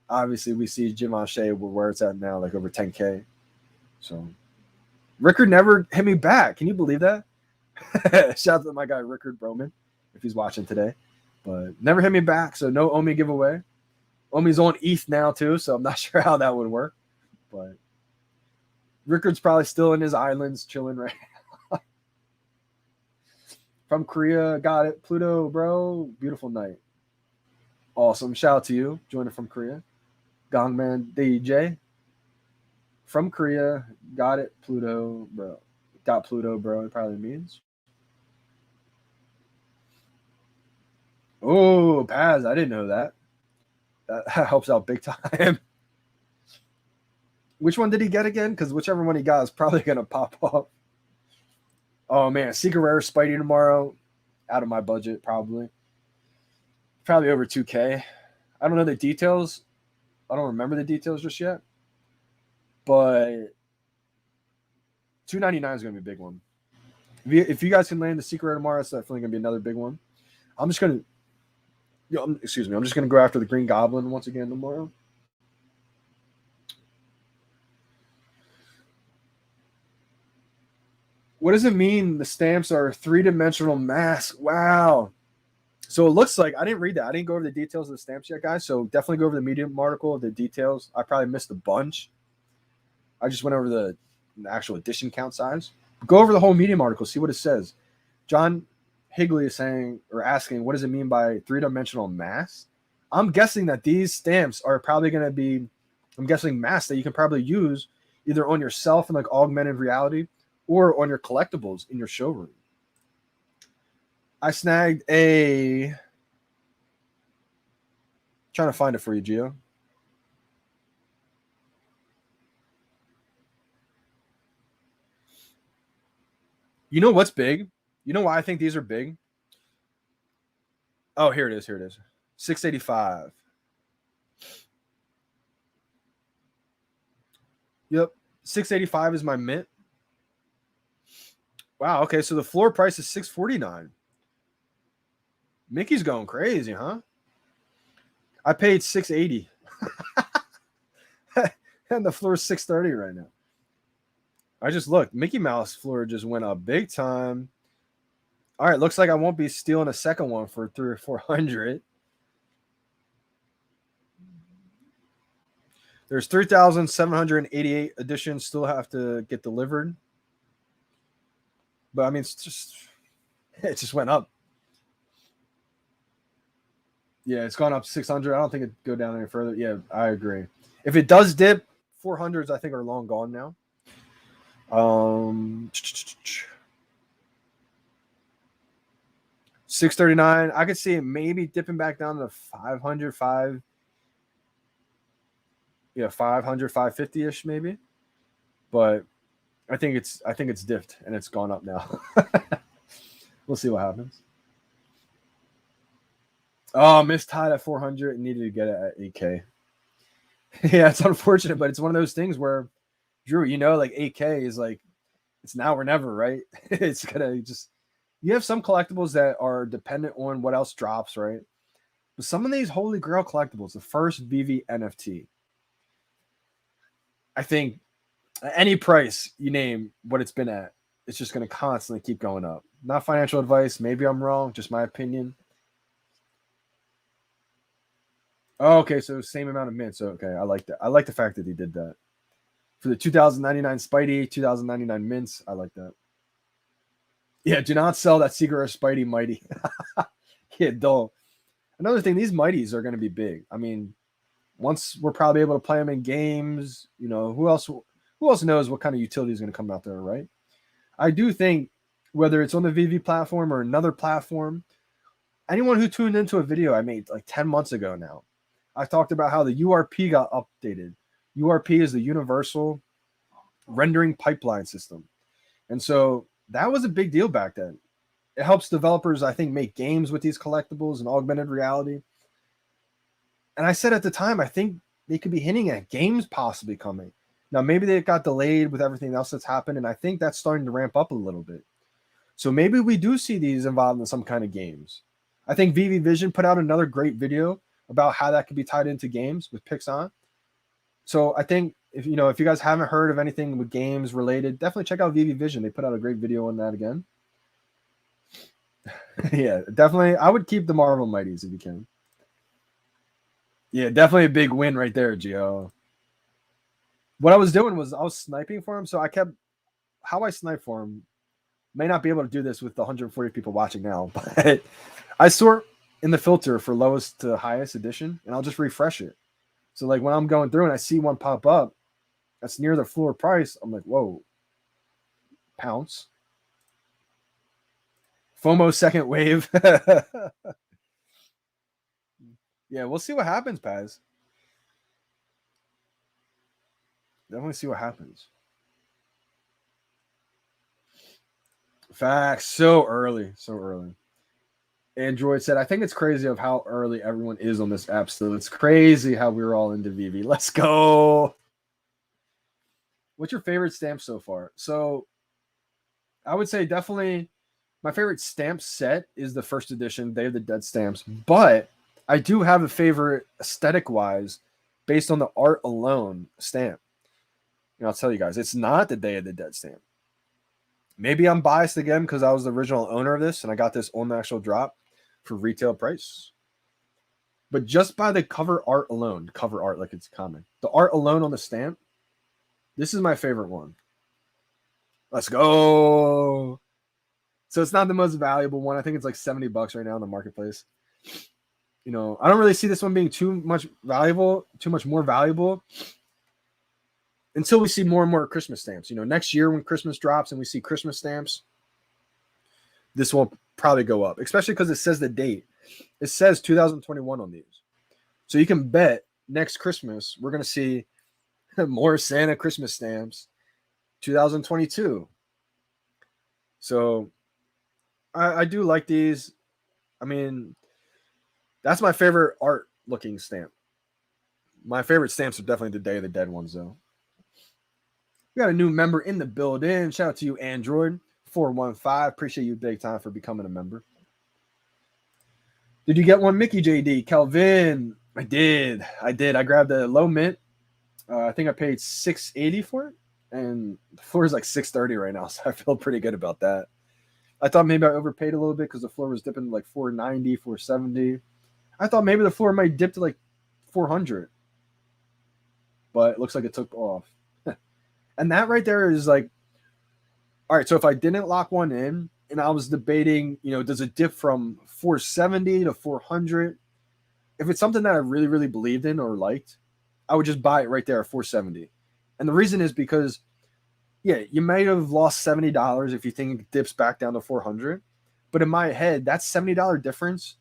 obviously we see Givenchy where it's at now, like over 10K. So Rickard never hit me back. Can you believe that? Shout out to my guy Rickard Broman if he's watching today. But never hit me back, so no Omi giveaway. Omi's on ETH now too, so I'm not sure how that would work. But Rickard's probably still in his islands chilling right now. From Korea, got it. Pluto, bro, beautiful night. Awesome. Shout out to you, joining from Korea. Gongman DJ. From Korea, got it. Pluto, bro. Got Pluto, bro, it probably means. Oh, Paz, I didn't know that. That helps out big time. Which one did he get again? Because whichever one he got is probably going to pop up. Oh, man. Secret Rare Spidey tomorrow. Out of my budget, probably. Probably over 2K. I don't know the details. I don't remember the details just yet. But $299 is going to be a big one. If you guys can land the Secret Rare tomorrow, it's definitely going to be another big one. I'm just going to I'm just going to go after the Green Goblin once again tomorrow. What does it mean the stamps are three-dimensional masks? Wow. So it looks like, I didn't read that. I didn't go over the details of the stamps yet, guys. So definitely go over the Medium article of the details. I probably missed a bunch. I just went over the actual edition count size. Go over the whole Medium article, see what it says. John Higley is saying or asking, what does it mean by three-dimensional mass? I'm guessing that these stamps are probably going to be, I'm guessing masks that you can probably use either on yourself in like augmented reality or on your collectibles in your showroom. I snagged a, trying to find it for you, Gio. You know what's big? You know why I think these are big? Oh, here it is. Here it is. 685. Yep. 685 is my mint. Wow. Okay. So the floor price is 649. Mickey's going crazy, huh? I paid 680. And the floor is 630 right now. I just looked. Mickey Mouse floor just went up big time. All right. Looks like I won't be stealing a second one for 300 or 400. There's 3,788 editions still have to get delivered. But I mean, it just went up. Yeah, it's gone up 600. I don't think it'd go down any further. Yeah, I agree. If it does dip, 400s I think are long gone now. 639. I could see it maybe dipping back down to 500, 550-ish maybe. But I think it's dipped and it's gone up now. We'll see what happens. Oh, missed tied at 400 and needed to get it at 8K. Yeah, it's unfortunate, but it's one of those things where, Drew, like 8K is like, it's now or never, right? It's gonna just, you have some collectibles that are dependent on what else drops, right? But some of these holy grail collectibles, the first VeVe NFT, I think at any price you name what it's been at, it's just going to constantly keep going up. Not financial advice. Maybe I'm wrong. Just my opinion. Oh, okay. So same amount of mints. Okay. I like that. I like the fact that he did that. For the 2099 Spidey, 2099 mints. I like that. Yeah. Do not sell that Secret Rare Spidey Mighty. Yeah. Don't. Another thing, these Mighties are going to be big. I mean, once we're probably able to play them in games, who else knows what kind of utility is going to come out there, right? I do think whether it's on the VeVe platform or another platform, anyone who tuned into a video I made like 10 months ago now, I talked about how the URP got updated. URP is the Universal Rendering Pipeline System. And so that was a big deal back then. It helps developers, I think, make games with these collectibles and augmented reality. And I said at the time, I think they could be hinting at games possibly coming. Now, maybe they got delayed with everything else that's happened, and I think that's starting to ramp up a little bit. So maybe we do see these involved in some kind of games. I think VeVe Vision put out another great video about how that could be tied into games with Pixon. So I think if you guys haven't heard of anything with games related, definitely check out VeVe Vision. They put out a great video on that again. Yeah, definitely. I would keep the Marvel Mighties if you can. Yeah, definitely a big win right there, Gio. What I was doing was I was sniping for him. So I kept, how I snipe for him, may not be able to do this with the 140 people watching now, but I sort in the filter for lowest to highest edition, and I'll just refresh it. So like when I'm going through and I see one pop up that's near the floor price, I'm like, whoa, pounce. FOMO second wave. Yeah, we'll see what happens, Paz. Definitely see what happens. Facts. So early. So early. Android said, I think it's crazy of how early everyone is on this app still. It's crazy how we're all into VeVe. Let's go. What's your favorite stamp so far? So I would say definitely my favorite stamp set is the first edition, Day of the Dead stamps. But I do have a favorite aesthetic-wise based on the art alone stamp. I'll tell you guys, it's not the Day of the Dead stamp. Maybe I'm biased again because I was the original owner of this and I got this on the actual drop for retail price. But just by the cover art alone, cover art like it's common, the art alone on the stamp, this is my favorite one. Let's go. So it's not the most valuable one. I think it's like $70 right now in the marketplace. I don't really see this one being too much more valuable until we see more and more Christmas stamps. Next year when Christmas drops and we see Christmas stamps, this will probably go up, especially because it says the date. It says 2021 on these. So you can bet next Christmas we're going to see more Santa Christmas stamps 2022. So I do like these. I mean, that's my favorite art looking stamp. My favorite stamps are definitely the Day of the Dead ones, though. We got a new member in the building. Shout out to you, Android 415. Appreciate you big time for becoming a member. Did you get one, Mickey JD? Kelvin, I did. I grabbed a low mint. I think I paid $680 for it, and the floor is like $630 right now, so I feel pretty good about that. I thought maybe I overpaid a little bit because the floor was dipping like $490, $470. I thought maybe the floor might dip to like $400, but it looks like it took off. And that right there is like, all right, so if I didn't lock one in and I was debating, does it dip from 470 to 400? If it's something that I really, really believed in or liked, I would just buy it right there at 470. And the reason is because, yeah, you might have lost $70 if you think it dips back down to 400. But in my head, that $70 difference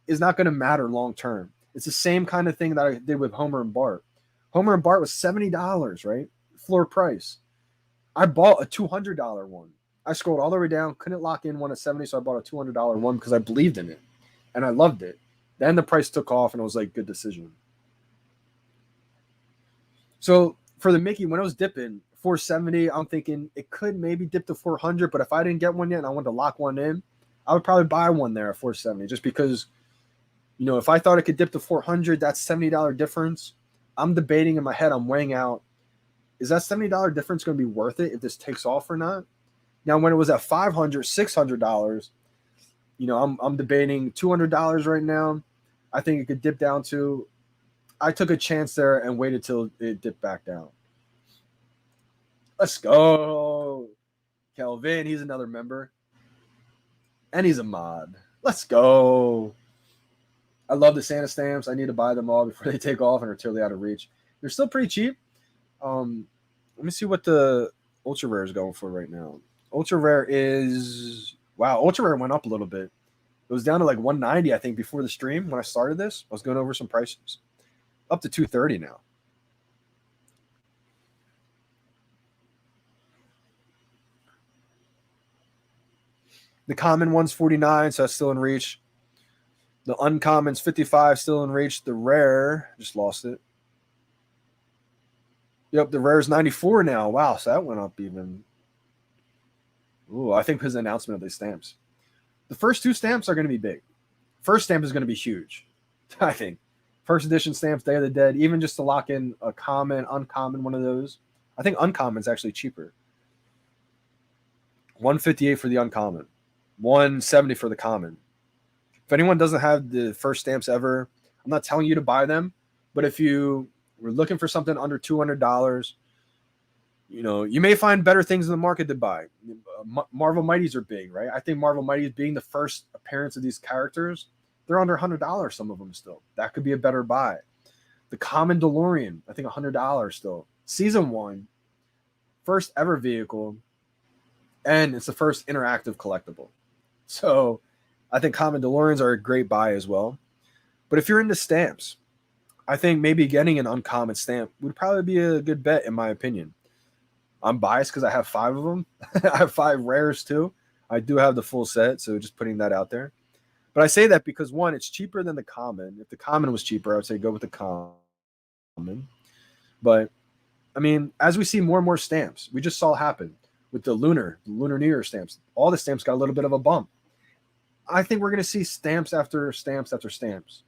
is not going to matter long term. It's the same kind of thing that I did with Homer and Bart. Homer and Bart was $70, right? Floor price. I bought a $200 one. I scrolled all the way down, couldn't lock in one at 70, so I bought a $200 one because I believed in it and I loved it. Then the price took off and it was like, good decision. So for the Mickey, when it was dipping 470, I'm thinking it could maybe dip to 400, but if I didn't get one yet and I wanted to lock one in, I would probably buy one there at 470 just because, if I thought it could dip to 400, that's $70 difference. I'm debating in my head, I'm weighing out, is that $70 difference going to be worth it if this takes off or not? Now, when it was at $500, $600, I'm debating $200 right now. I think it could dip down to, I took a chance there and waited till it dipped back down. Let's go. Kelvin, he's another member. And he's a mod. Let's go. I love the Santa stamps. I need to buy them all before they take off and are totally out of reach. They're still pretty cheap. Let me see what the ultra rare is going for right now. Ultra rare is, wow, ultra rare went up a little bit. It was down to like 190, I think, before the stream when I started this. I was going over some prices. Up to 230 now. The common one's 49, so that's still in reach. The uncommon's 55, still in reach. The rare, just lost it. Yep, the rare is 94 now. Wow, so that went up even. Ooh, I think his announcement of these stamps. The first two stamps are going to be big. First stamp is going to be huge, I think. First edition stamps, Day of the Dead, even just to lock in a common, uncommon one of those. I think uncommon's actually cheaper. $158 for the uncommon. $170 for the common. If anyone doesn't have the first stamps ever, I'm not telling you to buy them, but if you were looking for something under $200, you may find better things in the market to buy. Marvel Mighties are big, right? I think Marvel Mighties being the first appearance of these characters, they're under $100, some of them still. That could be a better buy. The common DeLorean, I think $100 still. Season 1, first ever vehicle, and it's the first interactive collectible. So I think common DeLoreans are a great buy as well. But if you're into stamps, I think maybe getting an uncommon stamp would probably be a good bet, in my opinion. I'm biased because I have 5 of them. I have 5 rares too. I do have the full set, so just putting that out there. But I say that because, one, it's cheaper than the common. If the common was cheaper, I would say go with the common. But, I mean, as we see more and more stamps, we just saw it happen with the Lunar New Year stamps. All the stamps got a little bit of a bump. I think we're going to see stamps after stamps after stamps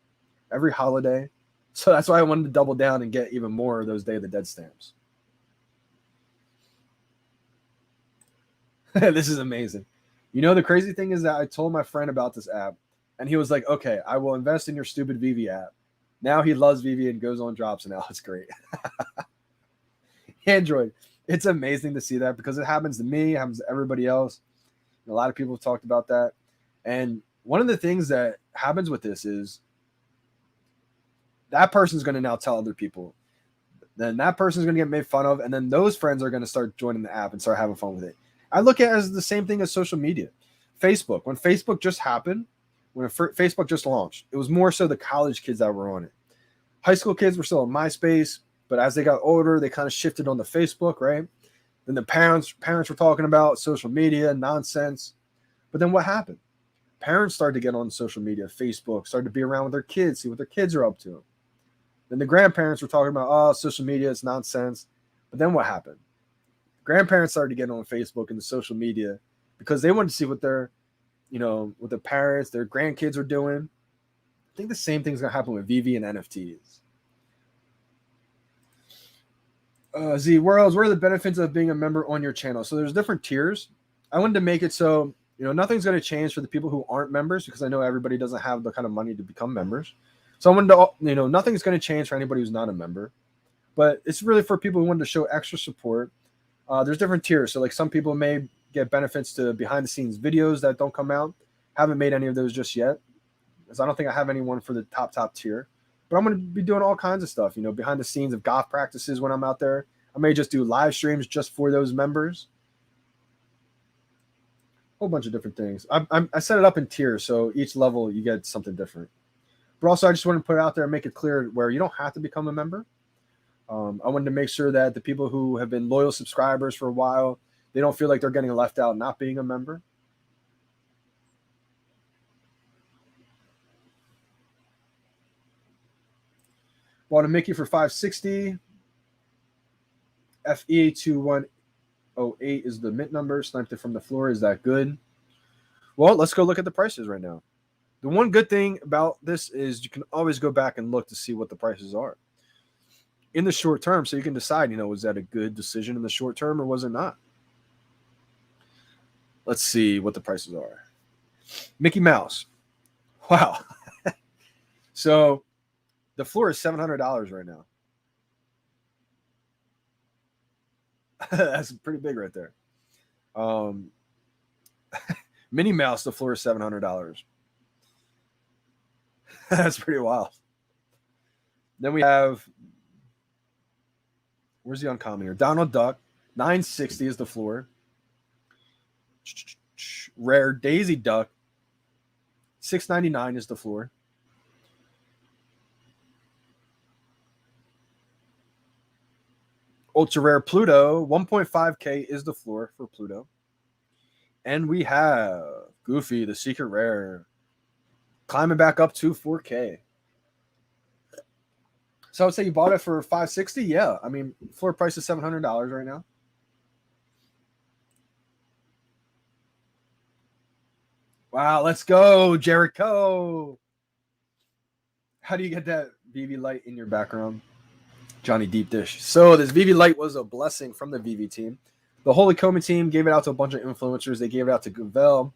every holiday. So that's why I wanted to double down and get even more of those Day of the Dead stamps. This is amazing. The crazy thing is that I told my friend about this app, and he was like, okay, I will invest in your stupid VeVe app. Now he loves VeVe and goes on drops, and now it's great. Android. It's amazing to see that because it happens to me, it happens to everybody else. A lot of people have talked about that. And one of the things that happens with this is that person's going to now tell other people. Then that person's going to get made fun of, and then those friends are going to start joining the app and start having fun with it. I look at it as the same thing as social media. Facebook. When Facebook just happened, when Facebook just launched, it was more so the college kids that were on it. High school kids were still on MySpace, but as they got older, they kind of shifted on to Facebook, right? Then the parents were talking about social media nonsense. But then what happened? Parents started to get on social media, Facebook, started to be around with their kids, see what their kids are up to. Then the grandparents were talking about, oh, social media is nonsense. But then what happened? Grandparents started to get on Facebook and the social media because they wanted to see what their, what their parents, their grandkids are doing. I think the same thing's gonna happen with VeVe and NFTs. Z Worlds, what are the benefits of being a member on your channel? So there's different tiers. I wanted to make it so nothing's going to change for the people who aren't members, because I know everybody doesn't have the kind of money to become members. So I wanted to, nothing's going to change for anybody who's not a member, but it's really for people who want to show extra support. There's different tiers. So like some people may get benefits to behind the scenes videos that don't come out. Haven't made any of those just yet, because I don't think I have anyone for the top tier. But I'm going to be doing all kinds of stuff, behind the scenes of golf practices when I'm out there. I may just do live streams just for those members. Whole bunch of different things. I set it up in tiers, so each level you get something different. But also, I just want to put it out there and make it clear where you don't have to become a member. I wanted to make sure that the people who have been loyal subscribers for a while, they don't feel like they're getting left out not being a member. Bought a Mickey for $560. FE2108 is the mint number. Sniped it from the floor. Is that good? Well, let's go look at the prices right now. The one good thing about this is you can always go back and look to see what the prices are in the short term, so you can decide, was that a good decision in the short term or was it not? Let's see what the prices are. Mickey Mouse. Wow. So the floor is $700 right now. That's pretty big right there. Minnie Mouse, the floor is $700. That's pretty wild. Then we have, where's the uncommon here? Donald Duck, $960 is the floor. Rare Daisy Duck, $699 is the floor. Ultra rare Pluto, 1.5K is the floor for Pluto. And we have Goofy, the secret rare, climbing back up to 4K. So I would say you bought it for $560. Yeah, I mean, floor price is $700 right now. Wow, let's go, Jericho. How do you get that VeVe light in your background? Johnny Deep Dish. So this VeVe light was a blessing from the VeVe team. The Holy Coleman team gave it out to a bunch of influencers. They gave it out to Gavel,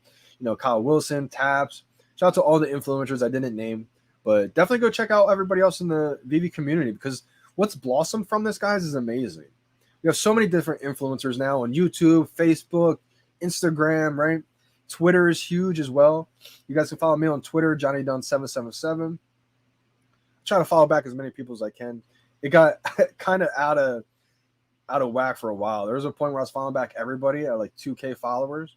Kyle Wilson, Taps. Shout out to all the influencers I didn't name. But definitely go check out everybody else in the VeVe community, because what's blossomed from this, guys, is amazing. We have so many different influencers now on YouTube, Facebook, Instagram, right? Twitter is huge as well. You guys can follow me on Twitter, Johnny Dunn 777. Try to follow back as many people as I can. It got kind of out of whack for a while. There was a point where I was following back everybody at like 2K followers.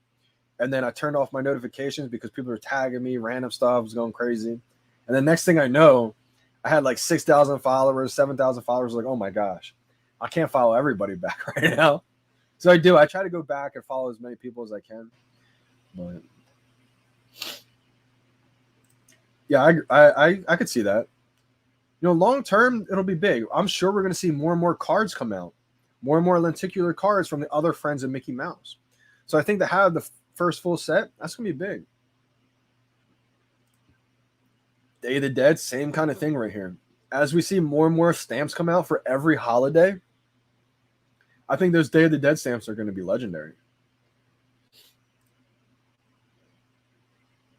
And then I turned off my notifications because people were tagging me, random stuff was going crazy. And then next thing I know, I had like 6,000 followers, 7,000 followers. Like, oh my gosh, I can't follow everybody back right now. So I do. I try to go back and follow as many people as I can. But yeah, I could see that. Long term, it'll be big. I'm sure we're going to see more and more cards come out, more and more lenticular cards from the other friends of Mickey Mouse. So I think to have the first full set, that's going to be big. Day of the Dead, same kind of thing right here. As we see more and more stamps come out for every holiday, I think those Day of the Dead stamps are going to be legendary.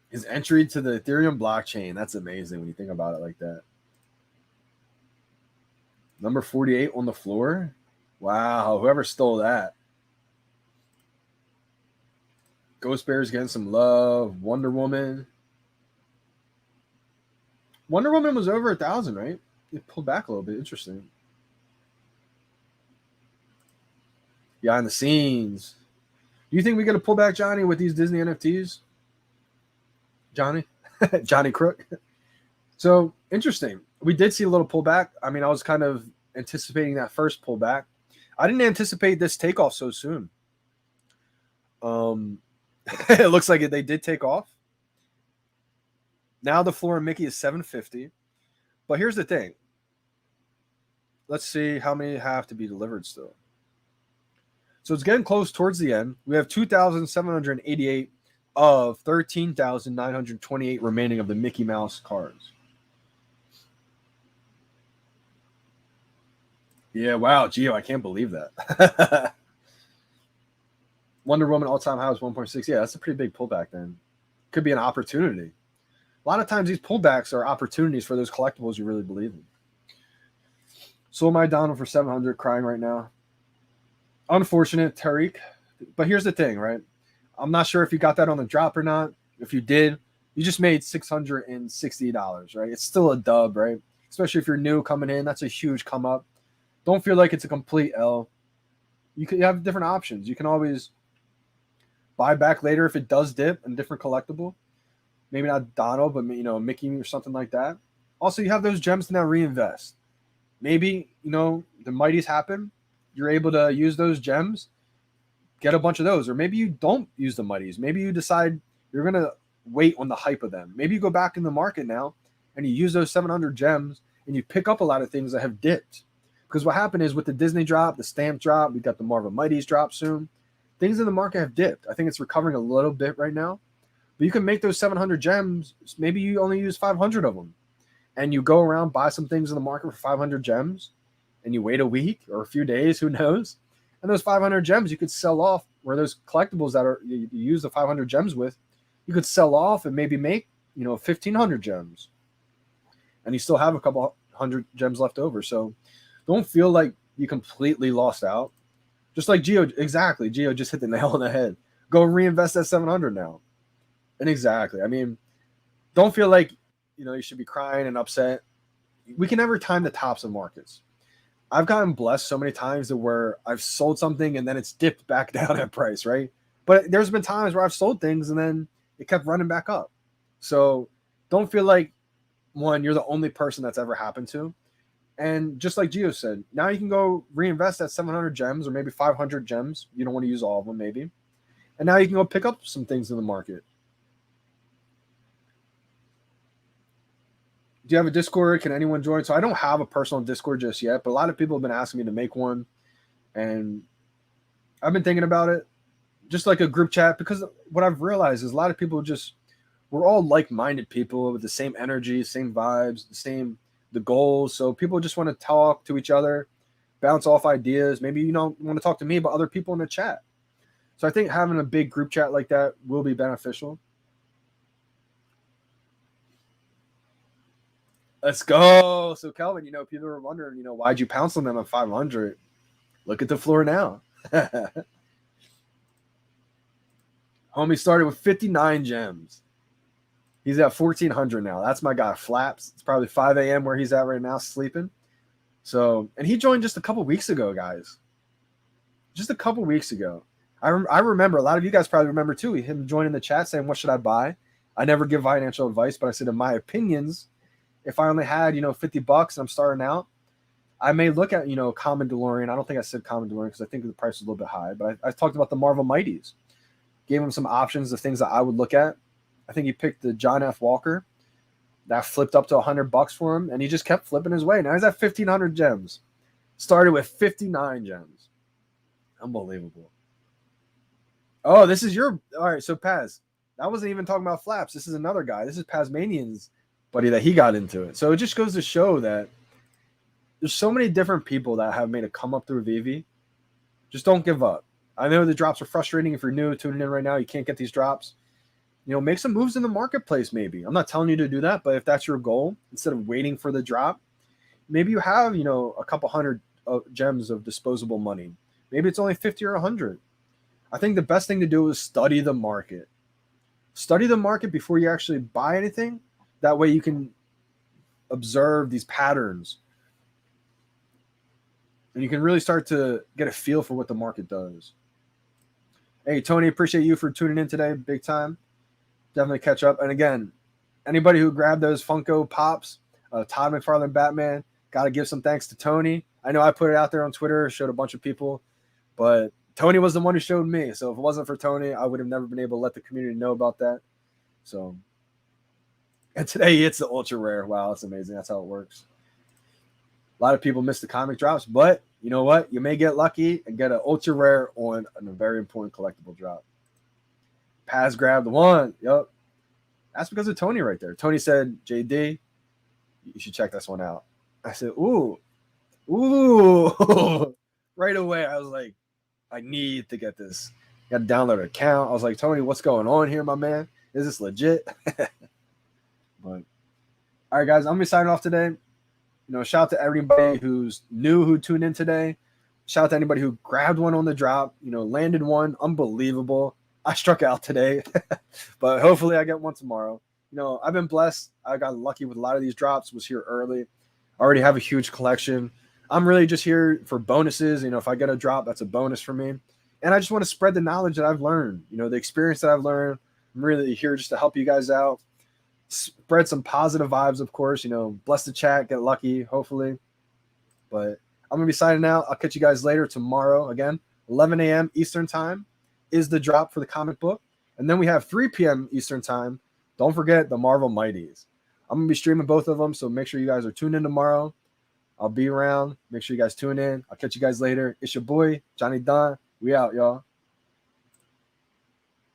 His entry to the Ethereum blockchain, that's amazing when you think about it like that. Number 48 on the floor. Wow, whoever stole that. Ghost Bear's getting some love. Wonder Woman. Wonder Woman was over 1,000, right? It pulled back a little bit. Interesting. Behind the scenes. Do you think we get a pullback, Johnny, with these Disney NFTs? Johnny? Johnny Crook? So, interesting. We did see a little pullback. I mean, I was kind of anticipating that first pullback. I didn't anticipate this takeoff so soon. It looks like they did take off. Now the floor in Mickey is 750. But here's the thing. Let's see how many have to be delivered still. So it's getting close towards the end. We have 2,788 of 13,928 remaining of the Mickey Mouse cards. Yeah, wow, Gio, I can't believe that. Wonder Woman all-time high was 1.6. Yeah, that's a pretty big pullback then. Could be an opportunity. A lot of times these pullbacks are opportunities for those collectibles you really believe in. So am I down for 700 crying right now? Unfortunate, Tariq. But here's the thing, right? I'm not sure if you got that on the drop or not. If you did, you just made $660, right? It's still a dub, right? Especially if you're new coming in. That's a huge come up. Don't feel like it's a complete L. You have different options. You can always buy back later if it does dip in different collectible. Maybe not Donald, but Mickey or something like that. Also, you have those gems to now reinvest. Maybe, the Mighties happen. You're able to use those gems, get a bunch of those. Or maybe you don't use the Mighties. Maybe you decide you're going to wait on the hype of them. Maybe you go back in the market now and you use those 700 gems and you pick up a lot of things that have dipped. Because what happened is with the Disney drop, the stamp drop, we got the Marvel Mighties drop soon. Things in the market have dipped. I think it's recovering a little bit right now. But you can make those 700 gems. Maybe you only use 500 of them. And you go around, buy some things in the market for 500 gems. And you wait a week or a few days, who knows? And those 500 gems you could sell off, where those collectibles that you use the 500 gems with, you could sell off and maybe make 1,500 gems. And you still have a couple hundred gems left over. So don't feel like you completely lost out. Just like Gio, exactly. Gio just hit the nail on the head. Go reinvest that 700 now. And exactly. I mean, don't feel like, you should be crying and upset. We can never time the tops of markets. I've gotten blessed so many times to where I've sold something and then it's dipped back down at price, right? But there's been times where I've sold things and then it kept running back up. So don't feel like, one, you're the only person that's ever happened to. And just like Gio said, now you can go reinvest that 700 gems or maybe 500 gems. You don't want to use all of them, maybe. And now you can go pick up some things in the market. Do you have a Discord? Can anyone join? So I don't have a personal Discord just yet, but a lot of people have been asking me to make one. And I've been thinking about it, just like a group chat, because what I've realized is a lot of people we're all like-minded people with the same energy, same vibes, the goals. So people just want to talk to each other, bounce off ideas. Maybe you don't want to talk to me, but other people in the chat. So I think having a big group chat like that will be beneficial. Let's go. So Kelvin, people are wondering, why'd you pounce on them at 500? Look at the floor now. Homie started with 59 gems. He's at 1,400 now. That's my guy, Flaps. It's probably 5 a.m. where he's at right now, sleeping. So, and he joined just a couple weeks ago, guys. Just a couple weeks ago. I remember, a lot of you guys probably remember too, him joining the chat saying, what should I buy? I never give financial advice, but I said, in my opinions, if I only had, $50 and I'm starting out, I may look at, Common DeLorean. I don't think I said Common DeLorean because I think the price is a little bit high, but I talked about the Marvel Mighties. Gave him some options of things that I would look at. I think he picked the John F. Walker. That flipped up to $100 for him, and he just kept flipping his way. Now he's at 1,500 gems. Started with 59 gems. Unbelievable. Oh, this is all right, so Paz. I wasn't even talking about Flaps. This is another guy. This is Pazmanian's buddy that he got into it. So it just goes to show that there's so many different people that have made a come up through VeVe. Just don't give up. I know the drops are frustrating. If you're new tuning in right now, you can't get these drops. Make some moves in the marketplace maybe. I'm not telling you to do that, but if that's your goal, instead of waiting for the drop, maybe you have, a couple hundred gems of disposable money. Maybe it's only 50 or 100. I think the best thing to do is study the market. Study the market before you actually buy anything. That way you can observe these patterns. And you can really start to get a feel for what the market does. Hey, Tony, appreciate you for tuning in today. Big time. Definitely catch up. And again, anybody who grabbed those Funko Pops, Todd McFarlane Batman, got to give some thanks to Tony. I know I put it out there on Twitter, showed a bunch of people, but Tony was the one who showed me. So if it wasn't for Tony, I would have never been able to let the community know about that. So, and today it's the ultra rare. Wow, that's amazing. That's how it works. A lot of people miss the comic drops, but you know what? You may get lucky and get an ultra rare on a very important collectible drop. Pass grab the one. Yep. That's because of Tony right there. Tony said, JD, you should check this one out. I said, ooh. Right away, I was like, I need to get this. Got to download an account. I was like, Tony, what's going on here, my man? Is this legit? But all right, guys, I'm gonna be signing off today. Shout out to everybody who's new who tuned in today. Shout out to anybody who grabbed one on the drop, landed one. Unbelievable. I struck out today, but hopefully I get one tomorrow. I've been blessed. I got lucky with a lot of these drops, was here early. I already have a huge collection. I'm really just here for bonuses. If I get a drop, that's a bonus for me. And I just want to spread the knowledge that I've learned, the experience that I've learned. I'm really here just to help you guys out. Spread some positive vibes, of course. Bless the chat, get lucky, hopefully. But I'm going to be signing out. I'll catch you guys later tomorrow. Again, 11 a.m. Eastern time is the drop for the comic book. And then we have 3 p.m. Eastern time. Don't forget the Marvel Mighties. I'm going to be streaming both of them, so make sure you guys are tuned in tomorrow. I'll be around. Make sure you guys tune in. I'll catch you guys later. It's your boy, Johnny Dunn. We out, y'all.